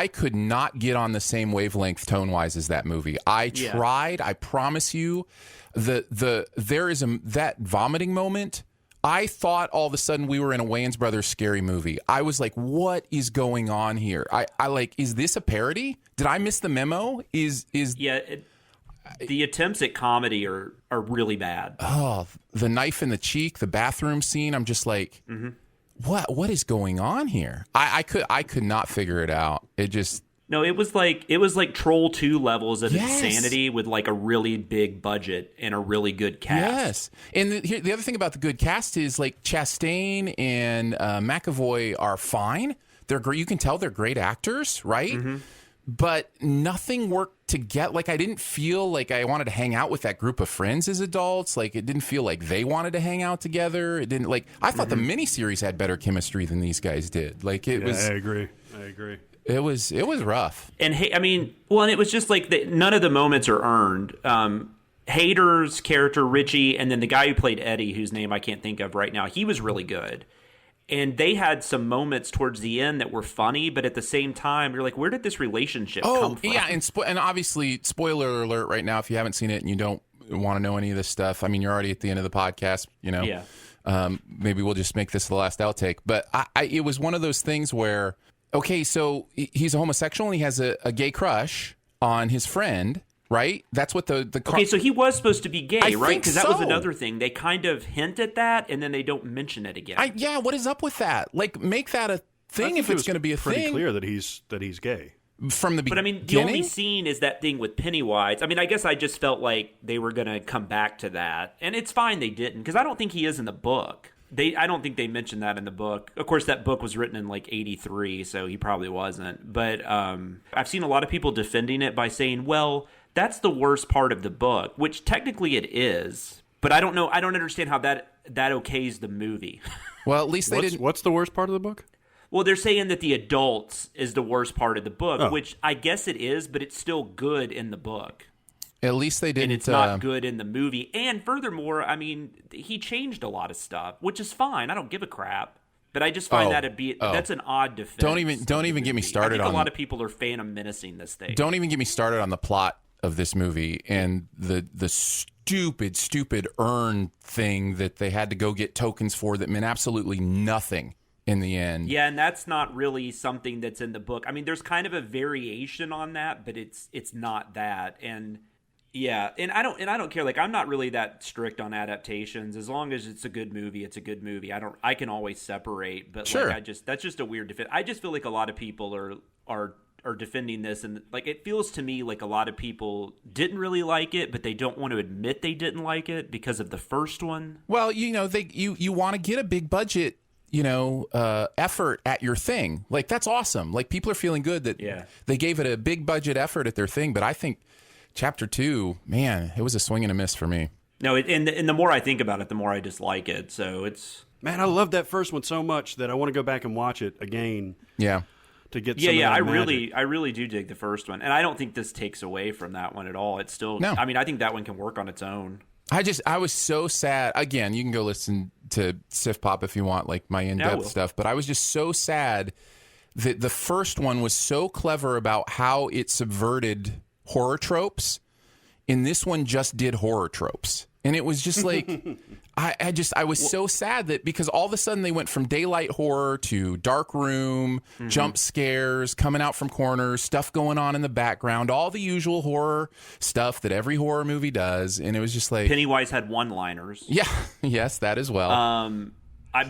could not get on the same wavelength tone-wise as that movie. I tried. I promise you, there is that vomiting moment. I thought all of a sudden we were in a Wayans Brothers scary movie. I was like, what is going on here? Is this a parody? Did I miss the memo? The attempts at comedy are really bad. Oh, the knife in the cheek, the bathroom scene. I'm just like, what is going on here? I could not figure it out. It was like Troll 2 levels of insanity with like a really big budget and a really good cast. Yes, and the other thing about the good cast is like Chastain and McAvoy are fine. They're great. You can tell they're great actors, right? Mm-hmm. But nothing worked to get, like, I didn't feel like I wanted to hang out with that group of friends as adults. Like, it didn't feel like they wanted to hang out together. It didn't, like, I thought the miniseries had better chemistry than these guys did. Like, it was. I agree. It was rough. And, and it was just like none of the moments are earned. Hader's character, Richie, and then the guy who played Eddie, whose name I can't think of right now, he was really good. And they had some moments towards the end that were funny, but at the same time, you're like, where did this relationship come from? Yeah, and obviously, spoiler alert right now, if you haven't seen it and you don't want to know any of this stuff, I mean, you're already at the end of the podcast, you know. Yeah. Maybe we'll just make this the last outtake. But it was one of those things where, okay, so he's a homosexual and he has a gay crush on his friend. Right? That's what the Okay, so he was supposed to be gay, right? Because that was so. Another thing. They kind of hint at that, and then they don't mention it again. What is up with that? Like, make that a thing if it's going to be a thing. It's pretty clear that he's gay. From the beginning? But, I mean, the only scene is that thing with Pennywise. I mean, I guess I just felt like they were going to come back to that. And it's fine they didn't, because I don't think he is in the book. I don't think they mentioned that in the book. Of course, that book was written in, like, 1983, so he probably wasn't. But I've seen a lot of people defending it by saying, well, that's the worst part of the book, which technically it is. But I don't know. I don't understand how that okays the movie. Well, at least they didn't. What's the worst part of the book? Well, they're saying that the adults is the worst part of the book, which I guess it is, but it's still good in the book. At least they didn't. And it's not good in the movie. And furthermore, I mean, he changed a lot of stuff, which is fine. I don't give a crap. But I just find that's an odd defense. Don't even get me started on. A lot of people are Phantom menacing this thing. Don't even get me started on the plot of this movie and the stupid urn thing that they had to go get tokens for that meant absolutely nothing in the end. Yeah, and that's not really something that's in the book. I mean, there's kind of a variation on that, but it's not that. And yeah, and I don't care. Like, I'm not really that strict on adaptations. As long as it's a good movie, it's a good movie. I can always separate, but sure. Like, that's just a weird defense. I just feel like a lot of people are defending this, and like it feels to me like a lot of people didn't really like it, but they don't want to admit they didn't like it because of the first one. Well, you want to get a big budget, effort at your thing. Like, that's awesome. Like, people are feeling good that they gave it a big budget effort at their thing. But I think Chapter 2, man, it was a swing and a miss for me. No, and the more I think about it, the more I dislike it. So it's... Man, I love that first one so much that I want to go back and watch it again. Yeah. To get some of that I really do dig the first one, and I don't think this takes away from that one at all. It's still, no. I mean, I think that one can work on its own. I was so sad. Again, you can go listen to Sif Pop if you want, like my in-depth stuff, but I was just so sad that the first one was so clever about how it subverted horror tropes, and this one just did horror tropes. And it was just like, I was so sad that because all of a sudden they went from daylight horror to dark room, jump scares, coming out from corners, stuff going on in the background, all the usual horror stuff that every horror movie does. And it was just like... Pennywise had one-liners. Yeah, yes, that as well.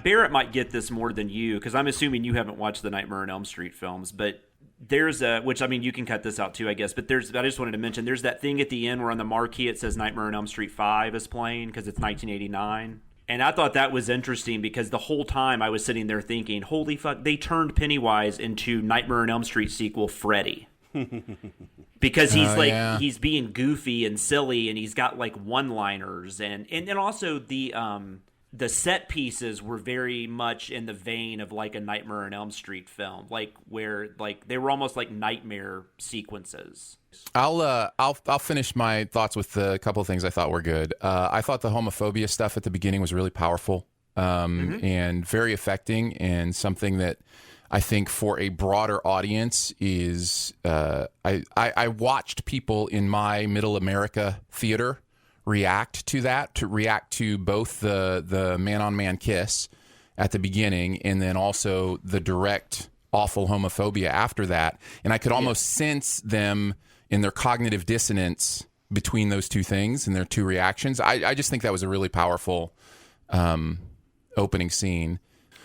Barrett might get this more than you, because I'm assuming you haven't watched the Nightmare on Elm Street films, but... There's which I mean, you can cut this out too, I guess. But I just wanted to mention, there's that thing at the end where on the marquee it says Nightmare on Elm Street 5 is playing because it's 1989. And I thought that was interesting because the whole time I was sitting there thinking, holy fuck, they turned Pennywise into Nightmare on Elm Street sequel Freddy. Because he's he's being goofy and silly, and he's got like one-liners, and also the set pieces were very much in the vein of like a Nightmare on Elm Street film, like where like they were almost like nightmare sequences. I'll finish my thoughts with a couple of things I thought were good. I thought the homophobia stuff at the beginning was really powerful and very affecting, and something that I think for a broader audience is I watched people in my Middle America theater react to both the man-on-man kiss at the beginning and then also the direct awful homophobia after that. And I could almost sense them in their cognitive dissonance between those two things and their two reactions. I just think that was a really powerful opening scene.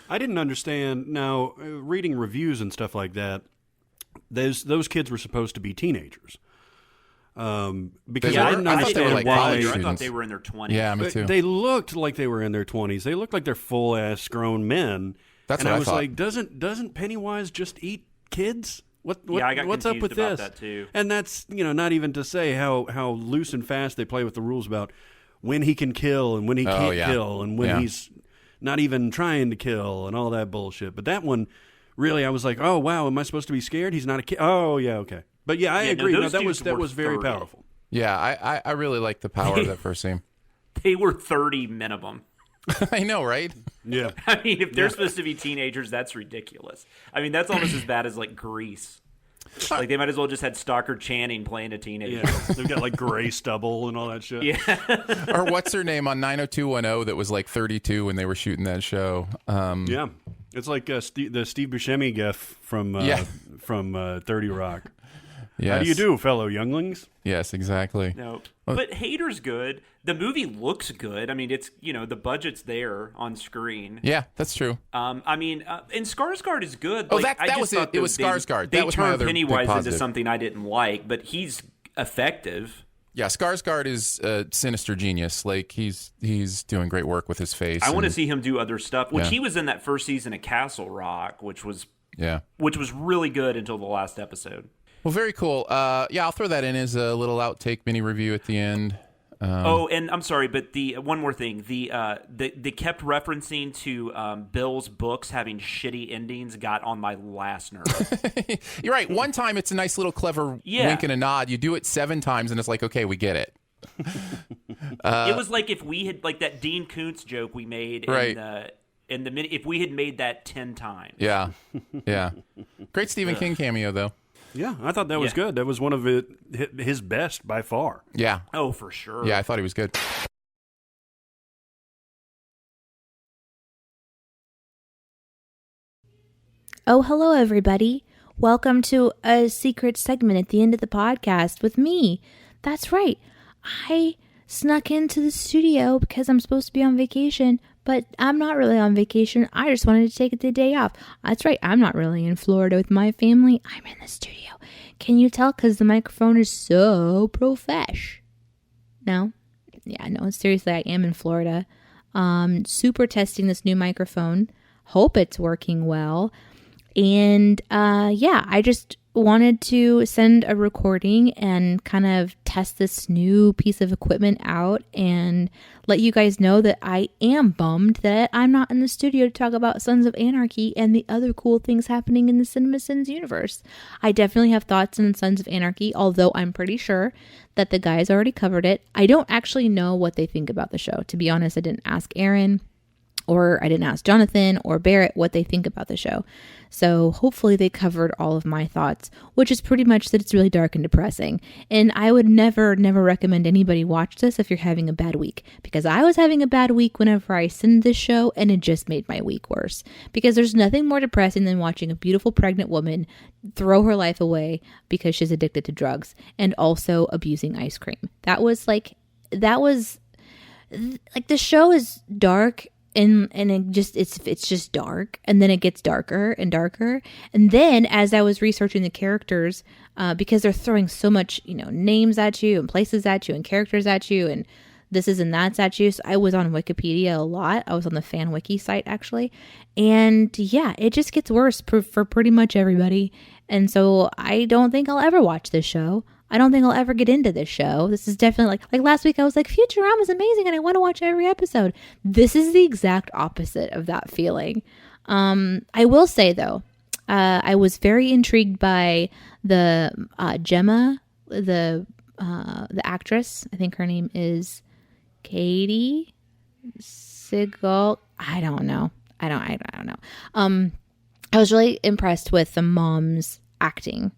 I didn't understand. Now, reading reviews and stuff like that, those kids were supposed to be teenagers. Because I didn't understand why. I thought they were in their 20s. Yeah, me too. They looked like they were in their 20s. They looked like they're full-ass grown men. That's and what I was thought. like, doesn't Pennywise just eat kids? I got what's up with about this? That too. And that's not even to say how loose and fast they play with the rules about when he can kill and when he can't kill and when he's not even trying to kill and all that bullshit. But that one, really, I was like, oh wow, am I supposed to be scared? He's not a kid. Oh yeah, okay. But yeah, I agree. No, that was very 30. powerful. Yeah, I really like the power of that first scene. They were 30 minimum. I know, right? Yeah. I mean, if they're supposed to be teenagers, that's ridiculous. I mean, that's almost as bad as like Grease. Like they might as well just had Stockard Channing playing a teenager. Yeah. They've got like gray stubble and all that shit. Yeah. Or what's her name on 90210 that was like 32 when they were shooting that show? Yeah. It's like the Steve Buscemi gif from 30 Rock. Yes. How do you do, fellow younglings? Yes, exactly. No, but Hater's good. The movie looks good. I mean, it's the budget's there on screen. Yeah, that's true. I mean, and Skarsgård is good. Oh, like, that was it. It was Skarsgård. They that was my turned other Pennywise big into positive. something I didn't like, but he's effective. Yeah, Skarsgård is a sinister genius. Like he's doing great work with his face. I want to see him do other stuff. Which Yeah. he was in that first season of Castle Rock, which was really good until the last episode. Well, very cool. I'll throw that in as a little outtake mini review at the end. And I'm sorry, but the one more thing. They kept referencing to Bill's books having shitty endings got on my last nerve. You're right. One time it's a nice little clever wink and a nod. You do it 7 times and it's like, okay, we get it. It was like if we had like that Dean Koontz joke we made in the minute if we had made that 10 times. Yeah. Yeah. Great Stephen King cameo though. Yeah, I thought that was good. That was one of his best by far. Yeah. Oh, for sure. Yeah, I thought he was good. Oh, hello, everybody. Welcome to a secret segment at the end of the podcast with me. That's right. I snuck into the studio because I'm supposed to be on vacation, but I'm not really on vacation. I just wanted to take the day off. That's right. I'm not really in Florida with my family. I'm in the studio. Can you tell? Because the microphone is so profesh. No? Yeah, no, seriously, I am in Florida. Super testing this new microphone. Hope it's working well. And I just wanted to send a recording and kind of test this new piece of equipment out and let you guys know that I am bummed that I'm not in the studio to talk about Sons of Anarchy and the other cool things happening in the CinemaSins universe. I definitely have thoughts on Sons of Anarchy, although I'm pretty sure that the guys already covered it. I don't actually know what they think about the show. To be honest, I didn't ask Aaron, or I didn't ask Jonathan or Barrett what they think about the show. So hopefully they covered all of my thoughts, which is pretty much that it's really dark and depressing. And I would never recommend anybody watch this if you're having a bad week, because I was having a bad week whenever I sent this show, and it just made my week worse. Because there's nothing more depressing than watching a beautiful pregnant woman throw her life away because she's addicted to drugs and also abusing ice cream. The show is dark. And it's just dark, and then it gets darker and darker. And then as I was researching the characters, because they're throwing so much, names at you and places at you and characters at you and this is and that's at you. So I was on Wikipedia a lot. I was on the fan wiki site actually. And yeah, it just gets worse for pretty much everybody. And so I don't think I'll ever watch this show. I don't think I'll ever get into this show. This is definitely like last week I was like, Futurama is amazing and I want to watch every episode. This is the exact opposite of that feeling. I will say though, I was very intrigued by the Gemma, the actress. I think her name is Katie Siegel. I don't know. I don't know. I was really impressed with the mom's acting.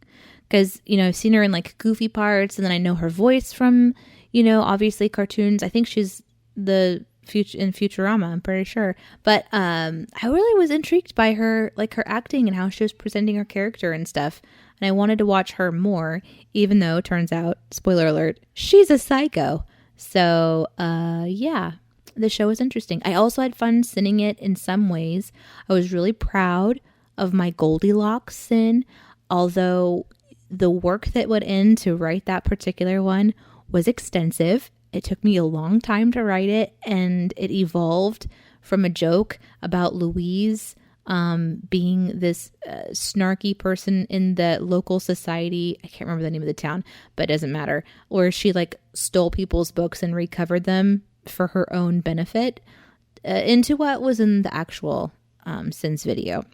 Because, I've seen her in like goofy parts, and then I know her voice from, obviously cartoons. I think she's in Futurama, I'm pretty sure. But I really was intrigued by her, like her acting and how she was presenting her character and stuff. And I wanted to watch her more, even though it turns out, spoiler alert, she's a psycho. So, the show was interesting. I also had fun sinning it in some ways. I was really proud of my Goldilocks sin, although the work that went in to write that particular one was extensive. It took me a long time to write it, and it evolved from a joke about Louise being this snarky person in the local society. I can't remember the name of the town, but it doesn't matter. Where she stole people's books and recovered them for her own benefit into what was in the actual Sins video.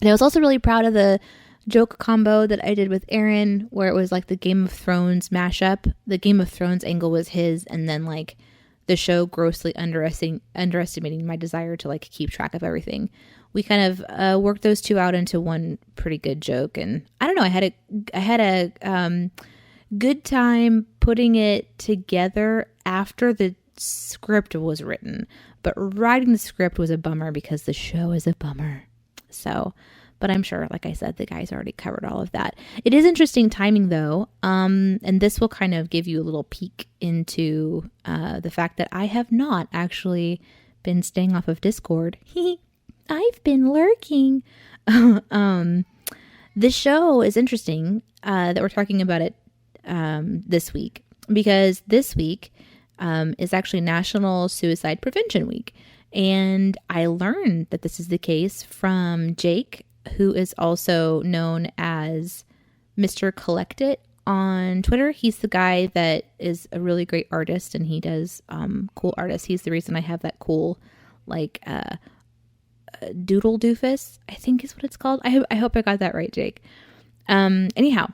And I was also really proud of the joke combo that I did with Aaron, where it was like the Game of Thrones mashup. The Game of Thrones angle was his, and then the show grossly underestimating my desire to keep track of everything. We kind of worked those two out into one pretty good joke, and I don't know. I had a good time putting it together after the script was written, but writing the script was a bummer because the show is a bummer. So. But I'm sure, like I said, the guys already covered all of that. It is interesting timing, though, and this will kind of give you a little peek into the fact that I have not actually been staying off of Discord. I've been lurking. This show is interesting that we're talking about it this week, because this week is actually National Suicide Prevention Week. And I learned that this is the case from Jake, who is also known as Mr. Collect It on Twitter. He's the guy that is a really great artist, and he does cool artists. He's the reason I have that cool doodle doofus, I think is what it's called. I hope I got that right, Jake. Anyhow,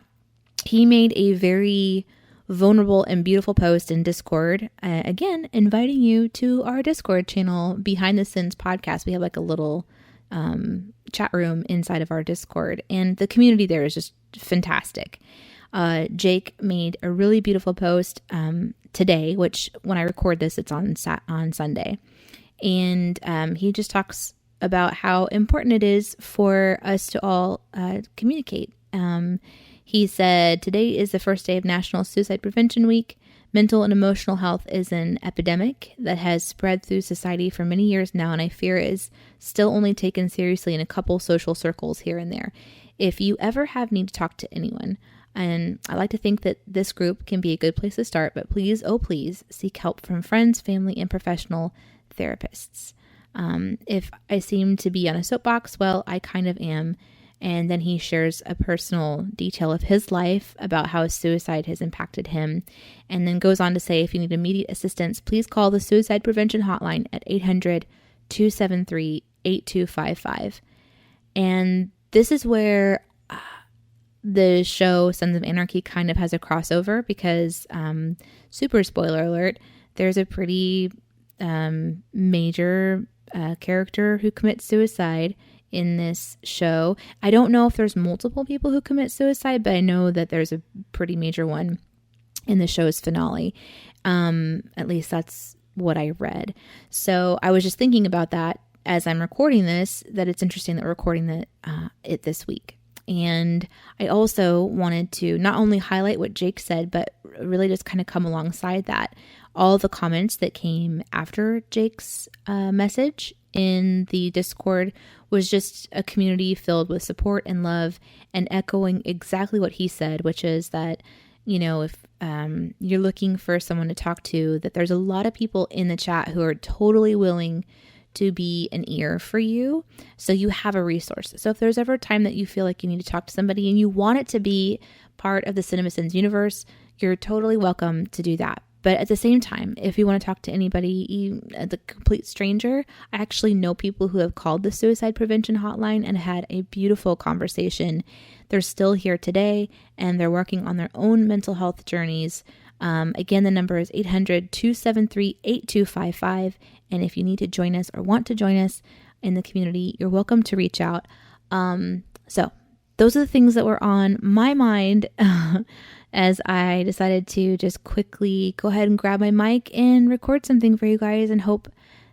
he made a very vulnerable and beautiful post in Discord, again inviting you to our Discord channel, Behind the Sins Podcast. We have a little chat room inside of our Discord, and the community there is just fantastic. Jake made a really beautiful post today, which when I record this, it's on Sunday, and he just talks about how important it is for us to all communicate. He said, today is the first day of National Suicide Prevention Week. Mental and emotional health is an epidemic that has spread through society for many years now, and I fear it is still only taken seriously in a couple social circles here and there. If you ever have need to talk to anyone, and I like to think that this group can be a good place to start, but please, oh please, seek help from friends, family, and professional therapists. If I seem to be on a soapbox, well, I kind of am. And then he shares a personal detail of his life about how suicide has impacted him. And then goes on to say, if you need immediate assistance, please call the Suicide Prevention Hotline at 800-273-8255. And this is where the show Sons of Anarchy kind of has a crossover because, super spoiler alert, there's a pretty major character who commits suicide in this show. I don't know if there's multiple people who commit suicide, but I know that there's a pretty major one in the show's finale. At least that's what I read. So I was just thinking about that as I'm recording this, that it's interesting that we're recording it this week. And I also wanted to not only highlight what Jake said, but really just kind of come alongside that. All the comments that came after Jake's message in the Discord was just a community filled with support and love, and echoing exactly what he said, which is that, if you're looking for someone to talk to, that there's a lot of people in the chat who are totally willing to be an ear for you. So you have a resource. So if there's ever a time that you feel like you need to talk to somebody and you want it to be part of the CinemaSins universe, you're totally welcome to do that. But at the same time, if you want to talk to anybody, the complete stranger, I actually know people who have called the suicide prevention hotline and had a beautiful conversation. They're still here today, and they're working on their own mental health journeys. Again, the number is 800-273-8255. And if you need to join us or want to join us in the community, you're welcome to reach out. So those are the things that were on my mind as I decided to just quickly go ahead and grab my mic and record something for you guys and hope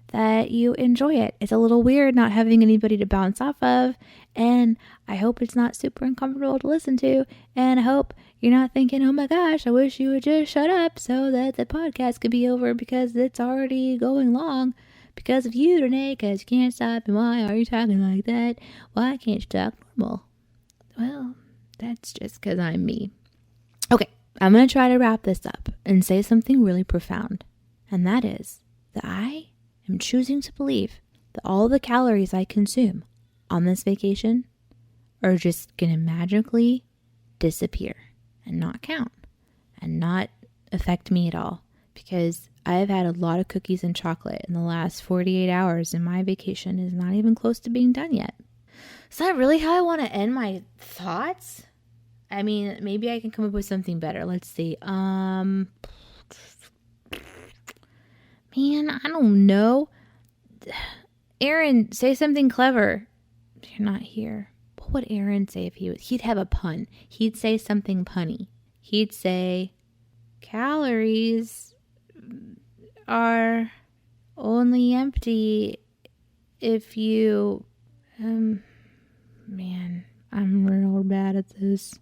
that you enjoy it. It's a little weird not having anybody to bounce off of, and I hope it's not super uncomfortable to listen to, and I hope you're not thinking, oh my gosh, I wish you would just shut up so that the podcast could be over because it's already going long because of you, Denee, because you can't stop, and why are you talking like that? Why can't you talk normal? Well, that's just because I'm me. Okay, I'm going to try to wrap this up and say something really profound, and that is that I am choosing to believe that all the calories I consume on this vacation are just going to magically disappear and not count and not affect me at all, because I have had a lot of cookies and chocolate in the last 48 hours and my vacation is not even close to being done yet. Is that really how I want to end my thoughts? I mean, maybe I can come up with something better. Let's see. Man, I don't know. Aaron, say something clever. You're not here. What would Aaron say if he was? He'd have a pun. He'd say something punny. He'd say, calories are only empty if you... Man, I'm real bad at this.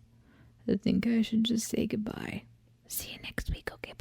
I think I should just say goodbye. See you next week. Okay, bye.